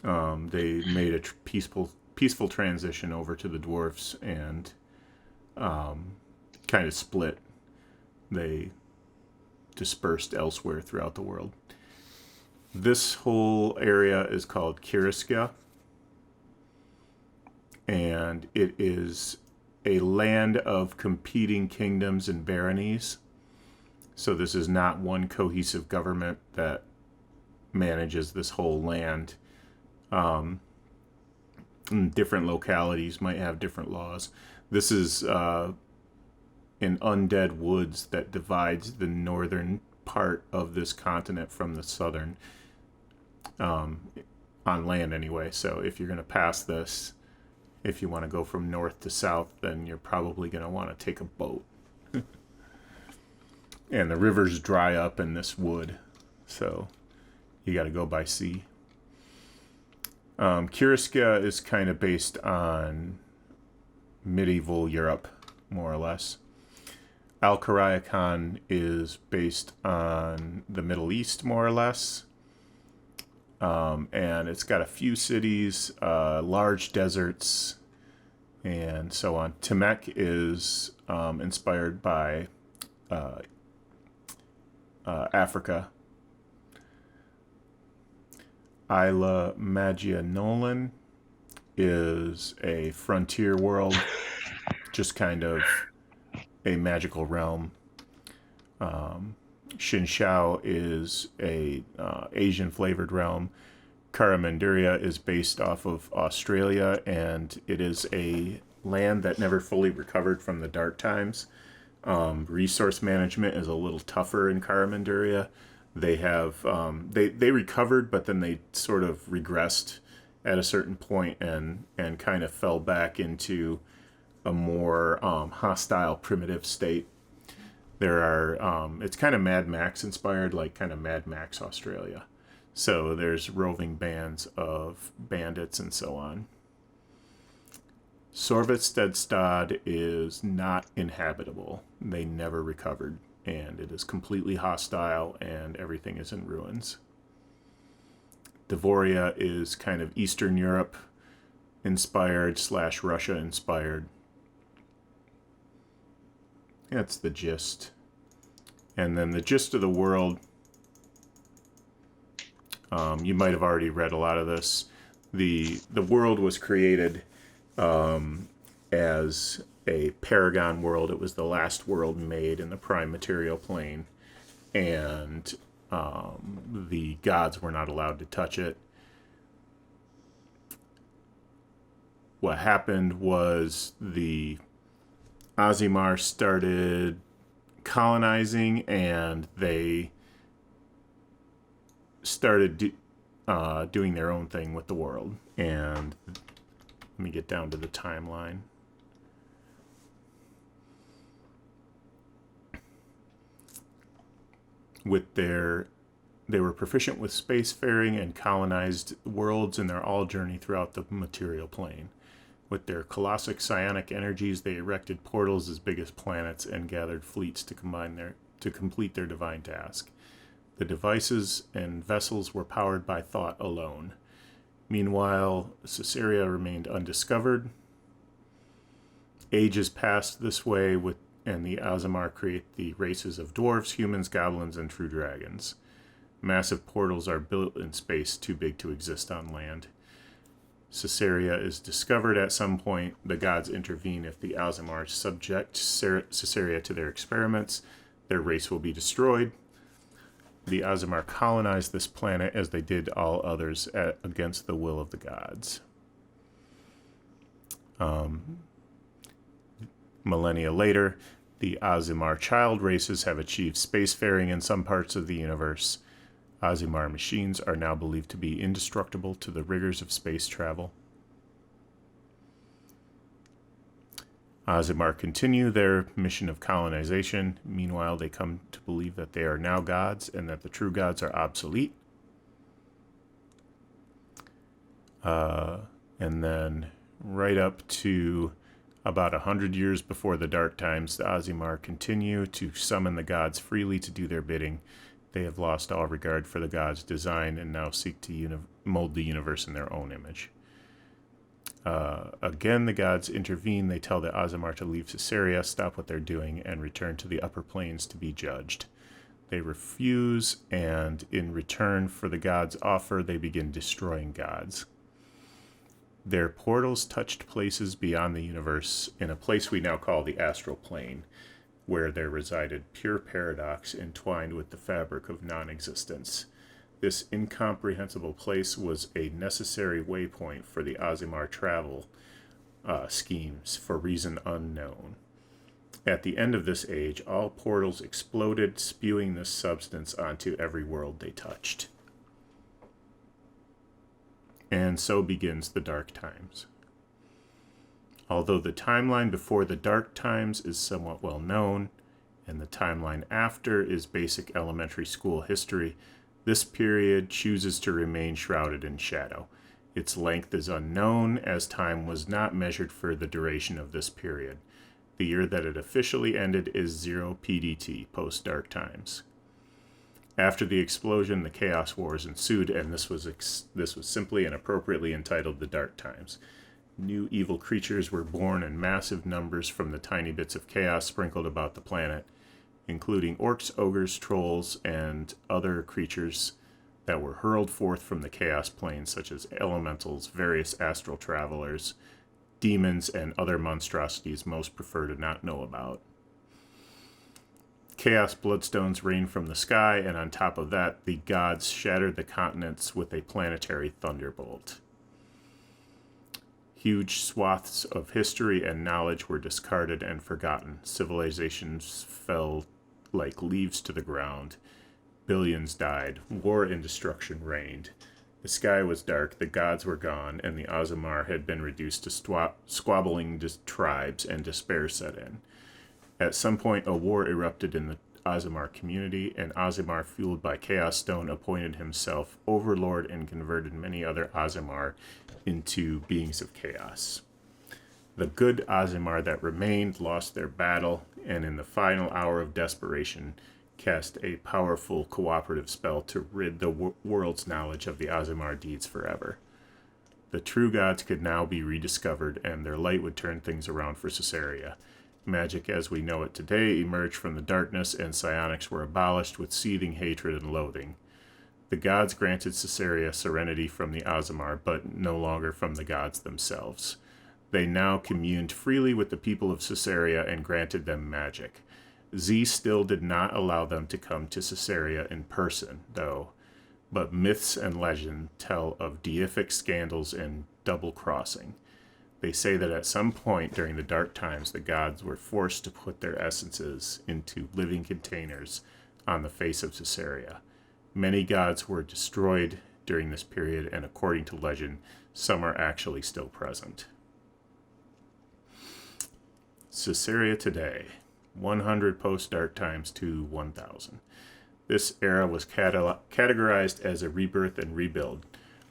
Speaker 1: They made a peaceful transition over to the dwarves and kind of split. They dispersed elsewhere throughout the world. This whole area is called Kiriska, and it is a land of competing kingdoms and baronies. So this is not one cohesive government that manages this whole land. Different localities might have different laws. This is an undead woods that divides the northern part of this continent from the southern, on land anyway. So if you're going to pass this, if you want to go from north to south, then you're probably going to want to take a boat. and the rivers dry up in this wood, so you got to go by sea. Kiriska is kind of based on medieval Europe, more or less. Al-Karayakan is based on the Middle East, more or less. And it's got a few cities, large deserts, and so on. Temek is inspired by Africa. Isla Magia Nolan is a frontier world, just kind of a magical realm. Shinshao is a Asian flavored realm. Karamanduria is based off of Australia, and it is a land that never fully recovered from the dark times. Resource management is a little tougher in Karamanduria. They have they recovered, but then they sort of regressed at a certain point and kind of fell back into a more hostile, primitive state. There are it's kind of Mad Max inspired, like kind of Mad Max Australia. So there's roving bands of bandits and so on. Sorvetstedstad is not inhabitable. They never recovered, and it is completely hostile, and everything is in ruins. Devoria is kind of Eastern Europe inspired / Russia inspired. That's the gist. And then the gist of the world, you might have already read a lot of this. The world was created as a paragon world. It was the last world made in the prime material plane, and the gods were not allowed to touch it. What happened was the Aasimar started colonizing, and they started doing their own thing with the world. And let me get down to the timeline. They were proficient with spacefaring and colonized worlds in their all journey throughout the material plane. With their colossal psionic energies, they erected portals as big as planets and gathered fleets to complete their divine task. The devices and vessels were powered by thought alone. Meanwhile, Caesarea remained undiscovered. Ages passed this way, and the Aasimar create the races of dwarves, humans, goblins, and true dragons. Massive portals are built in space too big to exist on land. Caesarea is discovered at some point. The gods intervene. If the Aasimar subject Caesarea to their experiments, their race will be destroyed. The Aasimar colonized this planet as they did all others against the will of the gods. Millennia later, the Aasimar child races have achieved spacefaring in some parts of the universe. Aasimar machines are now believed to be indestructible to the rigors of space travel. Aasimar continue their mission of colonization. Meanwhile, they come to believe that they are now gods and that the true gods are obsolete. And then right up to about 100 years before the Dark Times, the Aasimar continue to summon the gods freely to do their bidding. They have lost all regard for the gods' design and now seek to mold the universe in their own image. Again, the gods intervene. They tell the Aasimar to leave Caesarea, stop what they're doing, and return to the upper planes to be judged. They refuse, and in return for the gods' offer, they begin destroying gods. Their portals touched places beyond the universe in a place we now call the astral plane, where there resided pure paradox entwined with the fabric of non-existence. This incomprehensible place was a necessary waypoint for the Aasimar travel schemes for reason unknown. At the end of this age, all portals exploded, spewing this substance onto every world they touched. And so begins the Dark Times. Although the timeline before the Dark Times is somewhat well known, and the timeline after is basic elementary school history. This period chooses to remain shrouded in shadow. Its length is unknown, as time was not measured for the duration of this period. The year that it officially ended is 0 PDT, post-Dark Times. After the explosion, the Chaos Wars ensued, and this was simply and appropriately entitled the Dark Times. New evil creatures were born in massive numbers from the tiny bits of chaos sprinkled about the planet, including orcs, ogres, trolls, and other creatures that were hurled forth from the chaos plane, such as elementals, various astral travelers, demons, and other monstrosities most prefer to not know about. Chaos bloodstones rained from the sky, and on top of that, the gods shattered the continents with a planetary thunderbolt. Huge swaths of history and knowledge were discarded and forgotten. Civilizations fell like leaves to the ground. Billions died. War and destruction reigned. The sky was dark, the gods were gone, and the Aasimar had been reduced to squabbling tribes, and despair set in. At some point, a war erupted in the Aasimar community, and Aasimar, fueled by Chaos Stone, appointed himself overlord and converted many other Aasimar into beings of chaos. The good Aasimar that remained lost their battle, and in the final hour of desperation, cast a powerful cooperative spell to rid the world's knowledge of the Aasimar deeds forever. The true gods could now be rediscovered, and their light would turn things around for Caesarea. Magic as we know it today emerged from the darkness, and psionics were abolished with seething hatred and loathing. The gods granted Caesarea serenity from the Aasimar, but no longer from the gods themselves. They now communed freely with the people of Caesarea and granted them magic. Z still did not allow them to come to Caesarea in person, though, but myths and legend tell of deific scandals and double-crossing. They say that at some point during the Dark Times, the gods were forced to put their essences into living containers on the face of Caesarea. Many gods were destroyed during this period, and according to legend, some are actually still present. Caesarea today, 100 post-Dark Times to 1000. This era was categorized as a rebirth and rebuild,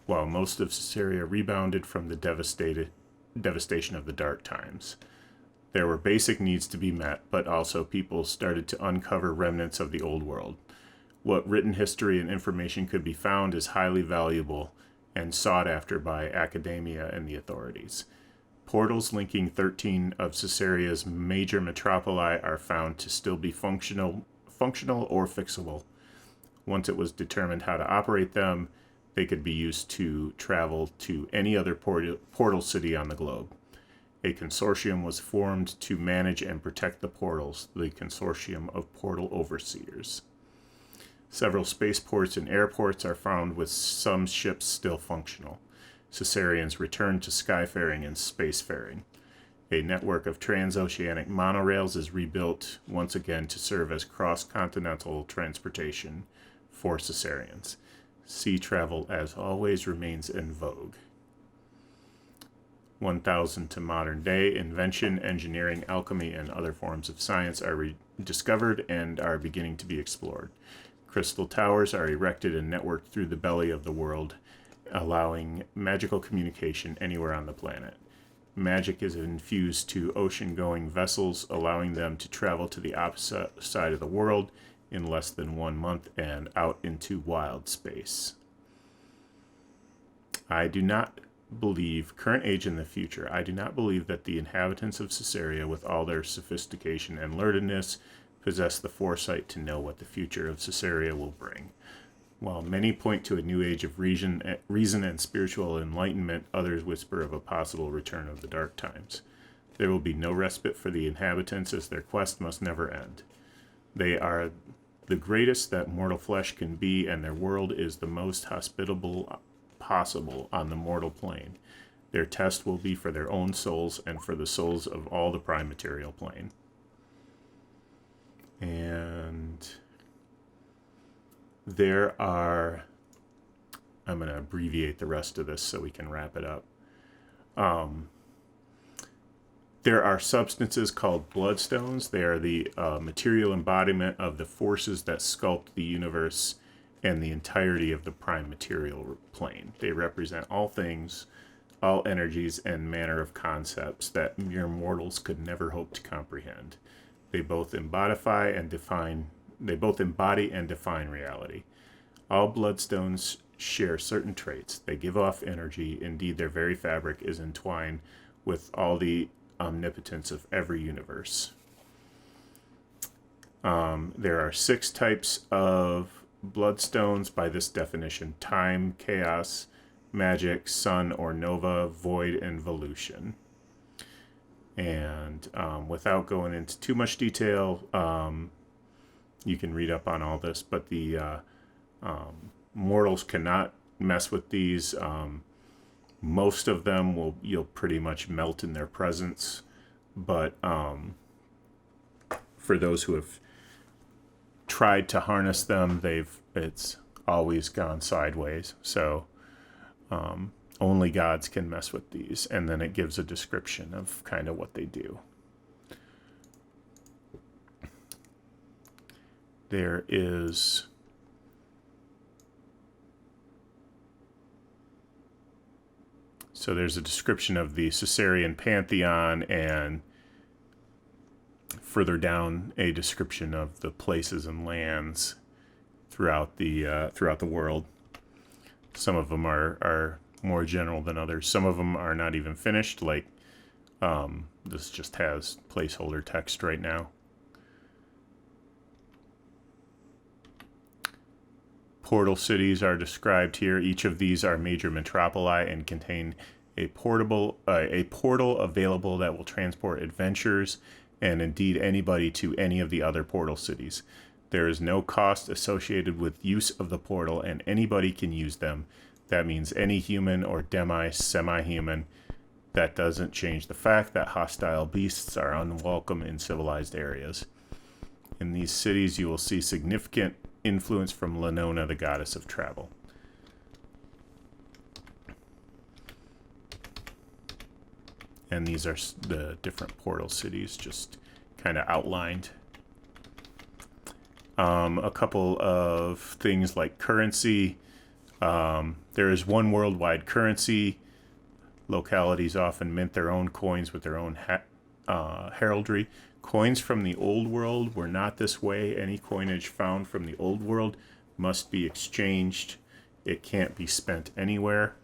Speaker 1: while most of Caesarea rebounded from the devastation of the Dark Times. There were basic needs to be met, but also people started to uncover remnants of the old world. What written history and information could be found is highly valuable and sought after by academia and the authorities. Portals linking 13 of Caesarea's major metropoli are found to still be functional or fixable. Once it was determined how to operate them, they could be used to travel to any other portal city on the globe. A consortium was formed to manage and protect the portals, the Consortium of Portal Overseers. Several spaceports and airports are found with some ships still functional. Caesareans returned to skyfaring and spacefaring. A network of transoceanic monorails is rebuilt once again to serve as cross-continental transportation for Caesareans. Sea travel, as always, remains in vogue. 1000 to modern day, invention, engineering, alchemy, and other forms of science are rediscovered and are beginning to be explored. Crystal towers are erected and networked through the belly of the world, allowing magical communication anywhere on the planet. Magic is infused to ocean-going vessels, allowing them to travel to the opposite side of the world in less than 1 month and out into wild space. I do not believe, current age in the future, I do not believe that the inhabitants of Caesarea, with all their sophistication and learnedness, possess the foresight to know what the future of Caesarea will bring. While many point to a new age of reason and spiritual enlightenment, others whisper of a possible return of the Dark Times. There will be no respite for the inhabitants, as their quest must never end. They are the greatest that mortal flesh can be, and their world is the most hospitable possible on the mortal plane. Their test will be for their own souls and for the souls of all the prime material plane. And there are, I'm going to abbreviate the rest of this so we can wrap it up. There are substances called bloodstones. They are the material embodiment of the forces that sculpt the universe and the entirety of the prime material plane. They represent all things, all energies, and manner of concepts that mere mortals could never hope to comprehend. They both embody and define reality. All bloodstones share certain traits. They give off energy. Indeed, their very fabric is entwined with all the omnipotence of every universe. There are 6 types of bloodstones by this definition: time, chaos, magic, sun or nova, void, and volution. And without going into too much detail, you can read up on all this, but the mortals cannot mess with these. Most of them you'll pretty much melt in their presence, but for those who have tried to harness them, it's always gone sideways. So only gods can mess with these, and then it gives a description of kind of what they do. There is So there's a description of the Caesarean pantheon, and further down a description of the places and lands throughout the world. Some of them are more general than others. Some of them are not even finished. Like this just has placeholder text right now. Portal cities are described here. Each of these are major metropoli and contain a portal available that will transport adventurers and indeed anybody to any of the other portal cities. There is no cost associated with use of the portal, and anybody can use them. That means any human or semi-human. That doesn't change the fact that hostile beasts are unwelcome in civilized areas. In these cities, you will see significant influence from Lenona, the goddess of travel. And these are the different portal cities, just kind of outlined. A couple of things like currency. There is one worldwide currency. Localities often mint their own coins with their own heraldry. Coins from the old world were not this way. Any coinage found from the old world must be exchanged. It can't be spent anywhere.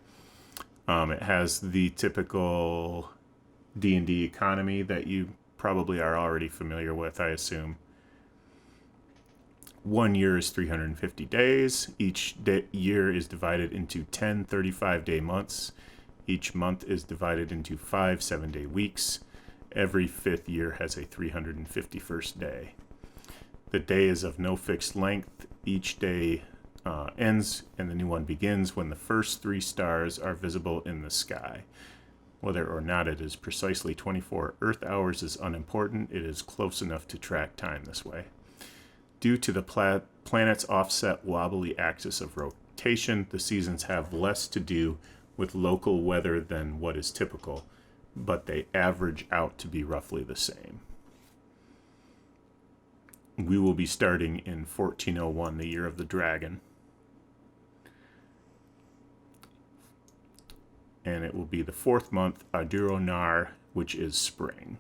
Speaker 1: It has the typical D&D economy that you probably are already familiar with, I assume. 1 year is 350 days. Each year is divided into 10 35-day months. Each month is divided into 5 7-day weeks. Every 5th year has a 351st day. The day is of no fixed length. Each day ends and the new one begins when the first 3 stars are visible in the sky. Whether or not it is precisely 24 Earth hours is unimportant. It is close enough to track time this way. Due to the planet's offset wobbly axis of rotation, the seasons have less to do with local weather than what is typical, but they average out to be roughly the same. We will be starting in 1401, the year of the dragon. And it will be the 4th month, Aduro Nar, which is spring.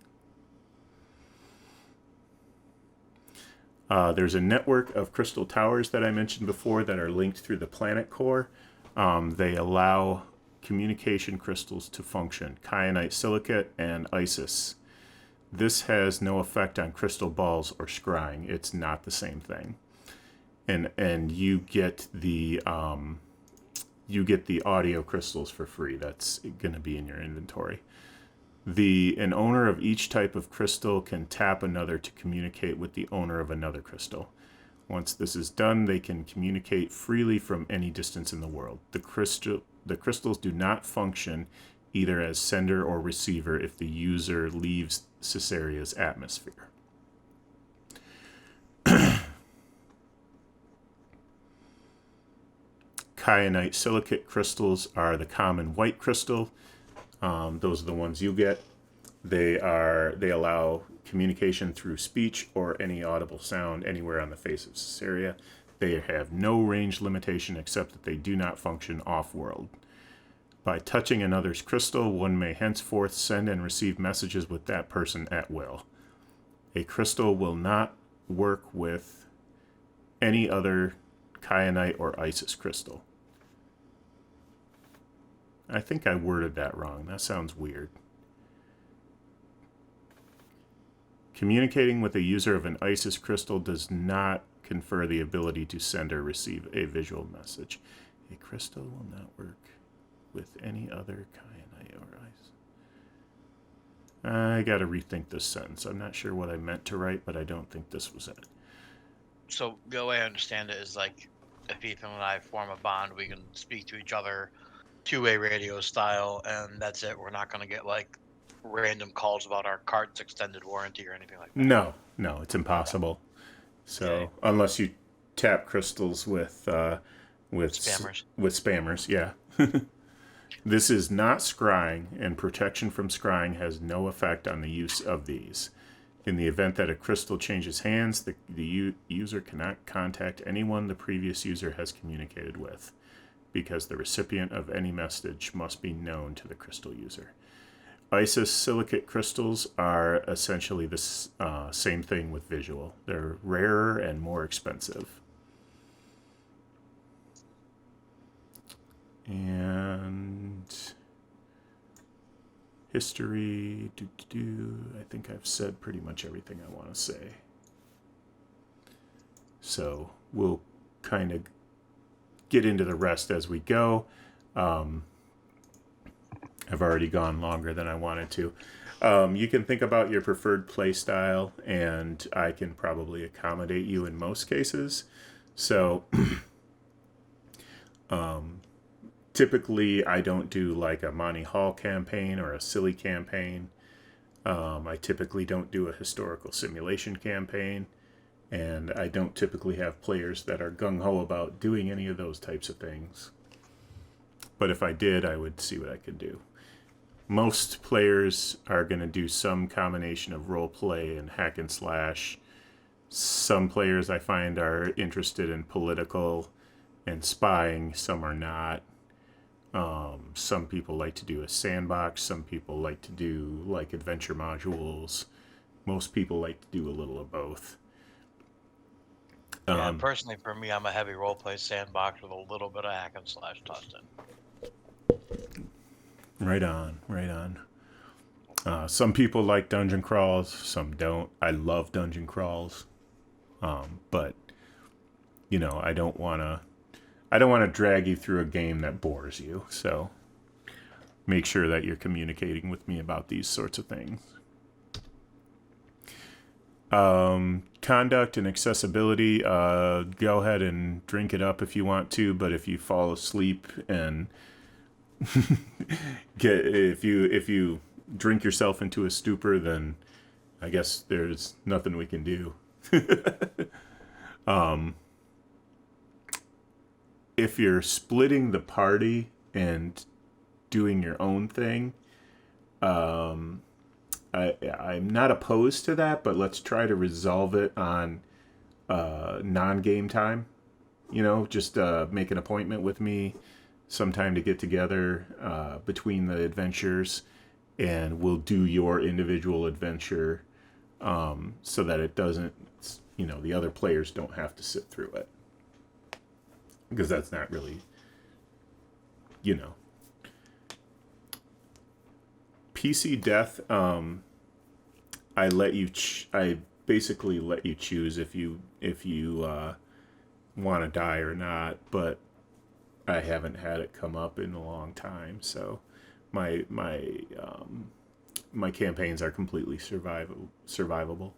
Speaker 1: There's a network of crystal towers that I mentioned before that are linked through the planet core. They allow communication crystals to function: kyanite silicate and Isis. This has no effect on crystal balls or scrying. It's not the same thing. And you get the audio crystals for free. That's going to be in your inventory. An owner of each type of crystal can tap another to communicate with the owner of another crystal. Once this is done, they can communicate freely from any distance in the world. The crystals do not function either as sender or receiver if the user leaves Caesarea's atmosphere. Kyanite silicate crystals are the common white crystal. Those are the ones you get. They allow communication through speech or any audible sound anywhere on the face of this area. They have no range limitation except that they do not function off-world. By touching another's crystal, one may henceforth send and receive messages with that person at will. A crystal will not work with any other kyanite or Isis crystal. I think I worded that wrong. That sounds weird. Communicating with a user of an Isis crystal does not confer the ability to send or receive a visual message. A crystal will not work with any other kyanite or Isis. I gotta rethink this sentence. I'm not sure what I meant to write, but I don't think this was it.
Speaker 2: So the way I understand it is like, if Ethan and I form a bond, we can speak to each other two-way radio style, and that's it. We're not going to get like random calls about our cart's extended warranty or anything like that.
Speaker 1: No, it's impossible. So
Speaker 2: Okay.
Speaker 1: unless you tap crystals with
Speaker 2: Spammers.
Speaker 1: with spammers, yeah. This is not scrying, and protection from scrying has no effect on the use of these. In the event that a crystal changes hands, the user cannot contact anyone the previous user has communicated with, because the recipient of any message must be known to the crystal user. Isis silicate crystals are essentially the same thing with visual. They're rarer and more expensive. And history, I think I've said pretty much everything I want to say. So we'll kind of get into the rest as we go. I've already gone longer than I wanted to. You can think about your preferred play style, and I can probably accommodate you in most cases. So typically I don't do like a Monty Hall campaign or a silly campaign. I typically don't do a historical simulation campaign, and I don't typically have players that are gung-ho about doing any of those types of things. But if I did, I would see what I could do. Most players are going to do some combination of role play and hack and slash. Some players I find are interested in political and spying, some are not. Some people like to do a sandbox, some people like to do like adventure modules. Most people like to do a little of both.
Speaker 2: Yeah, personally, for me, I'm a heavy roleplay sandbox with a little bit of hack and slash tossed in.
Speaker 1: Right on. Some people like dungeon crawls, some don't. I love dungeon crawls, but you know, I don't want to drag you through a game that bores you. So make sure that you're communicating with me about these sorts of things. Conduct and accessibility. Go ahead and drink it up if you want to, but if you fall asleep and if you drink yourself into a stupor, then I guess there's nothing we can do. If you're splitting the party and doing your own thing, I'm not opposed to that, but let's try to resolve it on non-game time. You know, just make an appointment with me sometime to get together between the adventures, and we'll do your individual adventure so that it doesn't, you know, the other players don't have to sit through it. Because that's not really, you know. PC death, I basically let you choose if you want to die or not, but I haven't had it come up in a long time, so my campaigns are completely survivable.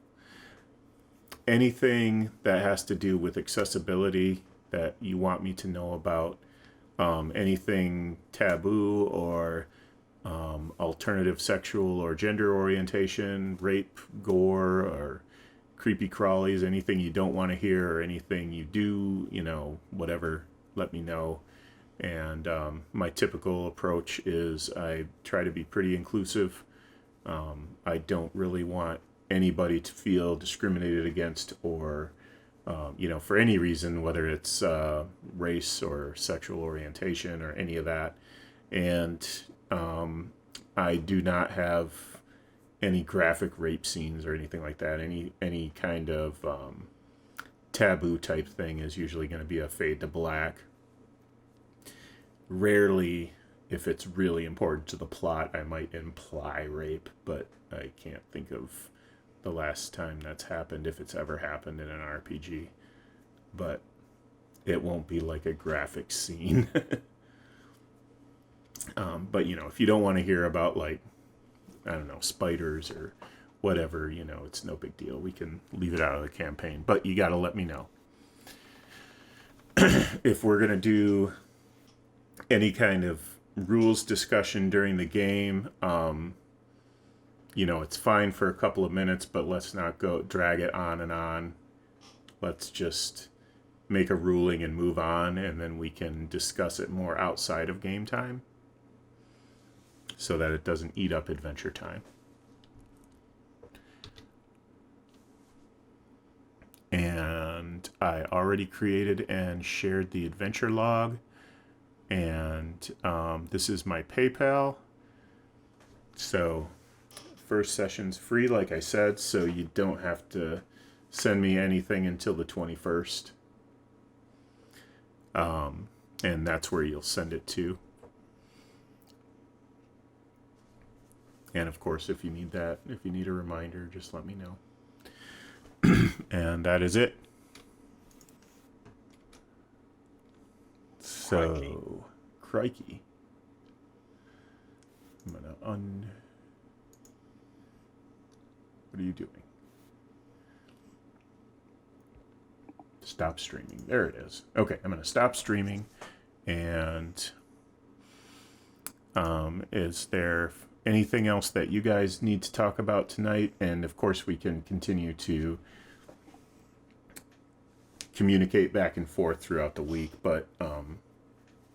Speaker 1: Anything that has to do with accessibility that you want me to know about, anything taboo or alternative sexual or gender orientation, rape, gore, or creepy crawlies, anything you don't want to hear or anything you do, you know, whatever, let me know. And my typical approach is I try to be pretty inclusive I don't really want anybody to feel discriminated against or, for any reason, whether it's race or sexual orientation or any of that. And I do not have any graphic rape scenes or anything like that. Any kind of taboo type thing is usually going to be a fade to black. Rarely, if it's really important to the plot, I might imply rape, but I can't think of the last time that's happened, if it's ever happened in an RPG. But it won't be like a graphic scene. But, if you don't want to hear about, like, I don't know, spiders or whatever, it's no big deal. We can leave it out of the campaign. But you got to let me know. If we're going to do any kind of rules discussion during the game, it's fine for a couple of minutes, but let's not go drag it on and on. Let's just make a ruling and move on, and then we can discuss it more outside of game time so that it doesn't eat up adventure time. And I already created and shared the adventure log. And this is my PayPal. So first session's free, like I said, so you don't have to send me anything until the 21st. And that's where you'll send it to. And of course, if you need a reminder, just let me know. And that is it. So, crikey. I'm gonna What are you doing? Stop streaming. There it is. Okay, I'm gonna stop streaming. And is there anything else that you guys need to talk about tonight? And of course, we can continue to communicate back and forth throughout the week. But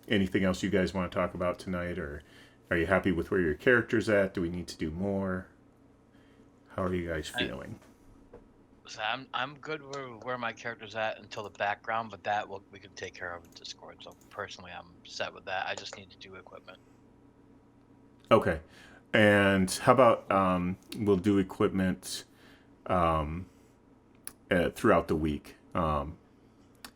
Speaker 1: anything else you guys want to talk about tonight, or are you happy with where your character's at? Do we need to do more? How are you guys feeling?
Speaker 2: So I'm good where my character's at until the background, but that we can take care of in Discord. So personally, I'm set with that. I just need to do equipment.
Speaker 1: Okay. And how about we'll do equipment throughout the week.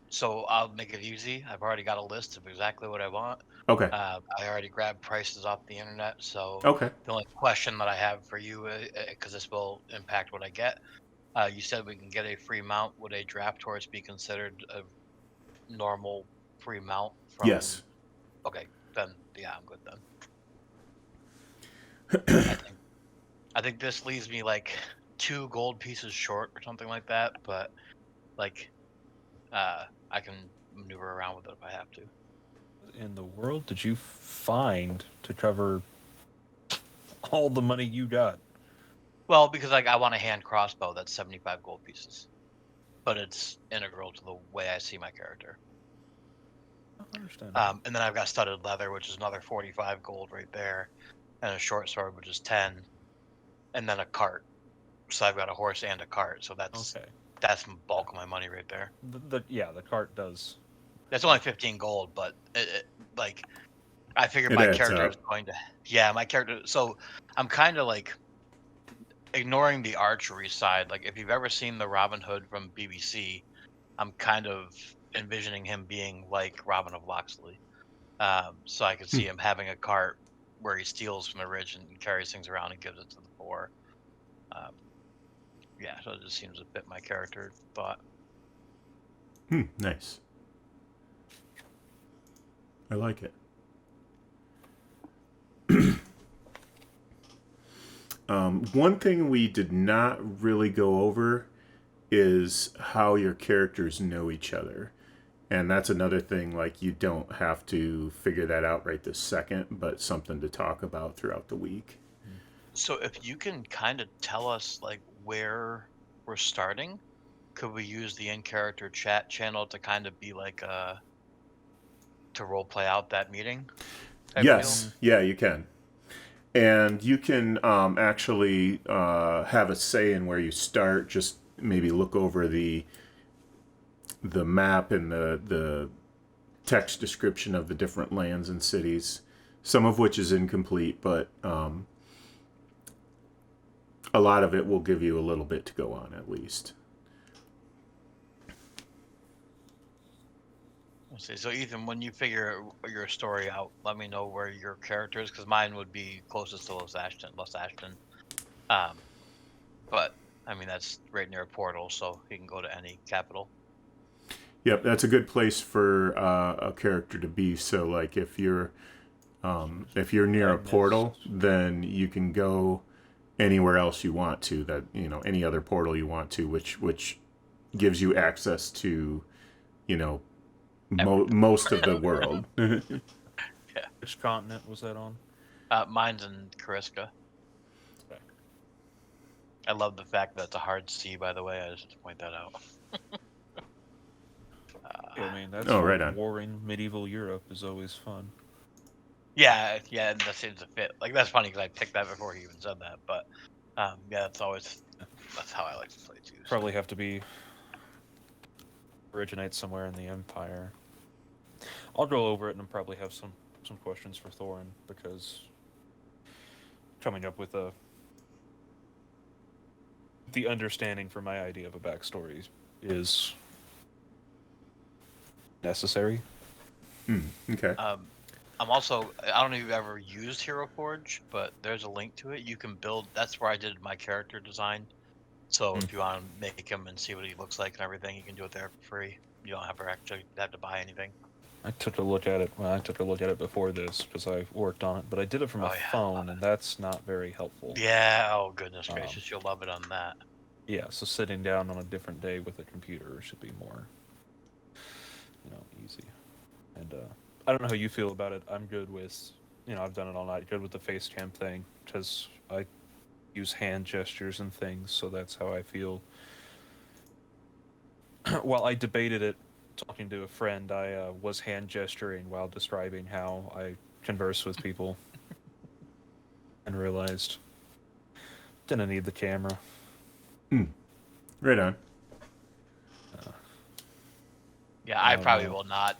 Speaker 2: So I'll make it easy. I've already got a list of exactly what I want.
Speaker 1: Okay.
Speaker 2: I already grabbed prices off the internet. So
Speaker 1: Okay.
Speaker 2: the only question that I have for you, because this will impact what I get, you said we can get a free mount. Would a draft horse be considered a normal free mount?
Speaker 1: Yes.
Speaker 2: Okay, then yeah, I'm good then. I think this leaves me like 2 gold pieces short or something like that, but like I can maneuver around with it if I have to.
Speaker 3: In the world did you find to cover all the money you got?
Speaker 2: Well, because like I want a hand crossbow that's 75 gold pieces, but it's integral to the way I see my character.
Speaker 3: I understand.
Speaker 2: And then I've got studded leather, which is another 45 gold right there, and a short sword, which is 10, and then a cart. So I've got a horse and a cart. So that's the bulk of my money right there.
Speaker 3: The cart does.
Speaker 2: That's only 15 gold, but like I figured my character is going to. Yeah, my character. So I'm kind of like ignoring the archery side. Like if you've ever seen the Robin Hood from BBC, I'm kind of envisioning him being like Robin of Locksley. So I could see him having a cart where he steals from the rich and carries things around and gives it to the poor. Yeah, so it just seems to fit my character thought.
Speaker 1: Nice. I like it. One thing we did not really go over is how your characters know each other. And that's another thing, like you don't have to figure that out right this second, but something to talk about throughout the week.
Speaker 2: So if you can kind of tell us like where we're starting, could we use the in-character chat channel to kind of be like to role play out that meeting?
Speaker 1: Yes. Yeah, you can. And you can actually have a say in where you start. Just maybe look over the map and the text description of the different lands and cities, some of which is incomplete, but a lot of it will give you a little bit to go on at least.
Speaker 2: Let's see. So Ethan, when you figure your story out, let me know where your character is, because mine would be closest to Los Ashton. But I mean that's right near a portal, so he can go to any capital.
Speaker 1: Yep, that's a good place for a character to be. So, like, if you're near a portal, then you can go anywhere else you want to. That any other portal you want to, which gives you access to, most of the world.
Speaker 2: Yeah.
Speaker 3: Which continent was that on?
Speaker 2: Mine's in Kariska.
Speaker 3: Okay.
Speaker 2: I love the fact that it's a hard C, by the way. I just have to point that out.
Speaker 3: Yeah, I mean, that's
Speaker 1: right on.
Speaker 3: warring medieval Europe is always fun.
Speaker 2: Yeah, and that seems to fit. Like, that's funny because I picked that before he even said that. But yeah, that's how I like to play too. So.
Speaker 3: Probably have to originate somewhere in the Empire. I'll go over it and probably have some questions for Thorin, because coming up with the understanding for my idea of a backstory is necessary.
Speaker 1: Okay.
Speaker 2: I'm also, I don't know if you've ever used Hero Forge, but there's a link to it. You can build, that's where I did my character design. So if you want to make him and see what he looks like and everything, you can do it there for free. You don't have to buy anything.
Speaker 3: I took a look at it. Well, I took a look at it before this because I worked on it, but I did it from a phone, and that's not very helpful.
Speaker 2: Yeah. Oh goodness gracious, you'll love it on that.
Speaker 3: Yeah. So sitting down on a different day with a computer should be more, easy. And I don't know how you feel about it. I'm good with, I've done it all night. Good with the face cam thing because I use hand gestures and things, so that's how I feel. While I debated it, talking to a friend, I was hand gesturing while describing how I converse with people, and realized didn't need the camera.
Speaker 1: Right on.
Speaker 2: Yeah, I probably will not,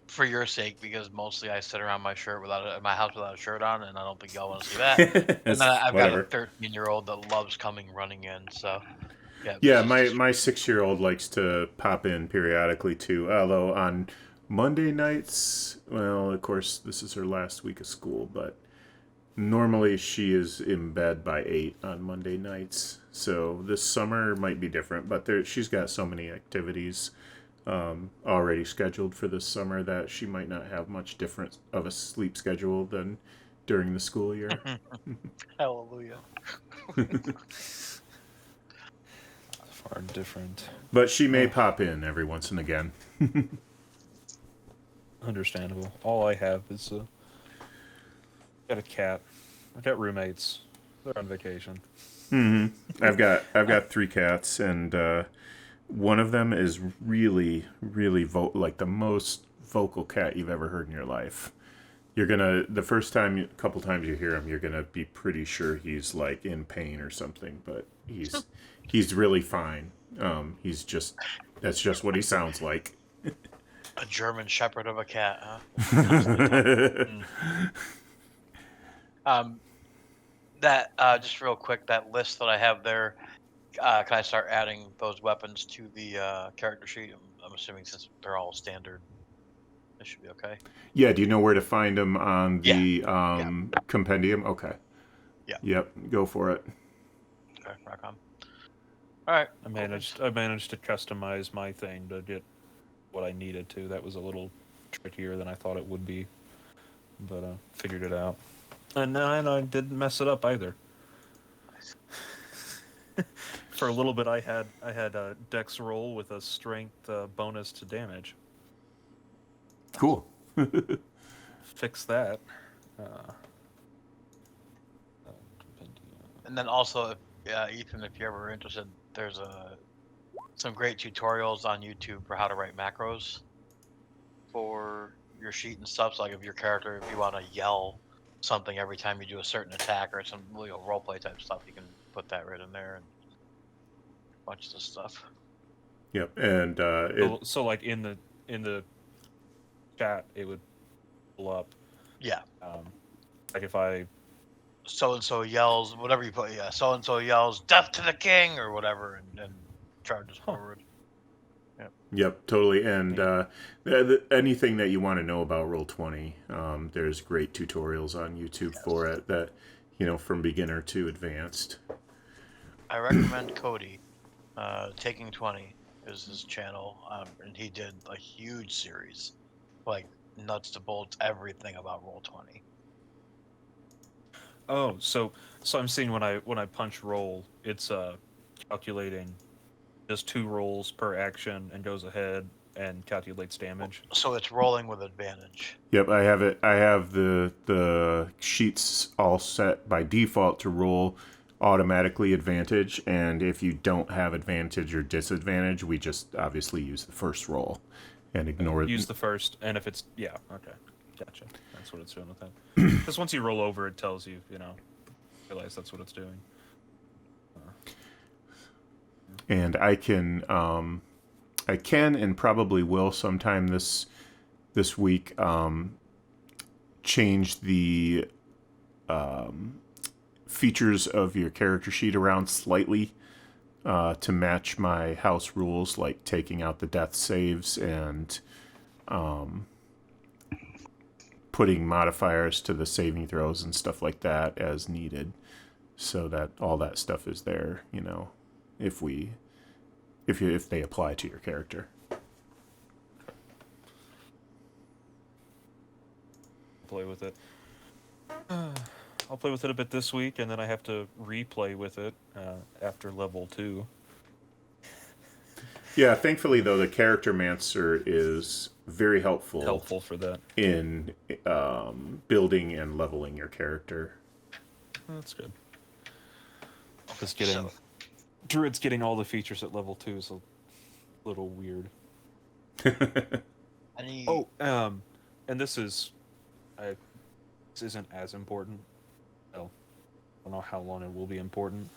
Speaker 2: for your sake, because mostly I sit around my house without a shirt on, and I don't think y'all want to see that. And then I've got a 13-year-old that loves running in, so.
Speaker 1: Yeah, my 6-year-old likes to pop in periodically too. Although on Monday nights, well, of course, this is her last week of school, but normally she is in bed by 8 on Monday nights. So this summer might be different, but she's got so many activities already scheduled for this summer that she might not have much different of a sleep schedule than during the school year.
Speaker 2: Hallelujah.
Speaker 3: Far different.
Speaker 1: But she may pop in every once and again.
Speaker 3: Understandable. All I have is got a cat. I got roommates. They're on vacation.
Speaker 1: I've got 3 cats, and one of them is really, really like the most vocal cat you've ever heard in your life. You're gonna couple times you hear him, you're gonna be pretty sure he's like in pain or something, but he's really fine. That's just what he sounds like.
Speaker 2: A German Shepherd of a cat, huh? That just real quick, that list that I have there. Can I start adding those weapons to the character sheet? I'm assuming since they're all standard, it should be okay.
Speaker 1: Yeah. Do you know where to find them on the compendium? Okay.
Speaker 2: Yeah.
Speaker 1: Yep. Go for it.
Speaker 2: Okay, rock on. All right.
Speaker 3: I managed to customize my thing to get what I needed to. That was a little trickier than I thought it would be, but figured it out. And I didn't mess it up either. For a little bit, I had a dex roll with a strength bonus to damage.
Speaker 1: Cool.
Speaker 3: Fix that.
Speaker 2: And then also, Ethan, if you're ever interested, there's some great tutorials on YouTube for how to write macros for your sheet and stuff. So like if your character, if you want to yell something every time you do a certain attack or some roleplay type stuff. You can put that right in there and a bunch of this stuff.
Speaker 1: Yep, and
Speaker 3: So like in the chat, it would pull up.
Speaker 2: Yeah.
Speaker 3: Like if I
Speaker 2: So and so yells, whatever you put. Yeah. So and so yells, "Death to the king" or whatever, and charges forward.
Speaker 1: Yep, totally. And anything that you want to know about Roll20, there's great tutorials on YouTube for it that, from beginner to advanced.
Speaker 2: I recommend Cody. Taking 20 is his channel, and he did a huge series, like nuts to bolts, everything about Roll20.
Speaker 3: Oh, so I'm seeing when I punch roll, it's calculating just 2 rolls per action and goes ahead and calculates damage.
Speaker 2: So it's rolling with advantage.
Speaker 1: Yep, I have it. I have the sheets all set by default to roll automatically advantage, and if you don't have advantage or disadvantage, we just obviously use the first roll and ignore it.
Speaker 3: Use the first, and if it's okay, gotcha. That's what it's doing with that. Because once you roll over, it tells you, realize that's what it's doing.
Speaker 1: And I can and probably will sometime this week change the features of your character sheet around slightly to match my house rules, like taking out the death saves and putting modifiers to the saving throws and stuff like that as needed, so that all that stuff is there, if they apply to your character.
Speaker 3: Play with it. I'll play with it a bit this week, and then I have to replay with it after level 2.
Speaker 1: Yeah, thankfully though, the Character Mancer is very helpful
Speaker 3: for that
Speaker 1: in building and leveling your character.
Speaker 3: That's good. Just Druid's getting all the features at level 2 is a little weird. And this isn't as important. I don't know how long it will be important.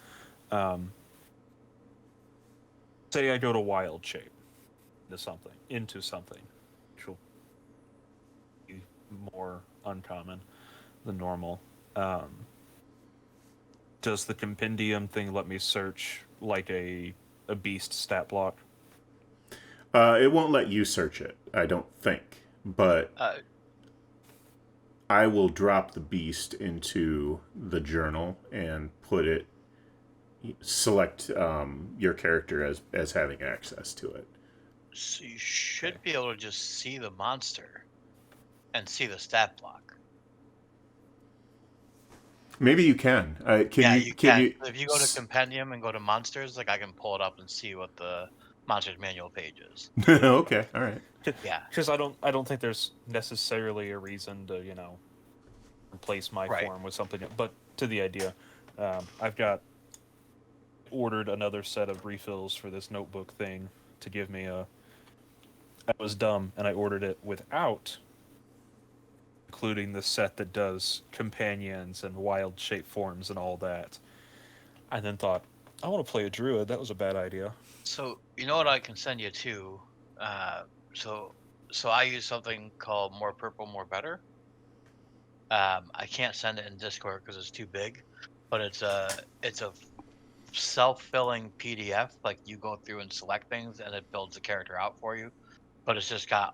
Speaker 3: Say I go to wild shape into something, which will be more uncommon than normal. Does the compendium thing let me search like a beast stat block?
Speaker 1: It won't let you search it, I don't think, but I will drop the beast into the journal and select your character as having access to it.
Speaker 2: So you should be able to just see the monster and see the stat block.
Speaker 1: Maybe you can.
Speaker 2: You can. If you go to compendium and go to monsters, like I can pull it up and see what the monster's manual page is.
Speaker 1: Okay, all right.
Speaker 2: Yeah,
Speaker 3: because I don't think there's necessarily a reason to replace my form with something. But to the idea, I've ordered another set of refills for this notebook thing to give me I was dumb and I ordered it without including the set that does companions and wild shape forms and all that. I then thought, I want to play a druid. That was a bad idea.
Speaker 2: So you know what I can send you to? So I use something called More Purple, More Better. I can't send it in Discord because it's too big, but it's a self-filling PDF. Like you go through and select things, and it builds the character out for you. But it's just got,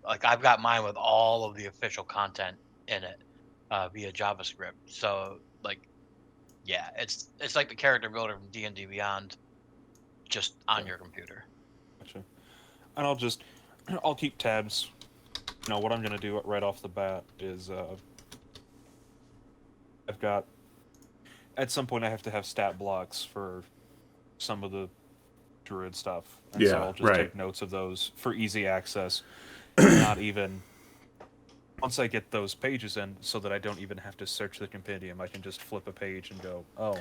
Speaker 2: like, I've got mine with all of the official content in it via JavaScript. So it's like the character builder from D&D Beyond, just on your computer.
Speaker 3: Gotcha. And I'll keep tabs. What I'm going to do right off the bat is I've got, at some point I have to have stat blocks for some of the druid stuff. And so I'll just take notes of those for easy access. Not even, once I get those pages in, so that I don't even have to search the compendium, I can just flip a page and go, oh.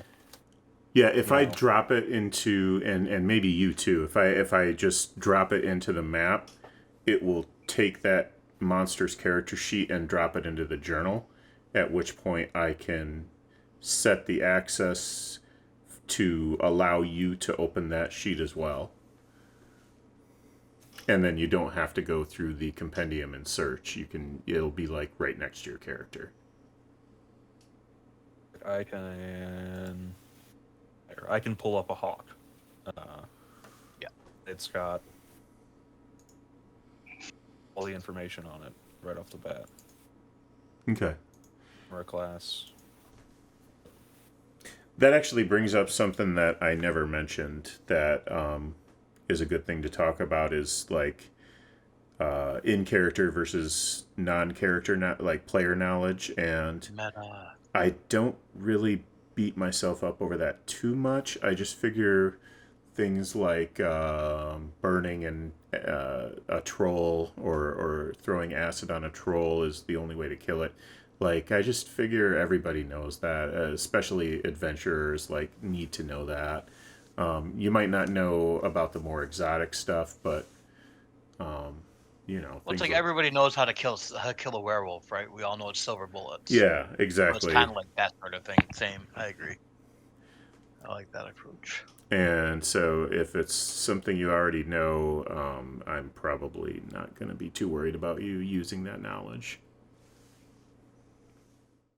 Speaker 1: Yeah, if I drop it into, and maybe you too, if I just drop it into the map, it will take that monster's character sheet and drop it into the journal, at which point I can set the access to allow you to open that sheet as well. And then you don't have to go through the compendium and search. It'll be like right next to your character.
Speaker 3: I can pull up a hawk.
Speaker 2: Yeah.
Speaker 3: It's got all the information on it right off the bat.
Speaker 1: Okay.
Speaker 3: For a class.
Speaker 1: That actually brings up something that I never mentioned that is a good thing to talk about, is like in character versus non-character, not like player knowledge. And
Speaker 2: Meta.
Speaker 1: I don't really beat myself up over that too much. I just figure things like burning a troll or throwing acid on a troll is the only way to kill it. Like, I just figure everybody knows that, especially adventurers, like, need to know that. You might not know about the more exotic stuff, but, you know.
Speaker 2: Well, it's
Speaker 1: things
Speaker 2: like everybody knows how to kill a werewolf, right? We all know it's silver bullets.
Speaker 1: Yeah,
Speaker 2: So
Speaker 1: exactly.
Speaker 2: it's kind of like that sort of thing. Same. I agree. I like that approach.
Speaker 1: And so if it's something you already know, I'm probably not going to be too worried about you using that knowledge.